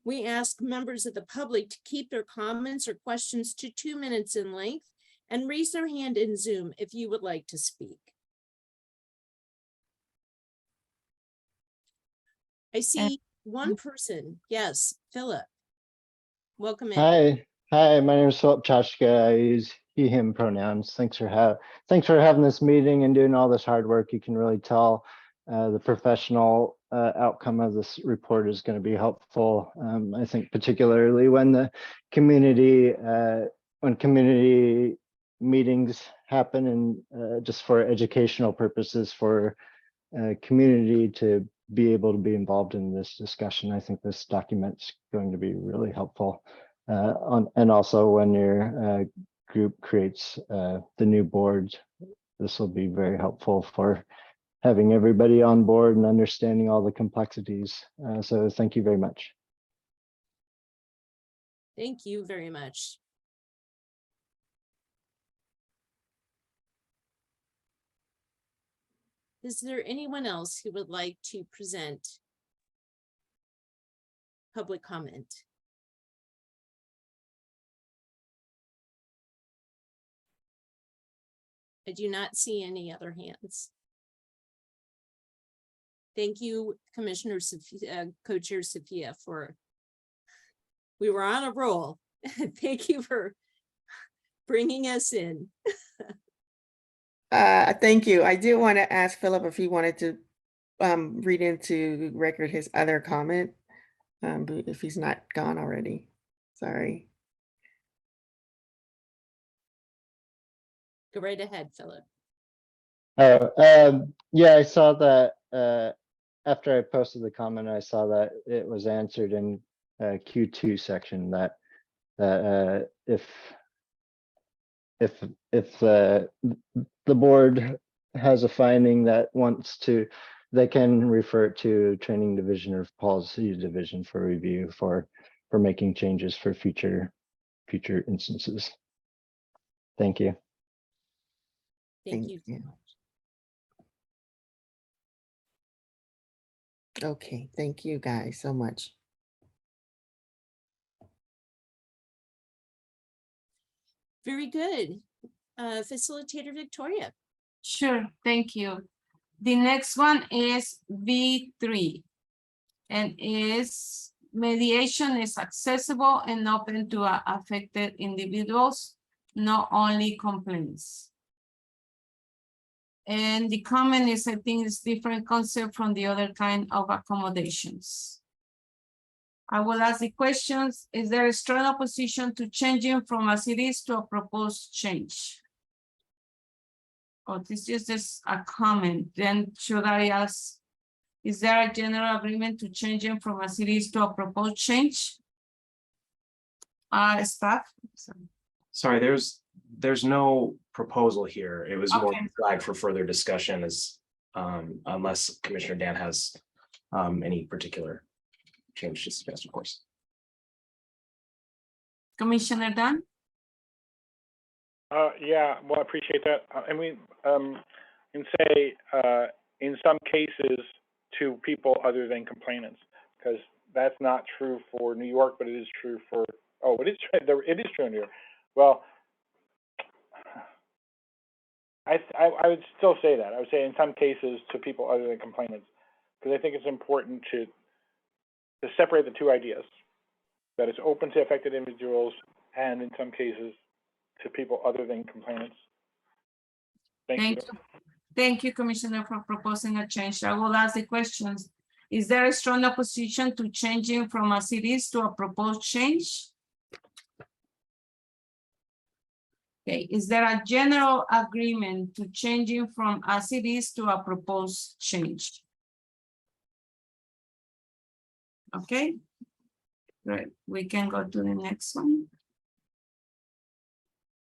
We ask members of the public to keep their comments or questions to 2 minutes in length and raise their hand in Zoom if you would like to speak. I see one person. Yes, Philip. Welcome in. Hi, my name is Philip Chashka. I use he, him pronouns. Thanks for having this meeting and doing all this hard work. You can really tell the professional outcome of this report is going to be helpful. I think particularly when the community meetings happen and just for educational purposes for community to be able to be involved in this discussion. I think this document's going to be really helpful. And also when your group creates the new board, this will be very helpful for having everybody on board and understanding all the complexities. So thank you very much. Thank you very much. Is there anyone else who would like to present public comment? I do not see any other hands. Thank you, Commissioner Sophia, Co-Chair Sophia, we were on a roll. Thank you for bringing us in. Thank you. I did want to ask Philip if he wanted to read into record his other comment, if he's not gone already. Sorry. Go right ahead, Philip. Yeah, I saw that after I posted the comment, I saw that it was answered in Q2 section that if the board has a finding that wants to, they can refer it to training division or policy division for review for making changes for future future instances. Thank you. Thank you. Okay, thank you guys so much. Very good. Facilitator Victoria. Sure, thank you. The next one is V3. And is mediation is accessible and open to affected individuals, not only complaints. And the comment is, I think it's different concept from the other kind of accommodations. I will ask the questions. Is there a strong opposition to changing from as it is to a proposed change? Oh, this is just a comment. Then should I ask, is there a general agreement to changing from as it is to a proposed change? Staff? Sorry, there's no proposal here. It was more Okay. flagged for further discussion as unless Commissioner Dan has any particular change to suggest, of course. Commissioner Dan? Yeah, well, I appreciate that. I mean, and say in some cases to people other than complainants, because that's not true for New York, but it is true for, oh, it is true in New York. Well, I would still say that. I would say in some cases to people other than complainants, because I think it's important to separate the two ideas, that it's open to affected individuals and in some cases to people other than complainants. Thank you. Thank you, Commissioner, for proposing a change. I will ask the questions. Is there a strong opposition to changing from as it is to a proposed change? Okay, is there a general agreement to changing from as it is to a proposed change? Okay, great. We can go to the next one.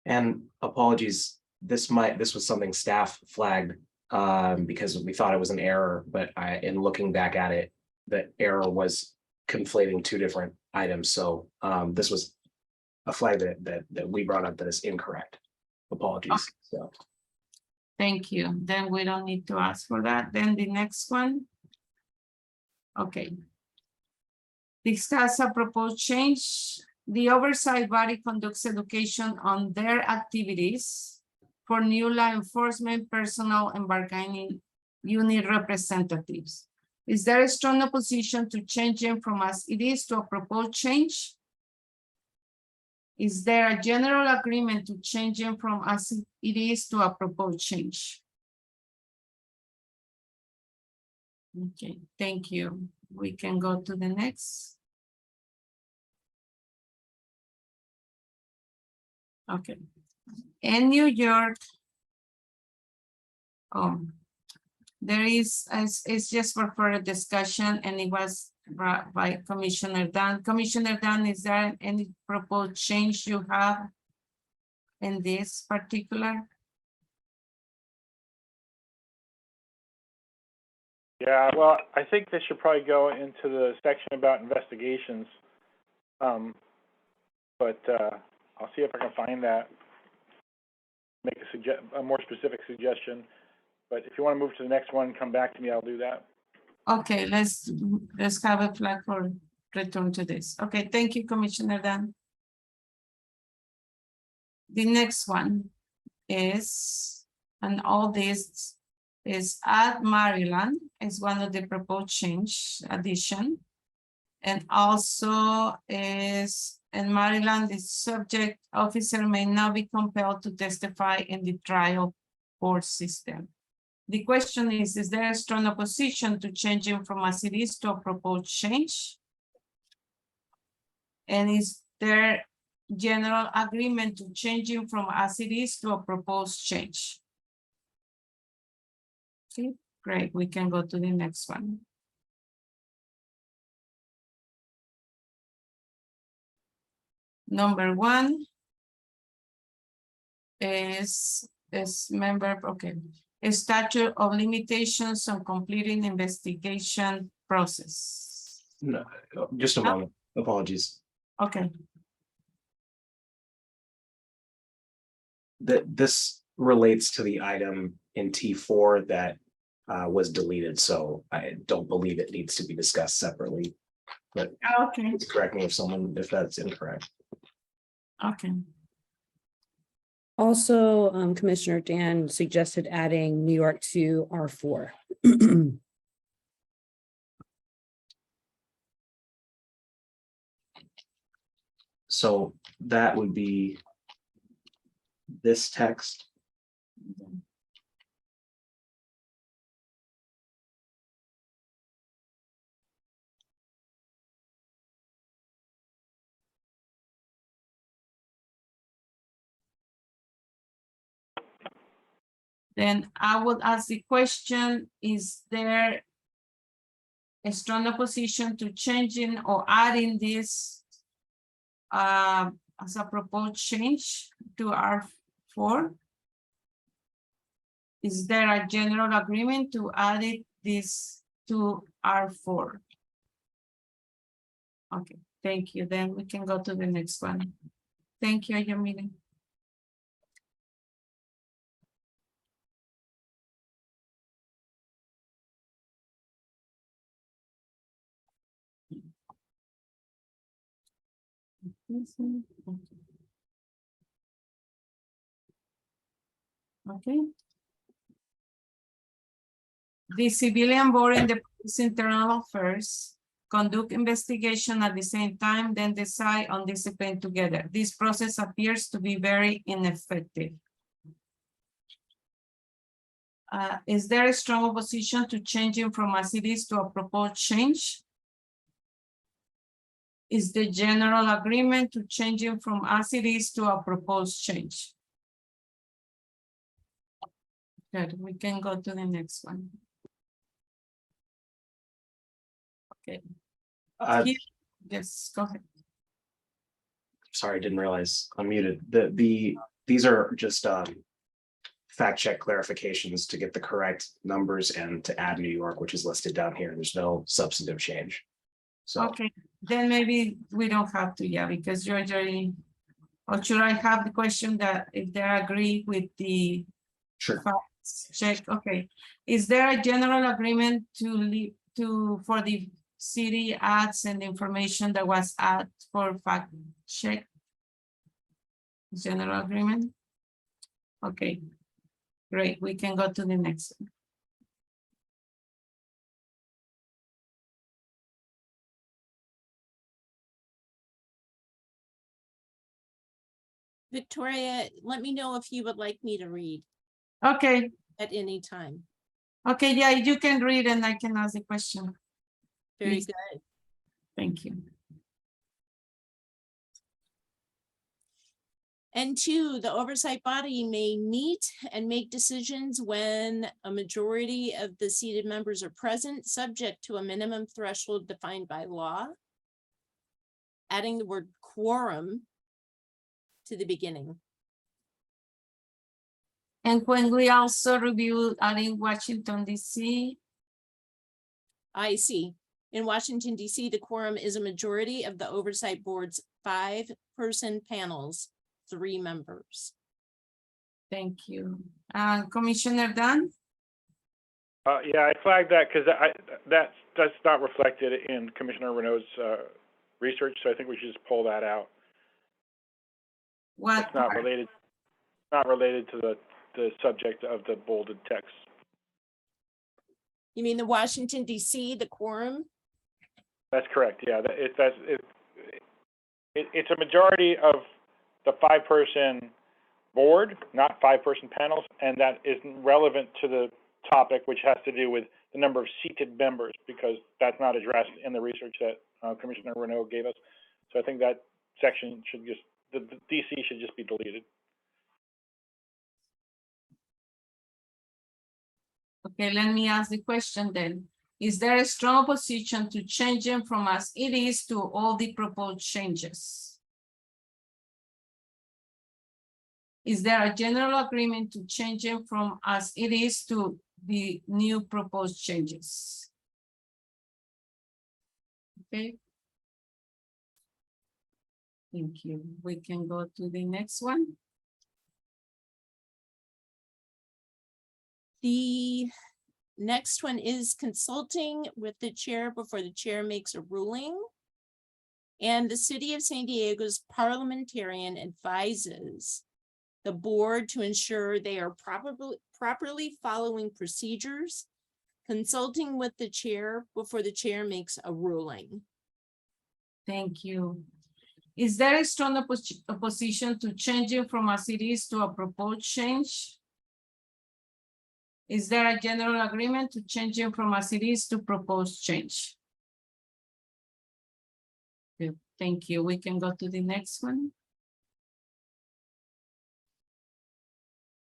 And apologies, this was something staff flagged because we thought it was an error, but in looking back at it, the error was conflating two different items. So this was a flag that we brought up that is incorrect. Apologies. So Thank you. Then we don't need to ask for that. Then the next one. Okay. Discuss a proposed change. The oversight body conducts education on their activities for new law enforcement personnel and bargaining unit representatives. Is there a strong opposition to changing from as it is to a proposed change? Is there a general agreement to changing from as it is to a proposed change? Okay, thank you. We can go to the next. Okay. In New York, there is, it's just for further discussion, and it was brought by Commissioner Dan. Commissioner Dan, is there any proposed change you have in this particular? Yeah, well, I think this should probably go into the section about investigations. But I'll see if I can find that, make a more specific suggestion. But if you want to move to the next one, come back to me, I'll do that. Okay, let's have a flag for return to this. Okay, thank you, Commissioner Dan. The next one is, and all this is add Maryland is one of the proposed change addition. And also is in Maryland, the subject officer may not be compelled to testify in the trial court system. The question is there a strong opposition to changing from as it is to a proposed change? And is there general agreement to changing from as it is to a proposed change? Okay, great. We can go to the next one. Number one is member, okay. A statute of limitations on completing investigation process. no, just a moment. Apologies. Okay. this relates to the item in T4 that was deleted, so I don't believe it needs to be discussed separately. But Okay, correct me if that's incorrect. okay. Also, Commissioner Dan suggested adding New York to R4. So that would be this text. Then I would ask the question, is there a strong opposition to changing or adding this as a proposed change to R4? Is there a general agreement to add this to R4? Okay, thank you. Then we can go to the next one. Thank you, Yamini. Okay. The civilian board and the police internal affairs conduct investigation at the same time, then decide on discipline together. This process appears to be very ineffective. Is there a strong opposition to changing from as it is to a proposed change? Is the general agreement to changing from as it is to a proposed change? Good, we can go to the next one. Okay. Yes, go ahead. Sorry, I didn't realize unmuted. These are just fact check clarifications to get the correct numbers and to add New York, which is listed down here. There's no substantive change. So Okay, then maybe we don't have to, yeah, because you're already, or should I have the question that if they agree with the sure. facts check? Okay, is there a general agreement for the city ads and information that was added for fact check? General agreement? Okay, great, we can go to the next one. Victoria, let me know if you would like me to read Okay, at any time. okay, yeah, you can read and I can ask the question. Very Please. good. Thank you. And two, the oversight body may meet and make decisions when a majority of the seated members are present, subject to a minimum threshold defined by law. Adding the word quorum to the beginning. And when we also review in Washington, DC. I see. In Washington, DC, the quorum is a majority of the oversight board's 5-person panels, 3 members. Thank you. Commissioner Dunn? Yeah, I flagged that because that's not reflected in Commissioner Renault's research, so I think we should just pull that out. What? It's not related to the subject of the bolded text. You mean the Washington, DC, the quorum? That's correct. Yeah, it's a majority of the 5-person board, not 5-person panels, and that isn't relevant to the topic, which has to do with the number of seated members, because that's not addressed in the research that Commissioner Renault gave us. So I think that section should just, the DC should just be deleted. Okay, let me ask the question then. Is there a strong opposition to changing from as it is to all the proposed changes? Is there a general agreement to changing from as it is to the new proposed changes? Okay. Thank you. We can go to the next one. The next one is consulting with the chair before the chair makes a ruling. And the city of San Diego's parliamentarian advises the board to ensure they are properly following procedures, consulting with the chair before the chair makes a ruling. Thank you. Is there a strong opposition to changing from as it is to a proposed change? Is there a general agreement to changing from as it is to proposed change? Good, thank you. We can go to the next one.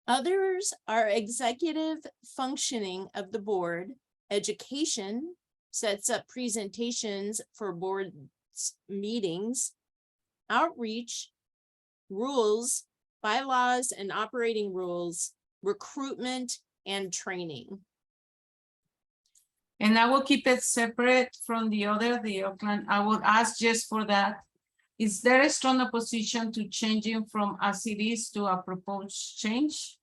Others are executive functioning of the board. Education sets up presentations for board meetings. Outreach, rules, bylaws and operating rules, recruitment and training. And I will keep it separate from the other, the Oakland. I would ask just for that. Is there a strong opposition to changing from as it is to a proposed change?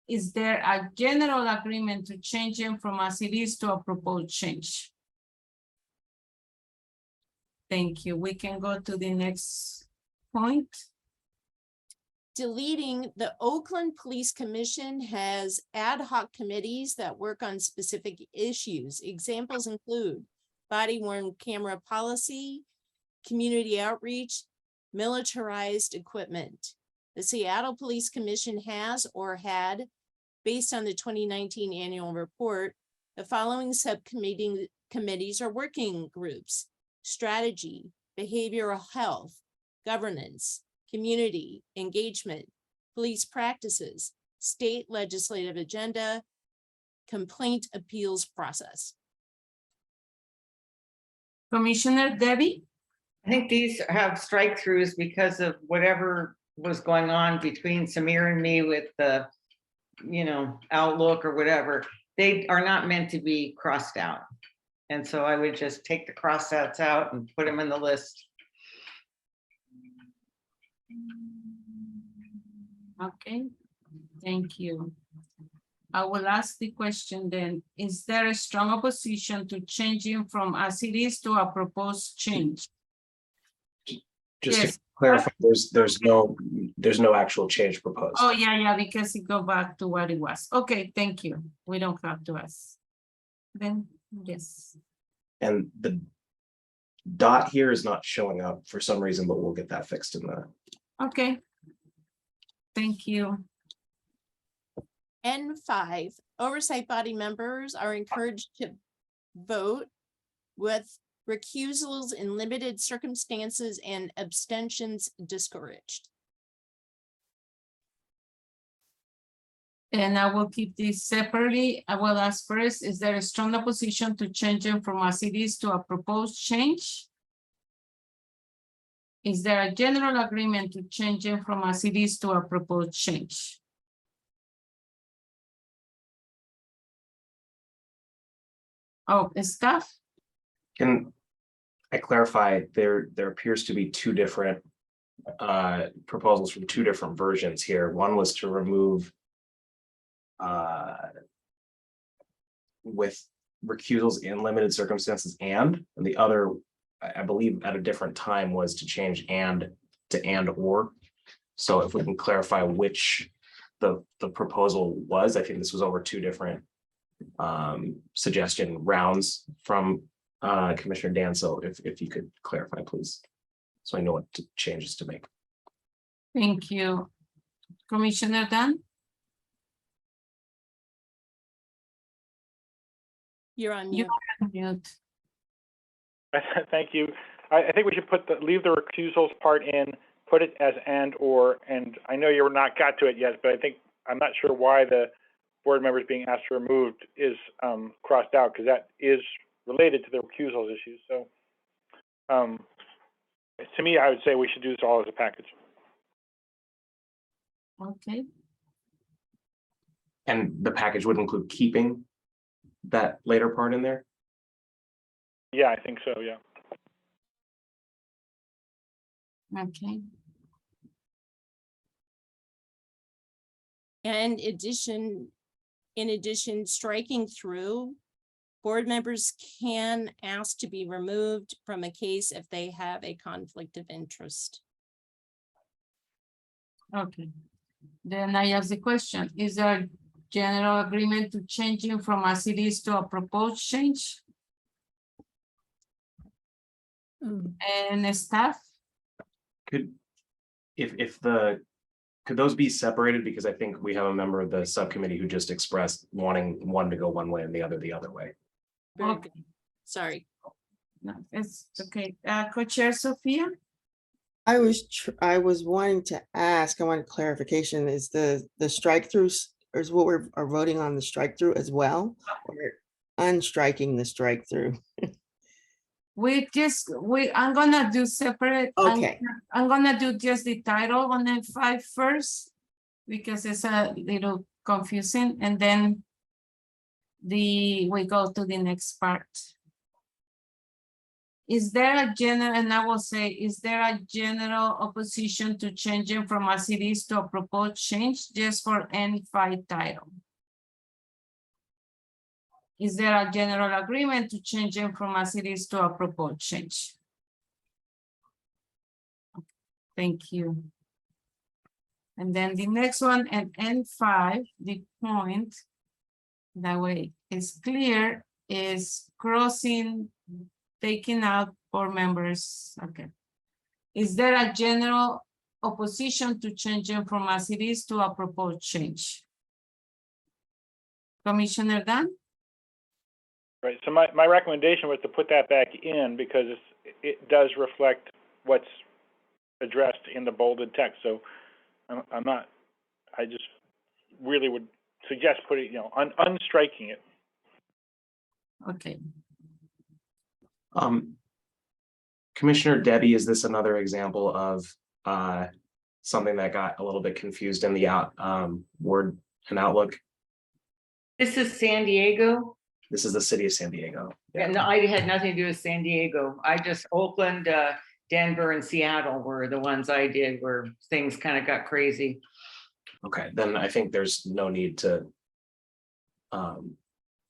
Is there a general agreement to changing from as it is to a proposed change? Thank you. We can go to the next point. Deleting, the Oakland Police Commission has ad hoc committees that work on specific issues. Examples include body-worn camera policy, community outreach, militarized equipment. The Seattle Police Commission has or had, based on the 2019 annual report, the following committees or working groups: strategy, behavioral health, governance, community engagement, police practices, state legislative agenda, complaint appeals process. Commissioner Debbie? I think these have strike throughs because of whatever was going on between Samir and me with the, Outlook or whatever. They are not meant to be crossed out. And so I would just take the crossouts out and put them in the list. Okay, thank you. I will ask the question then, is there a strong opposition to changing from as it is to a proposed change? Just Yes. to clarify, there's no actual change proposed. Oh, yeah, because it go back to what it was. Okay, thank you. We don't have to ask. Then, yes. And the dot here is not showing up for some reason, but we'll get that fixed in the. Okay. Thank you. N5, oversight body members are encouraged to vote with recusals in limited circumstances and abstentions discouraged. And I will keep this separately. I will ask first, is there a strong opposition to changing from as it is to a proposed change? Is there a general agreement to changing from as it is to a proposed change? Oh, staff? Can I clarify, there appears to be two different proposals from two different versions here. One was to remove with recusals in limited circumstances and the other, I believe at a different time, was to change and to and or. So if we can clarify which the proposal was, I think this was over two different suggestion rounds from Commissioner Dan. So if you could clarify, please, so I know what changes to make. Thank you. Commissioner Dan? You're on You mute. are on mute. Thank you. I think we should leave the recusals part in, put it as and or, and I know you're not got to it yet, but I'm not sure why the board members being asked to remove is crossed out, because that is related to the recusals issues. So to me, I would say we should do this all as a package. Okay. And the package would include keeping that later part in there? Yeah, I think so, yeah. Okay. And in addition, striking through, board members can ask to be removed from a case if they have a conflict of interest. Okay. Then I ask the question, is there a general agreement to changing from as it is to a proposed change? And staff? Could, could those be separated? Because I think we have a member of the subcommittee who just expressed wanting one to go one way and the other way. Very good. Sorry. No, it's okay. Co-chair Sophia? I was wanting to ask, I wanted clarification, is the strike throughs, or is what we're are voting on the strike through as well? Or unstriking the strike through? I'm gonna do separate. Okay. I'm gonna do just the title on N5 first, because it's a little confusing, and then we go to the next part. Is there a general, and I will say, is there a general opposition to changing from as it is to a proposed change just for N5 title? Is there a general agreement to changing from as it is to a proposed change? Thank you. And then the next one at N5, the point, that way is clear, is crossing, taking out board members. Okay. Is there a general opposition to changing from as it is to a proposed change? Commissioner Dunn? Right, so my recommendation was to put that back in because it does reflect what's addressed in the bolded text. So I just really would suggest putting, unstriking it. Okay. Commissioner Debbie, is this another example of something that got a little bit confused in the Word and Outlook? This is San Diego. This is the city of San Diego. Yeah, no, I had nothing to do with San Diego. I just, Oakland, Denver, and Seattle were the ones I did where things kind of got crazy. Okay, then I think there's no need to,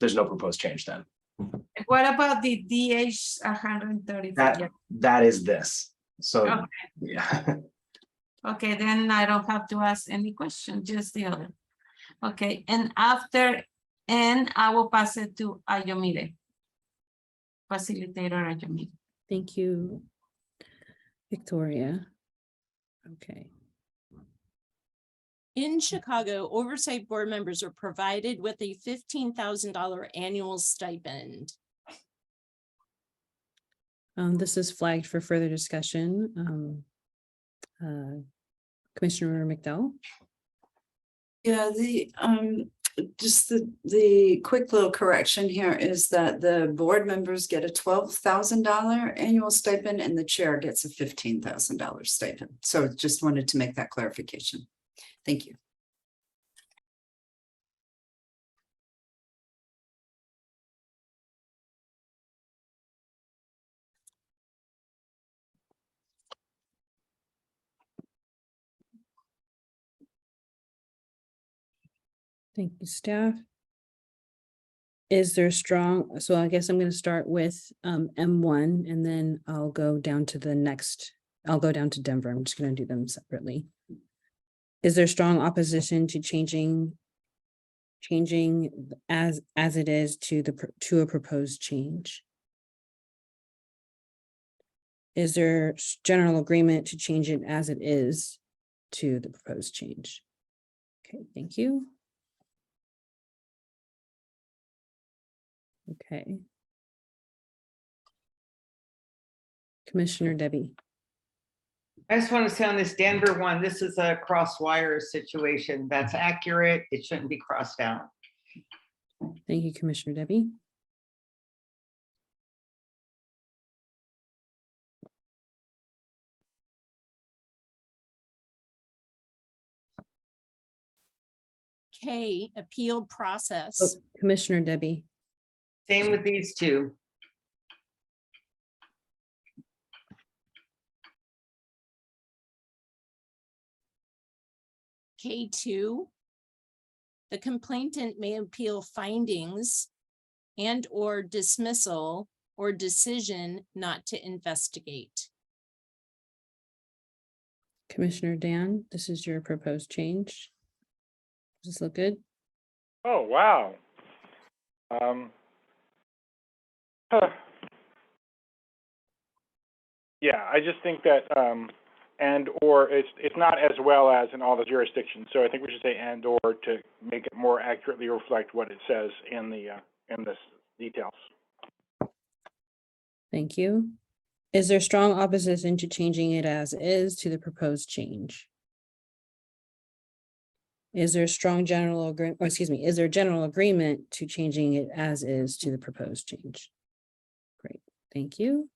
there's no proposed change then. What about the DH 135? That is this. So, Okay. yeah. Okay, then I don't have to ask any question, just the other. Okay, and after N, I will pass it to Ayomide. Facilitator Ayomide. Thank you, Victoria. Okay. In Chicago, oversight board members are provided with a $15,000 annual stipend. This is flagged for further discussion. Commissioner McDowell? Yeah, just the quick little correction here is that the board members get a $12,000 annual stipend and the chair gets a $15,000 stipend. So just wanted to make that clarification. Thank you. Thank you, staff. Is there strong, so I guess I'm going to start with M1 and then I'll go down to the next, I'll go down to Denver. I'm just going to do them separately. Is there strong opposition to changing as it is to a proposed change? Is there general agreement to change it as it is to the proposed change? Okay, thank you. Okay. Commissioner Debbie. I just want to say on this Denver one, this is a cross wire situation. That's accurate. It shouldn't be crossed out. Thank you, Commissioner Debbie. K, appeal process. Oh, Commissioner Debbie. Same with these two. K2, The complainant may appeal findings and or dismissal or decision not to investigate. Commissioner Dan, this is your proposed change. Does this look good? Oh, wow. Huh. Yeah, I just think that and or it's not as well as in all the jurisdictions. So I think we should say and or to make it more accurately reflect what it says in the in this details. Thank you. Is there strong opposition to changing it as is to the proposed change? Is there strong general agreement, or excuse me, is there general agreement to changing it as is to the proposed change? Great, thank you.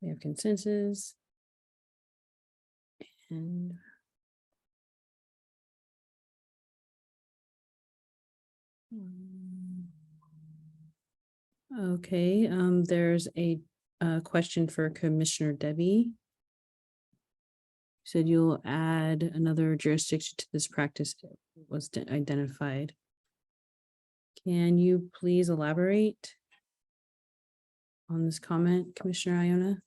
We have consensus. And okay, there's a question for Commissioner Debbie. Said you'll add another jurisdiction to this practice that was identified. Can you please elaborate on this comment, Commissioner Iona?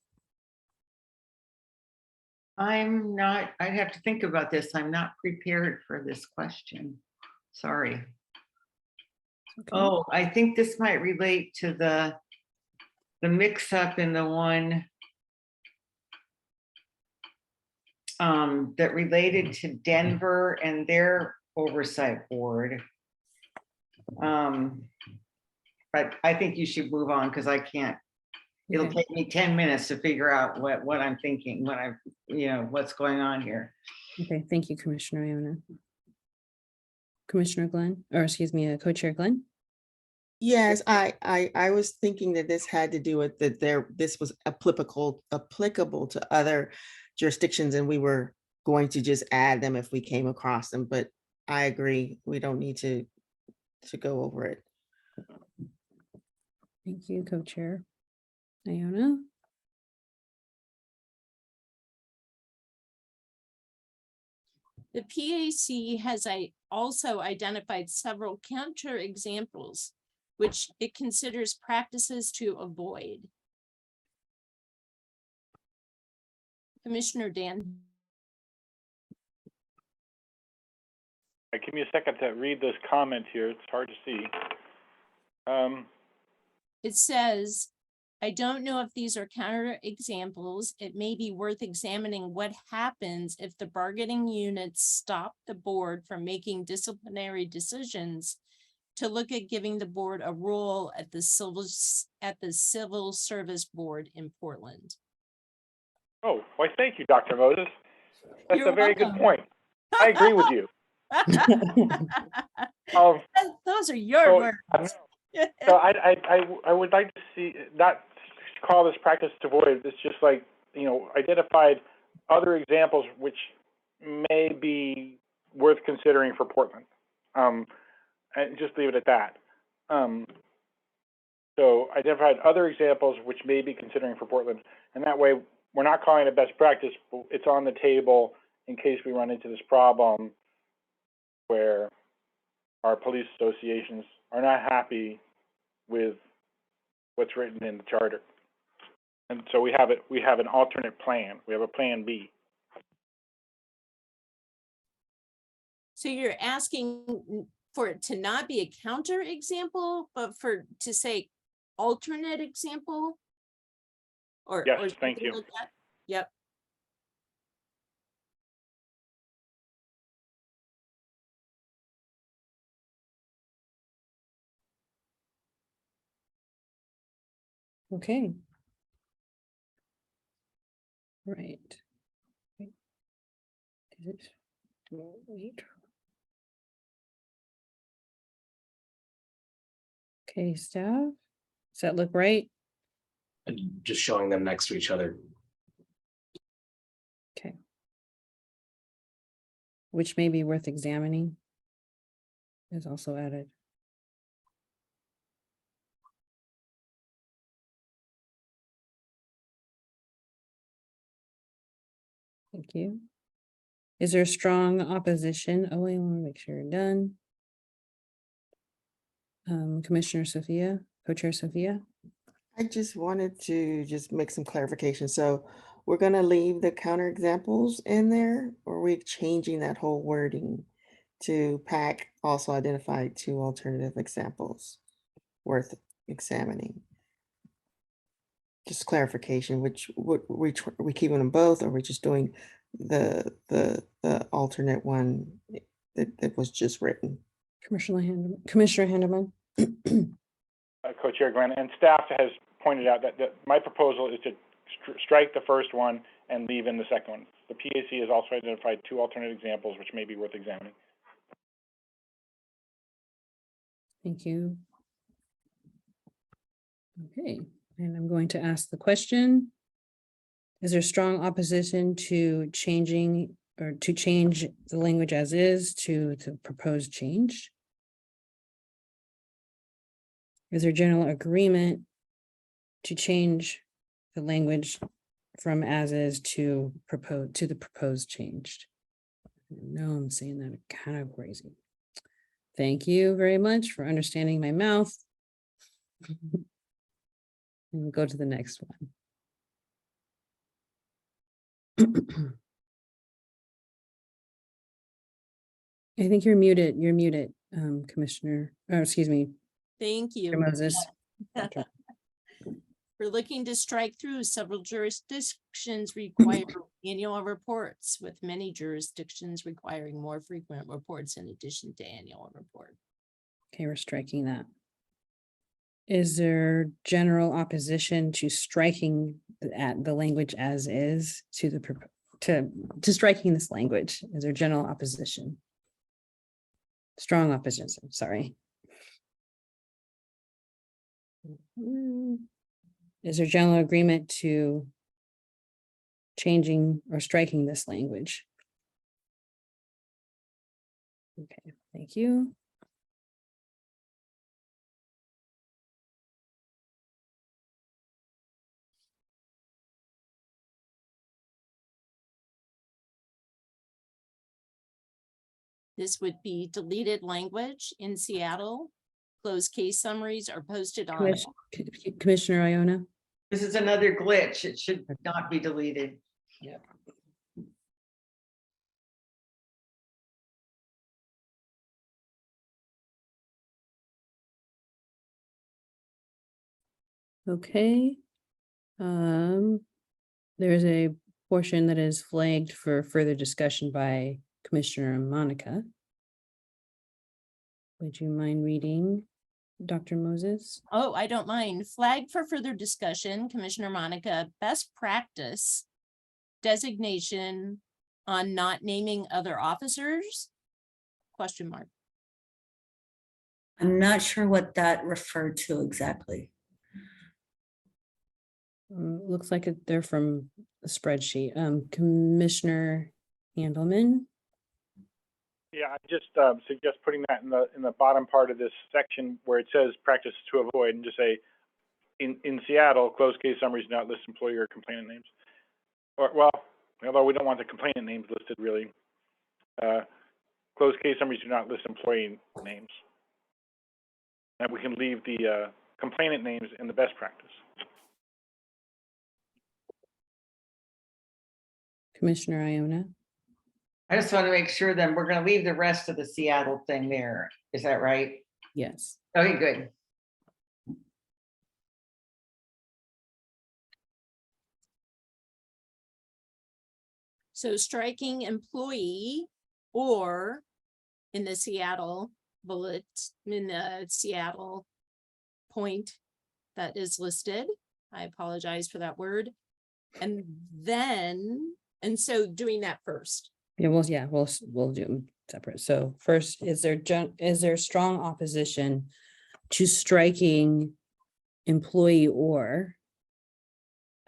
I'm not, I'd have to think about this. I'm not prepared for this question. Sorry. Okay. Oh, I think this might relate to the mix up in the one that related to Denver and their oversight board. But I think you should move on because I can't. It'll Okay. take me 10 minutes to figure out what I'm thinking, what I'm, what's going on here. Okay, thank you, Commissioner Iona. Commissioner Glenn, or excuse me, Co-Chair Glenn? Yes, I was thinking that this had to do with that this was applicable to other jurisdictions and we were going to just add them if we came across them, but I agree, we don't need to go over it. Thank you, Co-Chair Iona. The PAC has also identified several counter examples which it considers practices to avoid. Commissioner Dan. Give me a second to read this comment here. It's hard to see. It says, I don't know if these are counter examples. It may be worth examining what happens if the bargaining units stop the board from making disciplinary decisions to look at giving the board a role at the Civil Service Board in Portland. Oh, why, thank you, Dr. Moses. That's You're a very good welcome. point. I agree with you. Those are your words. So I would like to see, not call this practice to avoid, it's just like, identified other examples which may be worth considering for Portland. And just leave it at that. So identified other examples which may be considering for Portland, and that way we're not calling it best practice, but it's on the table in case we run into this problem where our police associations are not happy with what's written in the charter. And so we have an alternate plan. We have a plan B. So you're asking for it to not be a counter example, but to say alternate example? Or Yes, thank something you. like that? Yep. Okay. Right. Is it? Wait. Okay, staff, does that look right? And just showing them next to each other. Okay. Which may be worth examining. Is also added. Thank you. Is there strong opposition? Oh, I want to make sure you're done. Commissioner Sophia, Co-Chair Sophia. I just wanted to just make some clarification. So we're gonna leave the counterexamples in there, or are we changing that whole wording to PAC also identified two alternative examples worth examining? Just clarification, what we keeping them both, or we just doing the alternate one that was just written? Commissioner Handelman. Co-Chair Glenn, and staff has pointed out that my proposal is to strike the first one and leave in the second one. The PAC has also identified two alternate examples which may be worth examining. Thank you. Okay, and I'm going to ask the question. Is there strong opposition to changing or to change the language as is to the proposed change? Is there general agreement to change the language from as is to the proposed changed? No, I'm saying that kind of crazy. Thank you very much for understanding my mouth. And we'll go to the next one. I think you're muted. You're muted, Commissioner. Oh, excuse me, Thank you. Moses. We're looking to strike through several jurisdictions require annual reports, with many jurisdictions requiring more frequent reports in addition to annual report. Okay, we're striking that. Is there general opposition to striking the language as is to the to striking this language? Is there general opposition? Strong opposition, sorry. Is there general agreement to changing or striking this language? Okay, thank you. This would be deleted language in Seattle. Closed case summaries are posted on. Commissioner Iona. This is another glitch. It should not be deleted. Yeah. Okay. There's a portion that is flagged for further discussion by Commissioner Monica. Would you mind reading, Dr. Moses? Oh, I don't mind. Flag for further discussion, Commissioner Monica, best practice designation on not naming other officers? Question mark. I'm not sure what that referred to exactly. Looks like they're from the spreadsheet. Commissioner Handelman. Yeah, I just suggest putting that in the bottom part of this section where it says practice to avoid, and just say in Seattle, closed case summaries do not list employee or complainant names. Or, well, although we don't want the complainant names listed really. Closed case summaries do not list employee names. And we can leave the complainant names in the best practice. Commissioner Iona. I just want to make sure then we're going to leave the rest of the Seattle thing there. Is that right? Yes. Okay, good. So striking employee or in the Seattle bullet, in the Seattle point that is listed. I apologize for that word. And then, and so doing that first. Yeah, we'll do them separate. So first, is there strong opposition to striking employee or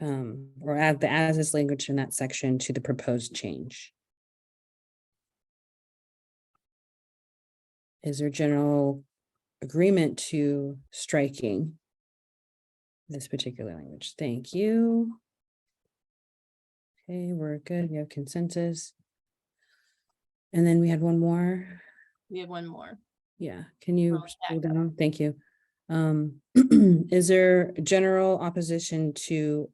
add the as is language in that section to the proposed change? Is there general agreement to striking this particular language? Thank you. Okay, we're good. We have consensus. And then we had one more. We have one more. Yeah, can you Scroll scroll back up. down? Thank you. Is there general opposition to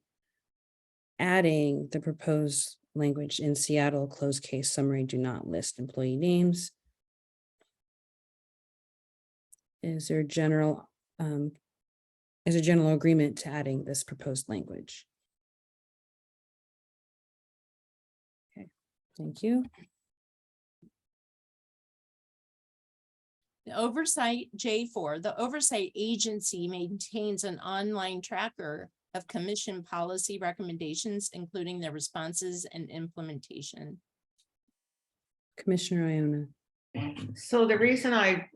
adding the proposed language in Seattle closed case summary, do not list employee names? Is there general agreement to adding this proposed language? Okay, thank you. The oversight, J4, the oversight agency maintains an online tracker of commission policy recommendations, including their responses and implementation. Commissioner Iona. So the reason I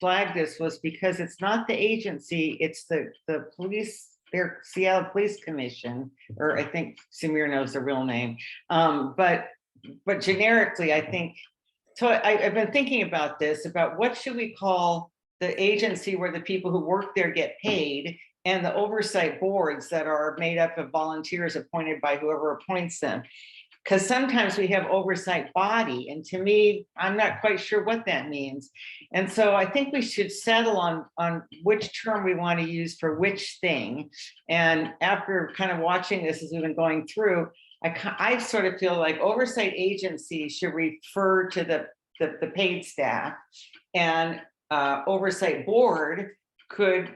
flagged this was because it's not the agency, it's the police, their Seattle Police Commission, or I think Samir knows the real name. But generically, I think, so I've been thinking about this, about what should we call the agency where the people who work there get paid, and the oversight boards that are made up of volunteers appointed by whoever appoints them. Because sometimes we have oversight body, and to me, I'm not quite sure what that means. And so I think we should settle on which term we want to use for which thing. And after kind of watching this as we've been going through, I sort of feel like oversight agency should refer to the paid staff, and oversight board could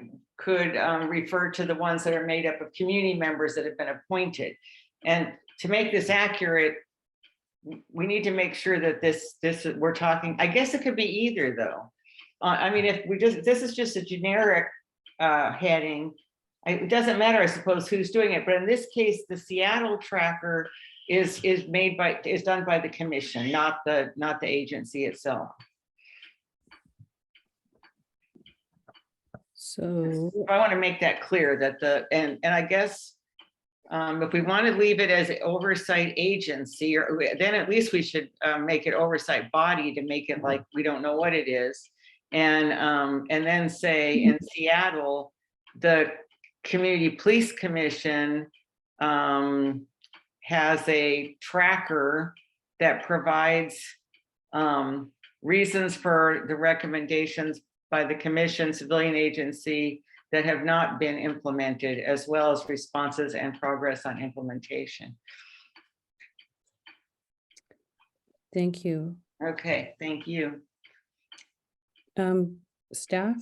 refer to the ones that are made up of community members that have been appointed. And to make this accurate, we need to make sure that this we're talking, I guess it could be either though. I mean, if this is just a generic heading, it doesn't matter, I suppose, who's doing it. But in this case, the Seattle tracker is done by the commission, not the agency itself. So I want to make that clear that and I guess if we want to leave it as an oversight agency, or then at least we should make it oversight body to make it like we don't know what it is. And then say in Seattle, the Community Police Commission has a tracker that provides reasons for the recommendations by the commission, civilian agency, that have not been implemented, as well as responses and progress on implementation. thank you. Okay, thank you. Staff?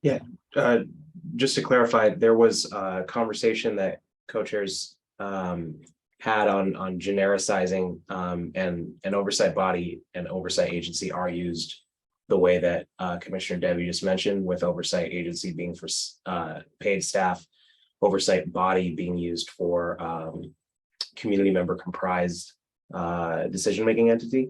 Yeah, just to clarify, there was a conversation that co-chairs had on genericizing and an oversight body and oversight agency are used the way that Commissioner Debbie just mentioned, with oversight agency being for paid staff, oversight body being used for community member comprised decision-making entity.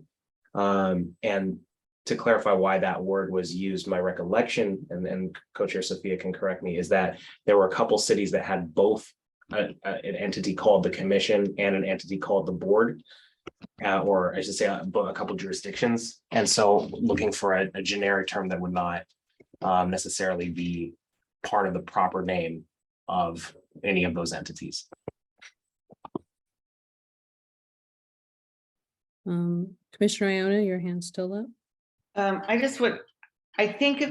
And to clarify why that word was used, my recollection, and Co-Chair Sophia can correct me, is that there were a couple cities that had both an entity called the commission and an entity called the board. Or I should say a couple jurisdictions. And so looking for a generic term that would not necessarily be part of the proper name of any of those entities. Commissioner Iona, your hand's still up. I think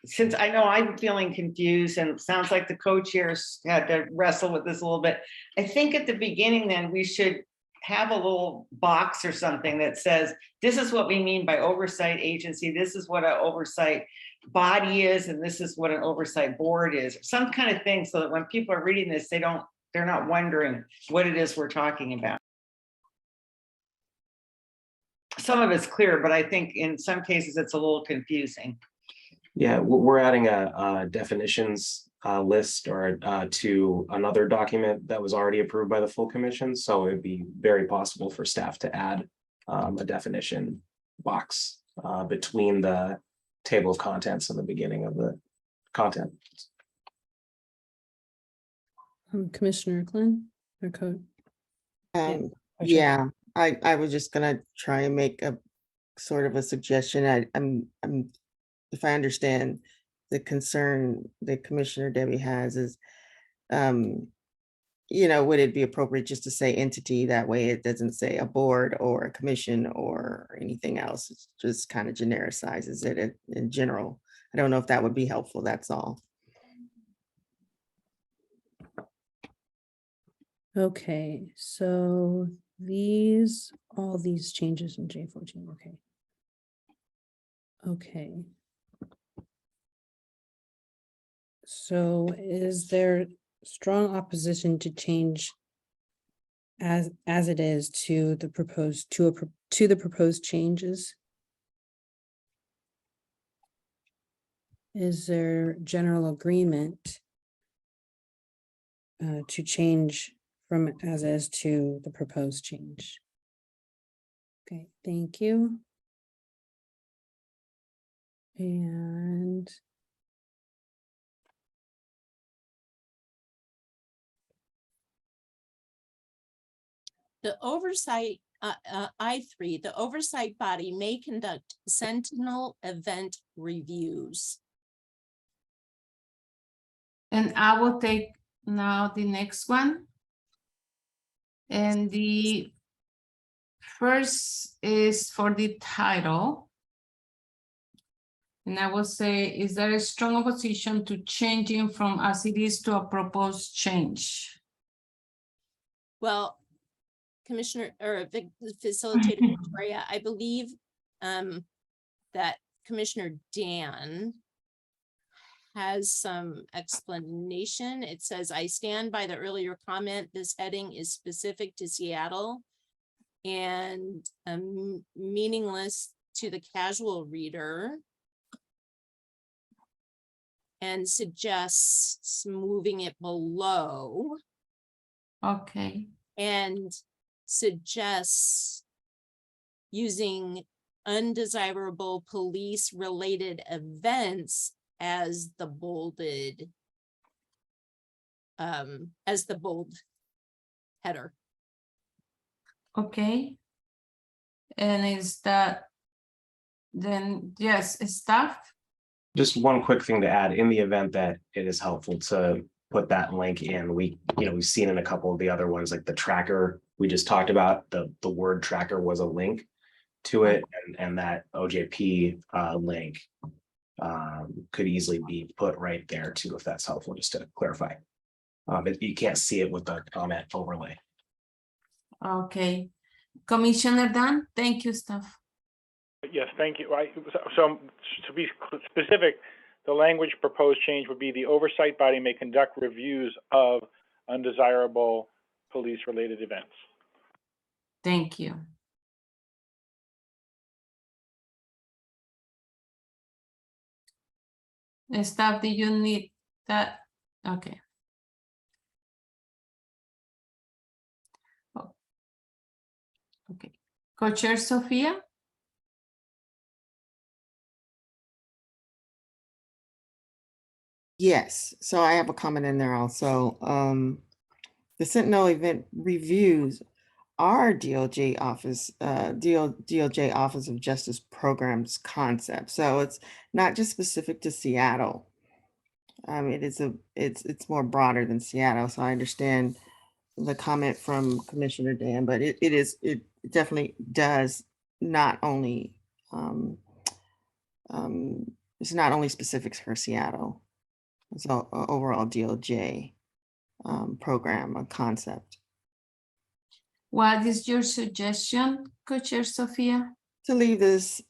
since I know I'm feeling confused and it sounds like the co-chairs had to wrestle with this a little bit, I think at the beginning then we should have a little box or something that says, this is what we mean by oversight agency, this is what an oversight body is, and this is what an oversight board is, some kind of thing, so that when people are reading this, they're not wondering what it is we're talking about. Some of it's clear, but I think in some cases it's a little confusing. Yeah, we're adding a definitions list or to another document that was already approved by the full commission. So it'd be very possible for staff to add a definition box between the table of contents and the beginning of the content. Commissioner Glenn or code? Yeah, I was just gonna try and make a sort of a suggestion. I'm if I understand the concern that Commissioner Debbie has is would it be appropriate just to say entity? That way it doesn't say a board or a commission or anything else. It just kind of genericizes it in general. I don't know if that would be helpful. That's all. Okay, so all these changes in J14, okay. Okay. So is there strong opposition to change as it is to the proposed, to the proposed changes? Is there general agreement to change from as is to the proposed change? Okay, thank you. And The oversight, I3, the oversight body may conduct sentinel event reviews. And I will take now the next one. And the first is for the title. And I will say, is there a strong opposition to changing from as it is to a proposed change? Well, Commissioner or Facilitator Victoria, I believe that Commissioner Dan has some explanation. It says, I stand by the earlier comment. This heading is specific to Seattle and meaningless to the casual reader, and suggests moving it below. Okay. And suggests using undesirable police related events as the bolded bold header. Okay. And is that then, yes, staff? Just one quick thing to add, in the event that it is helpful to put that link in, we've seen in a couple of the other ones, like the tracker we just talked about, the word tracker was a link to it, and that OJP link could easily be put right there too, if that's helpful, just to clarify. You can't see it with the comment overlay. Okay. Commissioner Dan, thank you, staff. Yes, thank you. So to be specific, the language proposed change would be the oversight body may conduct reviews of undesirable police-related events. Thank you. Staff, do you need that? Okay. Oh. Okay. Co-chair Sophia? Yes, so I have a comment in there also. The Sentinel event reviews are DOJ Office of Justice Programs concept. So it's not just specific to Seattle. It's more broader than Seattle. So I understand the comment from Commissioner Dan, but it definitely does not only it's not only specifics for Seattle. It's an overall DOJ program, a concept. What is your suggestion, Co-chair Sophia? To leave this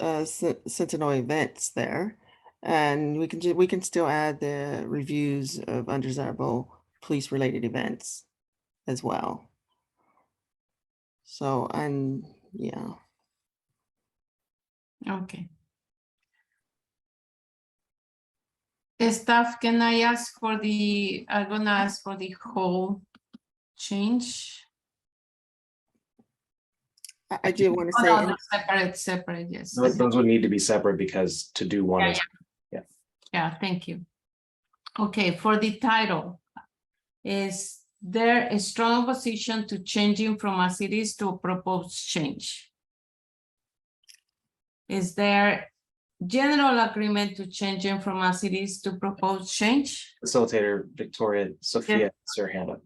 Sentinel events there, and we can still add the reviews of undesirable police-related events as well. So, and yeah. Okay. Staff, can I ask for I'm gonna ask for the whole change? I did want to Oh, say. no, separate, yes. Those would need to be separate, because to do one is, yeah. Yeah, thank you. Okay, for the title, is there a strong opposition to changing from as it is to a proposed change? Is there general agreement to changing from as it is to proposed change? Facilitator Victoria, Sophia, has her hand up.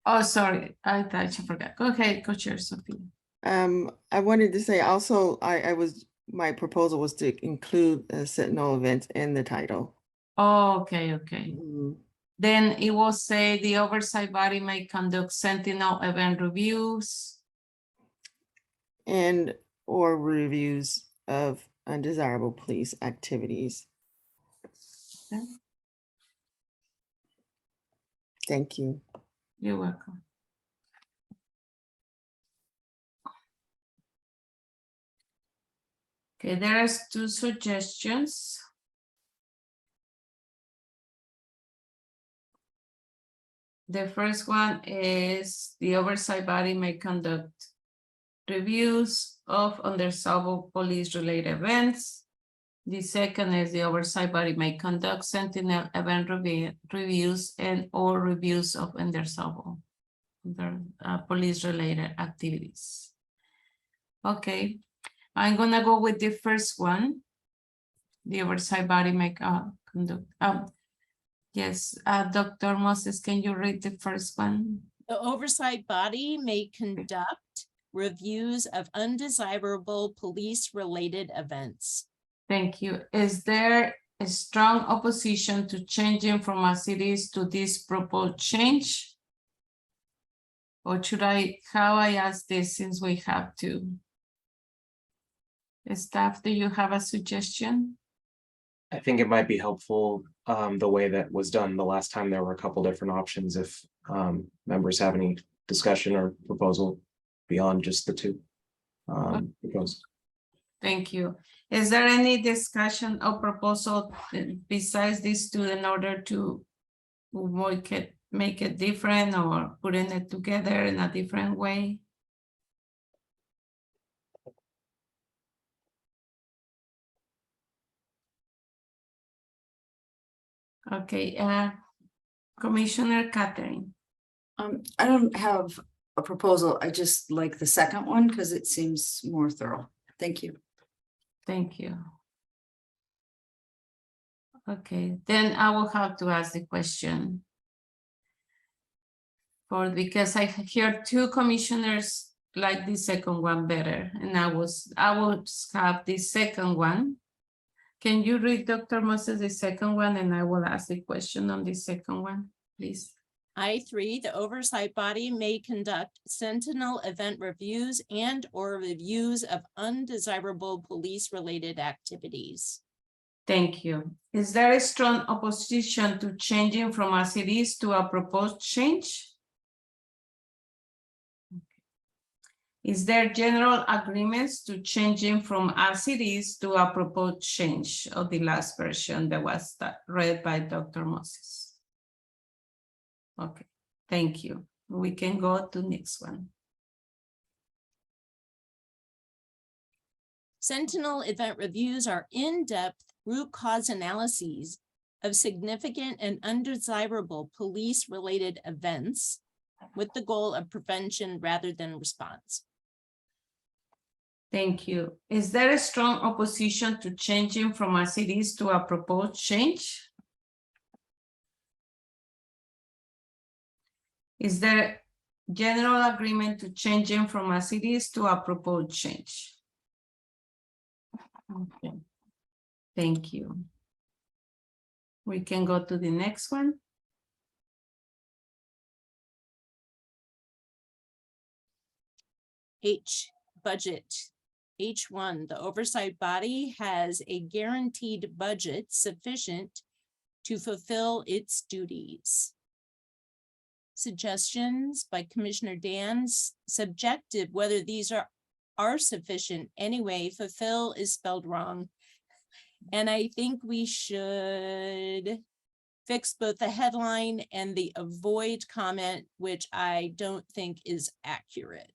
Oh, sorry, I thought you forgot. Go ahead, Co-Chair Sophia. I wanted to say also, my proposal was to include Sentinel events in the title. Oh, okay, okay. Mhm. Then it will say the oversight body may conduct Sentinel event reviews. And or reviews of undesirable police activities. Okay. Thank you. You're welcome. Okay, there is 2 suggestions. The first one is the oversight body may conduct reviews of undesirable police-related events. The second is the oversight body may conduct Sentinel event reviews and or reviews of undesirable police-related activities. Okay, I'm gonna go with the first one. The oversight body may conduct. Yes, Dr. Moses, can you read the first one? The oversight body may conduct reviews of undesirable police-related events. Thank you. Is there a strong opposition to changing from as it is to this proposed change? Or should how I ask this since we have to? Staff, do you have a suggestion? I think it might be helpful, the way that was done the last time. There were a couple different options if members have any discussion or proposal beyond just the 2 proposed. Thank you. Is there any discussion or proposal besides these 2 in order to make it different or putting it together in a different way? Okay, Commissioner Catherine. I don't have a proposal. I just like the second one because it seems more thorough. Thank you. Thank you. Okay, then I will have to ask the question. Because I hear 2 commissioners like the second one better, and I would have the second one. Can you read, Dr. Moses, the second one, and I will ask the question on the second one, please? I3, the oversight body may conduct Sentinel event reviews and or reviews of undesirable police-related activities. Thank you. Is there a strong opposition to changing from as it is to a proposed change? Is there general agreements to changing from as it is to a proposed change of the last version that was read by Dr. Moses? Okay, thank you. We can go to next one. Sentinel event reviews are in-depth root cause analyses of significant and undesirable police-related events with the goal of prevention rather than response. Thank you. Is there a strong opposition to changing from as it is to a proposed change? Is there general agreement to changing from as it is to a proposed change? Okay. Thank you. We can go to the next one. H, budget. H1, the oversight body has a guaranteed budget sufficient to fulfill its duties. Suggestions by Commissioner Dan's subjective, whether these are sufficient anyway, fulfill is spelled wrong. And I think we should fix both the headline and the avoid comment, which I don't think is accurate.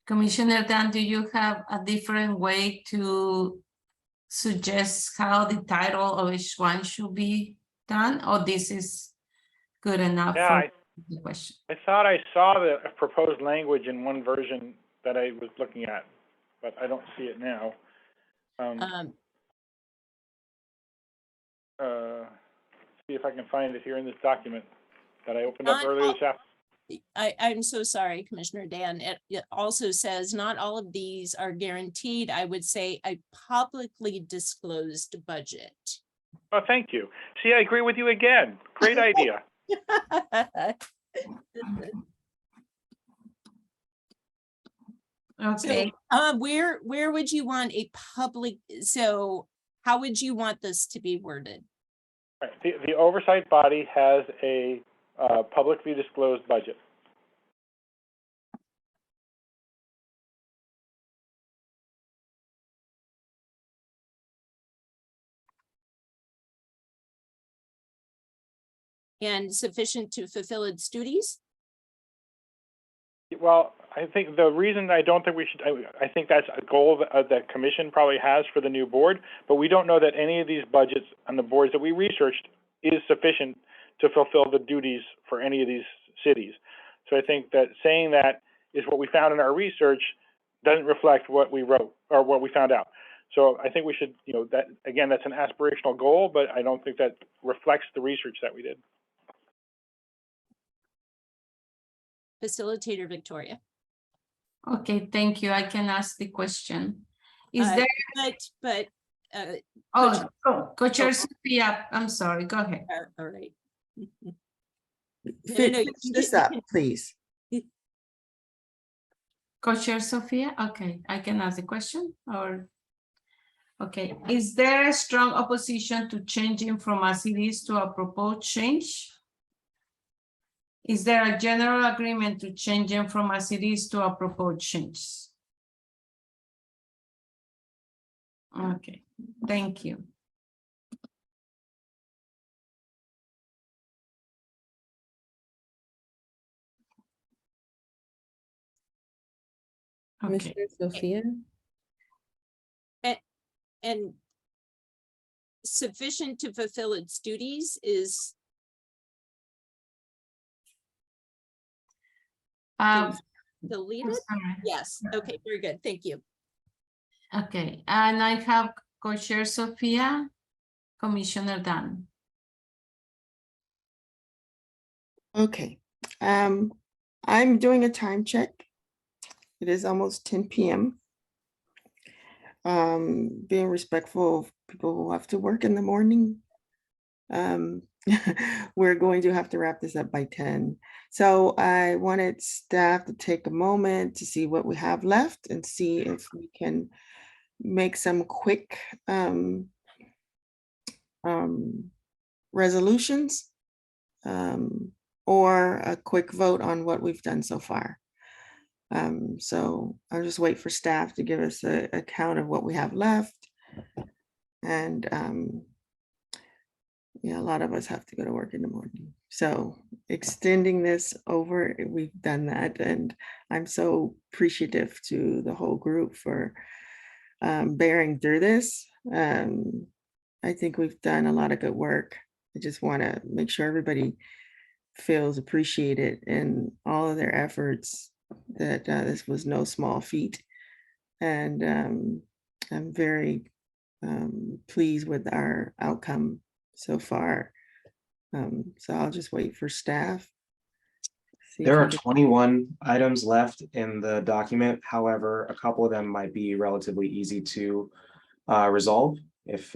Commissioner Dan, do you have a different way to suggest how the title of each one should be done, or this is good enough Yeah, for the question? I thought I saw the proposed language in one version that I was looking at, but I don't see it now. See if I can find it here in this document that I opened up Not earlier all- this afternoon. I'm so sorry, Commissioner Dan. It also says not all of these are guaranteed. I would say a publicly disclosed budget. Oh, thank you. See, I agree with you again. Great idea. Okay, Where would you want a public, so how would you want this to be worded? Right. The oversight body has a publicly disclosed budget. And sufficient to fulfill its duties? Well, I think the reason I don't think we should, I think that's a goal that commission probably has for the new board, but we don't know that any of these budgets on the boards that we researched is sufficient to fulfill the duties for any of these cities. So I think that saying that is what we found in our research doesn't reflect what we wrote or what we found out. So I think we should, that again, that's an aspirational goal, but I don't think that reflects the research that we did. Facilitator Victoria. okay, thank you. I can ask the question. Is Uh, there, But, Co-Chair oh. Sophia, I'm sorry, go ahead. all right. No, Finish you this can- up, please. Co-Chair Sophia, okay, I can ask the question or? Okay, is there a strong opposition to changing from as it is to a proposed change? Is there a general agreement to changing from as it is to a proposed change? Okay, thank you. Okay, Commissioner Sophia? And sufficient to fulfill its duties is deleted? sorry. Yes, okay, very good, thank you. Okay, and I have Co-Chair Sophia, Commissioner Dan. Okay, I'm doing a time check. It is almost 10 p.m. Being respectful of people who have to work in the morning. We're going to have to wrap this up by 10. So I wanted staff to take a moment to see what we have left and see if we can make some quick resolutions or a quick vote on what we've done so far. So I'll just wait for staff to give us a count of what we have left. And yeah, a lot of us have to go to work in the morning. So extending this over, we've done that. And I'm so appreciative to the whole group for bearing through this. I think we've done a lot of good work. I just want to make sure everybody feels appreciated in all of their efforts, that this was no small feat. And I'm very pleased with our outcome so far. So I'll just wait for staff. There are 21 items left in the document. However, a couple of them might be relatively easy to resolve. If,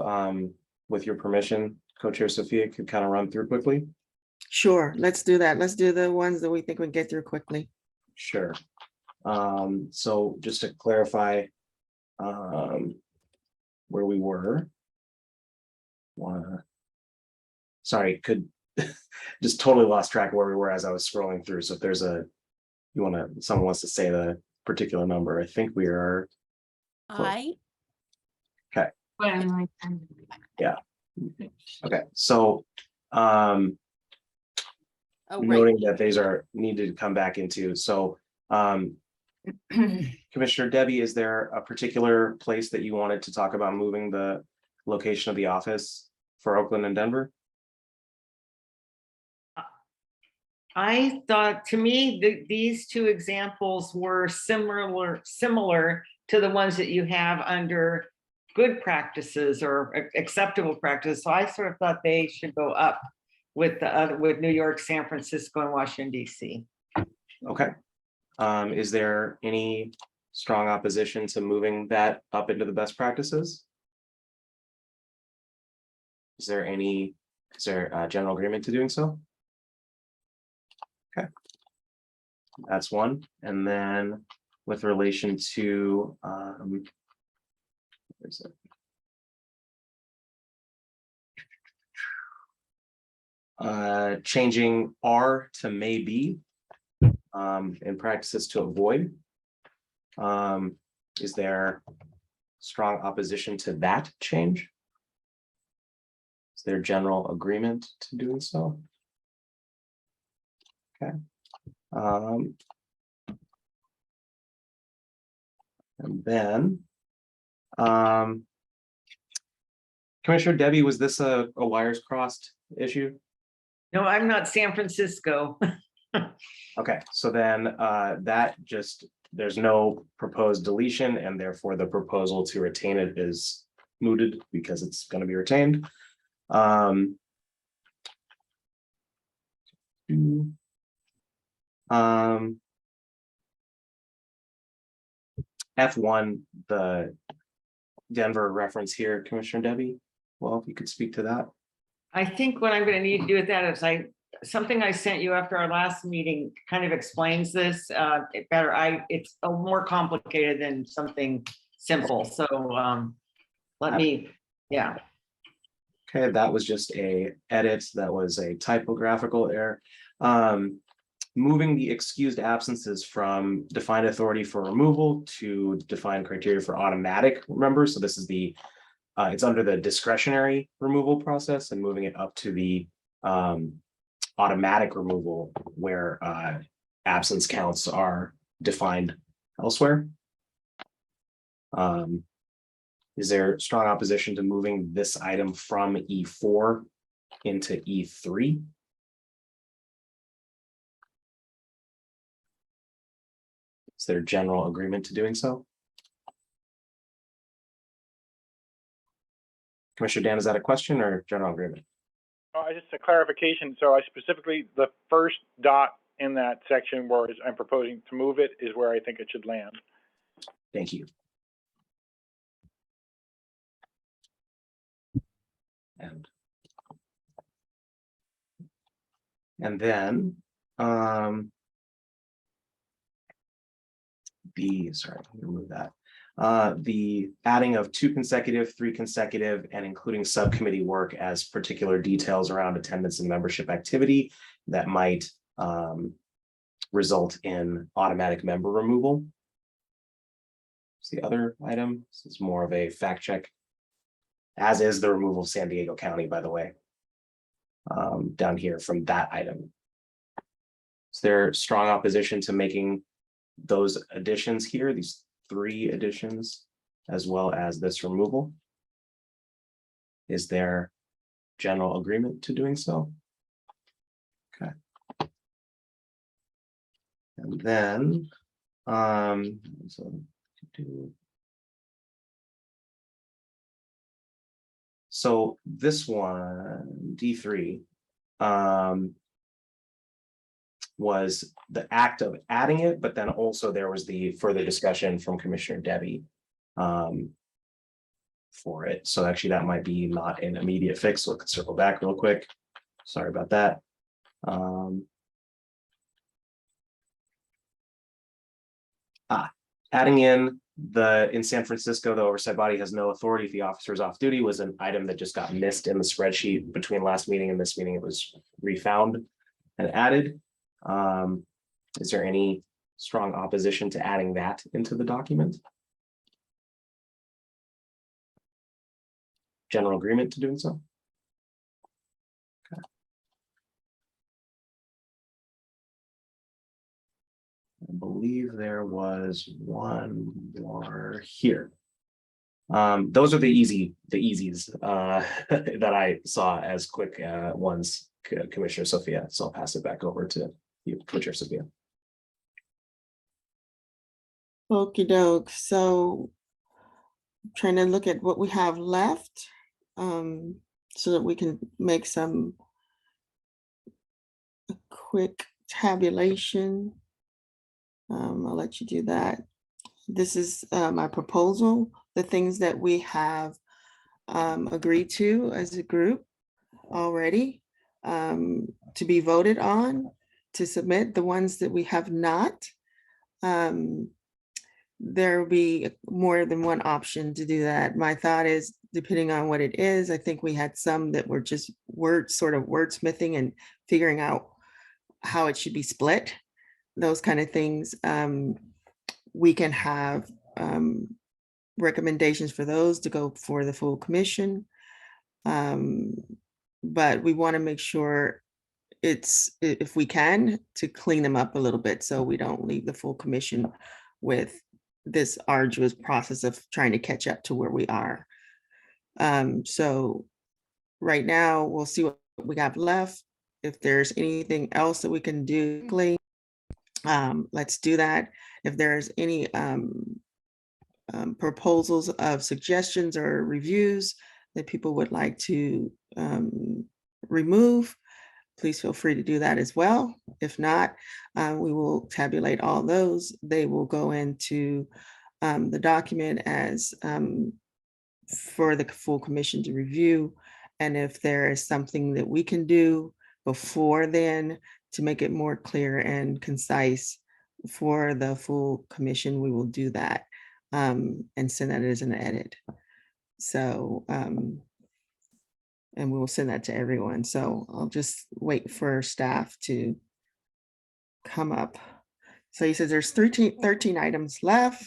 with your permission, Co-Chair Sophia could kind of run through quickly. Sure, let's do that. Let's do the ones that we think we can get through quickly. Sure. So just to clarify where we were. Sorry, could just totally lost track of where we were as I was scrolling through. So if there's someone wants to say the particular number, I think we are. I. Okay. Well, Yeah. Okay. So Oh, right. noting that these are needed to come back into. So Commissioner Debbie, is there a particular place that you wanted to talk about moving the location of the office for Oakland and Denver? I thought, to me, these two examples were similar to the ones that you have under good practices or acceptable practice. So I sort of thought they should go up with New York, San Francisco, and Washington, DC. Okay. Is there any strong opposition to moving that up into the best practices? Is there general agreement to doing so? Okay. That's one. And then with relation to, where's it? Changing R to may be in practices to avoid. Is there strong opposition to that change? Is there general agreement to doing so? Okay. And then Commissioner Debbie, was this a wires crossed issue? No, I'm not San Francisco. Okay, so then that just, there's no proposed deletion, and therefore the proposal to retain it is mooted because it's going to be retained. F1, the Denver reference here, Commissioner Debbie. Well, if you could speak to that. I think what I'm going to need to do with that is something I sent you after our last meeting kind of explains this better. It's more complicated than something simple. So let me, yeah. Okay, that was just a edit. That was a typographical error. Moving the excused absences from defined authority for removal to defined criteria for automatic members. So this is the, it's under the discretionary removal process, and moving it up to the automatic removal where absence counts are defined elsewhere. Is there strong opposition to moving this item from E4 into E3? Is there general agreement to doing so? Commissioner Dan, is that a question or general agreement? Oh, just a clarification. So I specifically, the first dot in that section where I'm proposing to move it is where I think it should land. Thank you. And then sorry, remove that. The adding of 2 consecutive, 3 consecutive, and including subcommittee work as particular details around attendance and membership activity that might result in automatic member removal. It's the other item. This is more of a fact check, as is the removal of San Diego County, by the way, down here from that item. Is there strong opposition to making those additions here, these 3 additions, as well as this removal? Is there general agreement to doing so? Okay. And then, so this one, D3, was the act of adding it, but then also there was the further discussion from Commissioner Debbie for it. So actually that might be not an immediate fix. So we can circle back real quick. Sorry about that. Adding in in San Francisco, the oversight body has no authority if the officer is off duty was an item that just got missed in the spreadsheet between last meeting and this meeting. It was refound and added. Is there any strong opposition to adding that into the document? General agreement to doing so? Okay. I believe there was one more here. Those are the easies that I saw as quick ones, Commissioner Sophia. So I'll pass it back over to you, Commissioner Sophia. Okie doke. So trying to look at what we have left so that we can make some quick tabulation. I'll let you do that. This is my proposal, the things that we have agreed to as a group already to be voted on, to submit. The ones that we have not, there will be more than one option to do that. My thought is, depending on what it is, I think we had some that were just sort of wordsmithing and figuring out how it should be split, those kind of things. We can have recommendations for those to go for the full commission. But we want to make sure if we can, to clean them up a little bit so we don't leave the full commission with this arduous process of trying to catch up to where we are. So right now we'll see what we have left. If there's anything else that we can do, let's do that. If there's any proposals of suggestions or reviews that people would like to remove, please feel free to do that as well. If not, we will tabulate all those. They will go into the document as for the full commission to review. And if there is something that we can do before then to make it more clear and concise for the full commission, we will do that and send that as an edit. So, and we will send that to everyone. So I'll just wait for staff to come up. So he says there's 13 items left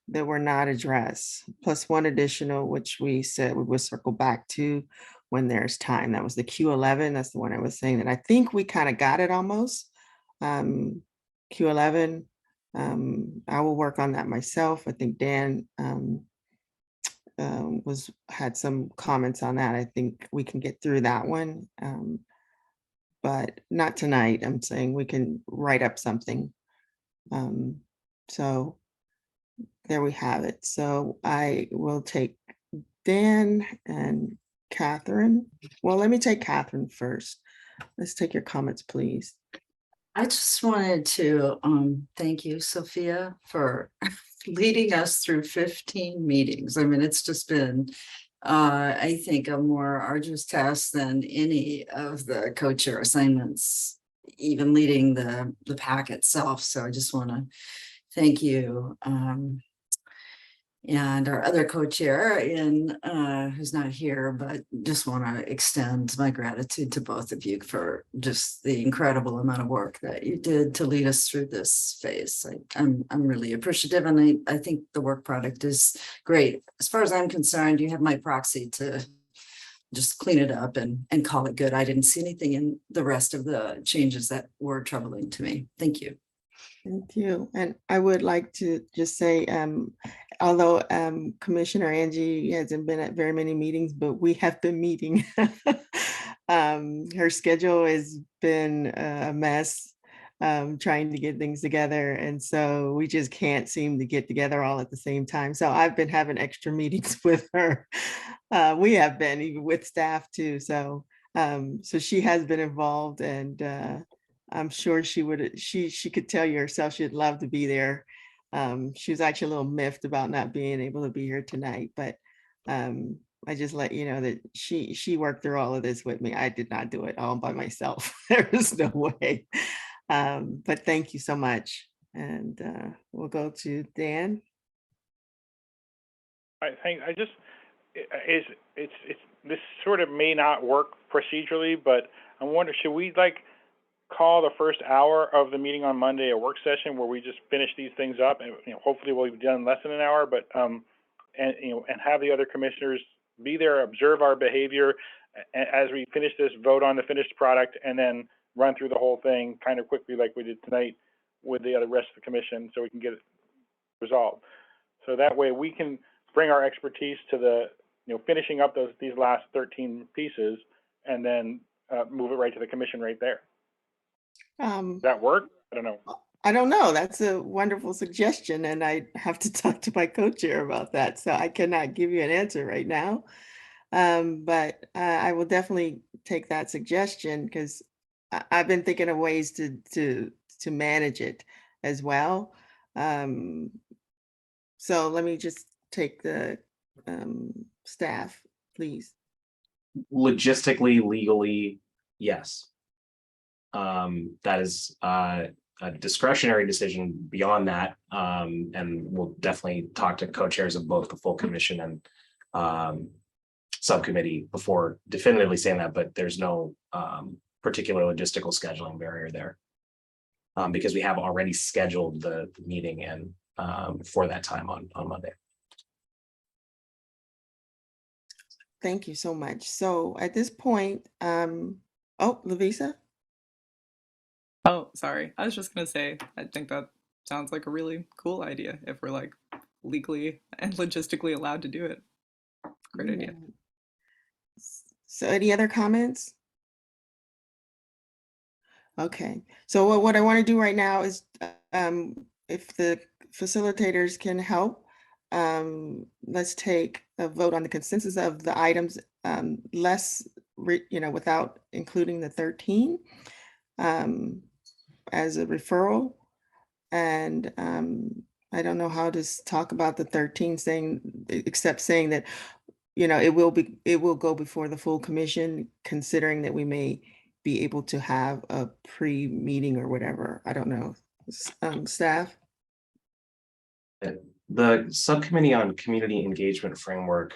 that were not addressed, plus one additional, which we said we would circle back to when there's time. That was the Q11. That's the one I was saying that I think we kind of got it almost. Q11, I will work on that myself. I think Dan had some comments on that. I think we can get through that one, but not tonight. I'm saying we can write up something. So there we have it. So I will take Dan and Catherine. Well, let me take Catherine first. Let's take your comments, please. I just wanted to thank you, Sophia, for leading us through 15 meetings. I mean, it's just been, I think, a more arduous task than any of the co-chair assignments, even leading the PAC itself. So I just want to thank you. And our other co-chair who's not here, but just want to extend my gratitude to both of you for just the incredible amount of work that you did to lead us through this phase. I'm really appreciative, and I think the work product is great. As far as I'm concerned, you have my proxy to just clean it up and call it good. I didn't see anything in the rest of the changes that were troubling to me. Thank you. Thank you. And I would like to just say, although Commissioner Angie hasn't been at very many meetings, but we have been meeting. Her schedule has been a mess, trying to get things together. And so we just can't seem to get together all at the same time. So I've been having extra meetings with her. We have been, even with staff too. So she has been involved, and I'm sure she could tell you herself she'd love to be there. She was actually a little miffed about not being able to be here tonight, but I just let you know that she worked through all of this with me. I did not do it all by myself. There was no way. But thank you so much. And we'll go to Dan. This sort of may not work procedurally, but I wonder, should we call the first hour of the meeting on Monday a work session where we just finish these things up, and hopefully we'll be done less than an hour, but and have the other commissioners be there, observe our behavior as we finish this, vote on the finished product, and then run through the whole thing kind of quickly like we did tonight with the other rest of the commission, so we can get it resolved. So that way we can bring our expertise to the finishing up these last 13 pieces, and then move it right to the commission right there. Does that work? I don't know. I don't know. That's a wonderful suggestion, and I have to talk to my co-chair about that. So I cannot give you an answer right now. But I will definitely take that suggestion, because I've been thinking of ways to manage it as well. So let me just take the staff, please. Logistically, legally, yes. That is a discretionary decision beyond that. And we'll definitely talk to co-chairs of both the full commission and subcommittee before definitively saying that, but there's no particular logistical scheduling barrier there. Because we have already scheduled the meeting and for that time on Monday. Thank you so much. So at this point, oh, Lavisa? Oh, sorry. I was just gonna say, I think that sounds like a really cool idea if we're like legally and logistically allowed to do it. Great idea. Yeah. So any other comments? Okay, so what I want to do right now is, if the facilitators can help, let's take a vote on the consensus of the items, less, without including the 13 as a referral. And I don't know how to talk about the 13 except saying that, it will go before the full commission, considering that we may be able to have a pre-meeting or whatever. I don't know. Staff? The subcommittee on community engagement framework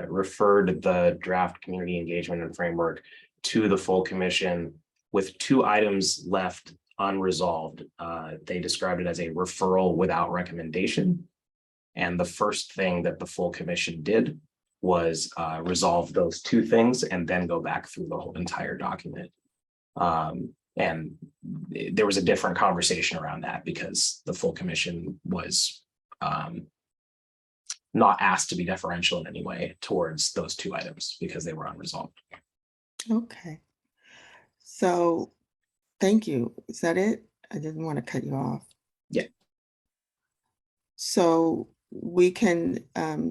referred the draft community engagement and framework to the full commission with 2 items left unresolved. They described it as a referral without recommendation. And the first thing that the full commission did was resolve those 2 things and then go back through the whole entire document. And there was a different conversation around that because the full commission was not asked to be deferential in any way towards those 2 items because they were unresolved. Okay. So, thank you. Is that it? I didn't want to cut you off. Yeah. So we can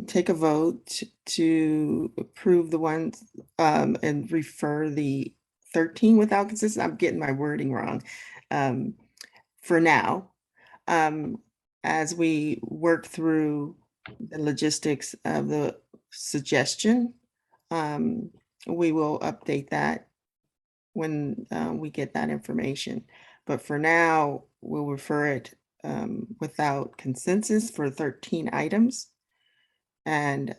take a vote to approve the ones and refer the 13 without consensus. I'm getting my wording wrong for now. As we work through the logistics of the suggestion, we will update that when we get that information. But for now, we'll refer it without consensus for 13 items. And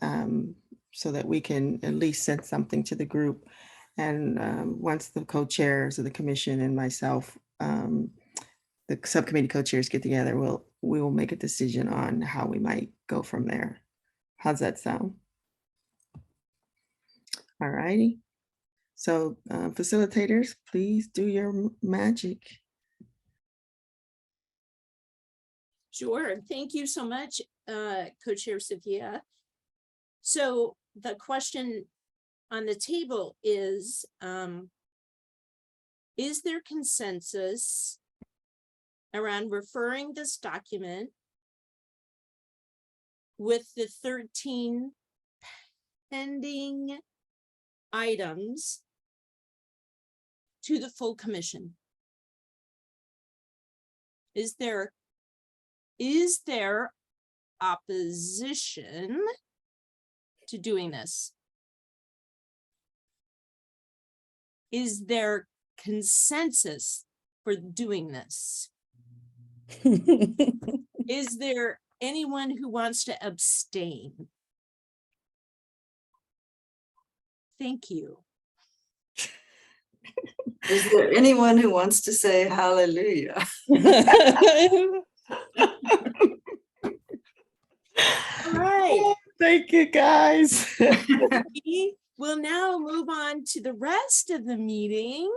so that we can at least send something to the group. And once the co-chairs of the commission and myself, the subcommittee co-chairs get together, we will make a decision on how we might go from there. How's that sound? All righty. So facilitators, please do your magic. Sure. Thank you so much, Co-Chair Sophia. So the question on the table is there consensus around referring this document with the 13 pending items to the full commission? Is there opposition to doing this? Is there consensus for doing this? Is there anyone who wants to abstain? Thank you. Is there anyone who wants to say hallelujah? All right. Thank you, guys. We will now move on to the rest of the meeting.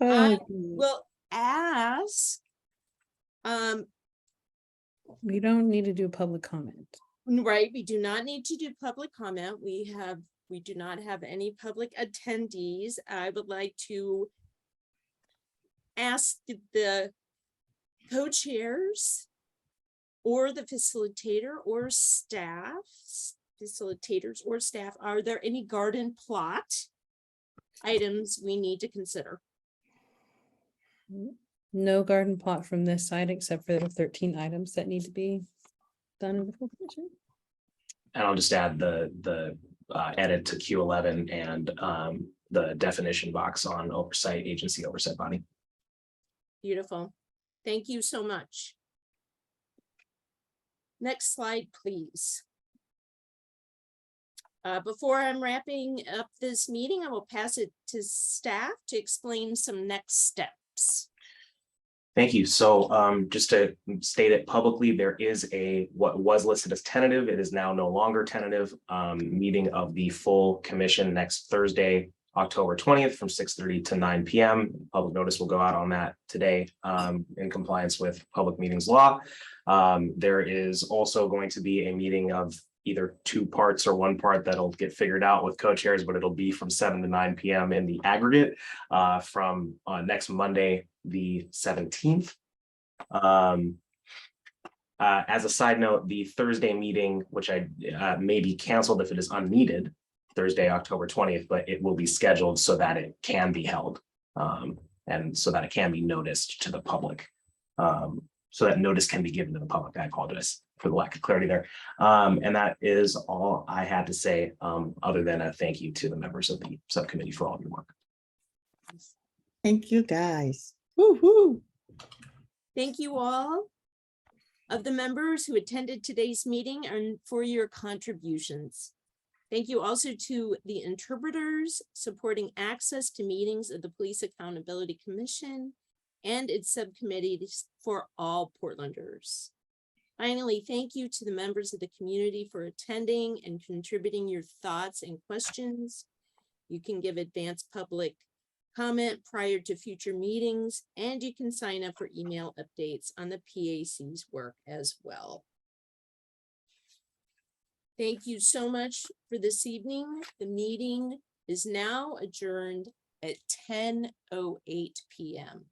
Oh, We'll ask. We don't need to do public comment. Right, we do not need to do public comment. We do not have any public attendees. I would like to ask the co-chairs or the facilitator or staff, facilitators or staff, are there any garden plot items we need to consider? No garden plot from this side except for the 13 items that need to be done in the full commission. And I'll just add the edit to Q11 and the definition box on oversight, agency oversight body. Beautiful. Thank you so much. Next slide, please. Before I'm wrapping up this meeting, I will pass it to staff to explain some next steps. Thank you. So just to state it publicly, there is what was listed as tentative. It is now no longer tentative. Meeting of the full commission next Thursday, October 20th from 6:30 to 9 p.m. Public notice will go out on that today in compliance with public meetings law. There is also going to be a meeting of either 2 parts or 1 part that'll get figured out with co-chairs, but it'll be from 7 to 9 p.m. in the aggregate from next Monday, the 17th. As a side note, the Thursday meeting, which I may be canceled if it is unneeded, Thursday, October 20th, but it will be scheduled so that it can be held and so that it can be noticed to the public. So that notice can be given to the public. I apologize for the lack of clarity there. And that is all I had to say, other than a thank you to the members of the subcommittee for all of your work. Thank you, guys. Woo-hoo. Thank you all of the members who attended today's meeting and for your contributions. Thank you also to the interpreters supporting access to meetings of the Police Accountability Commission and its subcommittees for all Portlanders. Finally, thank you to the members of the community for attending and contributing your thoughts and questions. You can give advance public comment prior to future meetings, and you can sign up for email updates on the PAC's work as well. Thank you so much for this evening. The meeting is now adjourned at 10:08 p.m.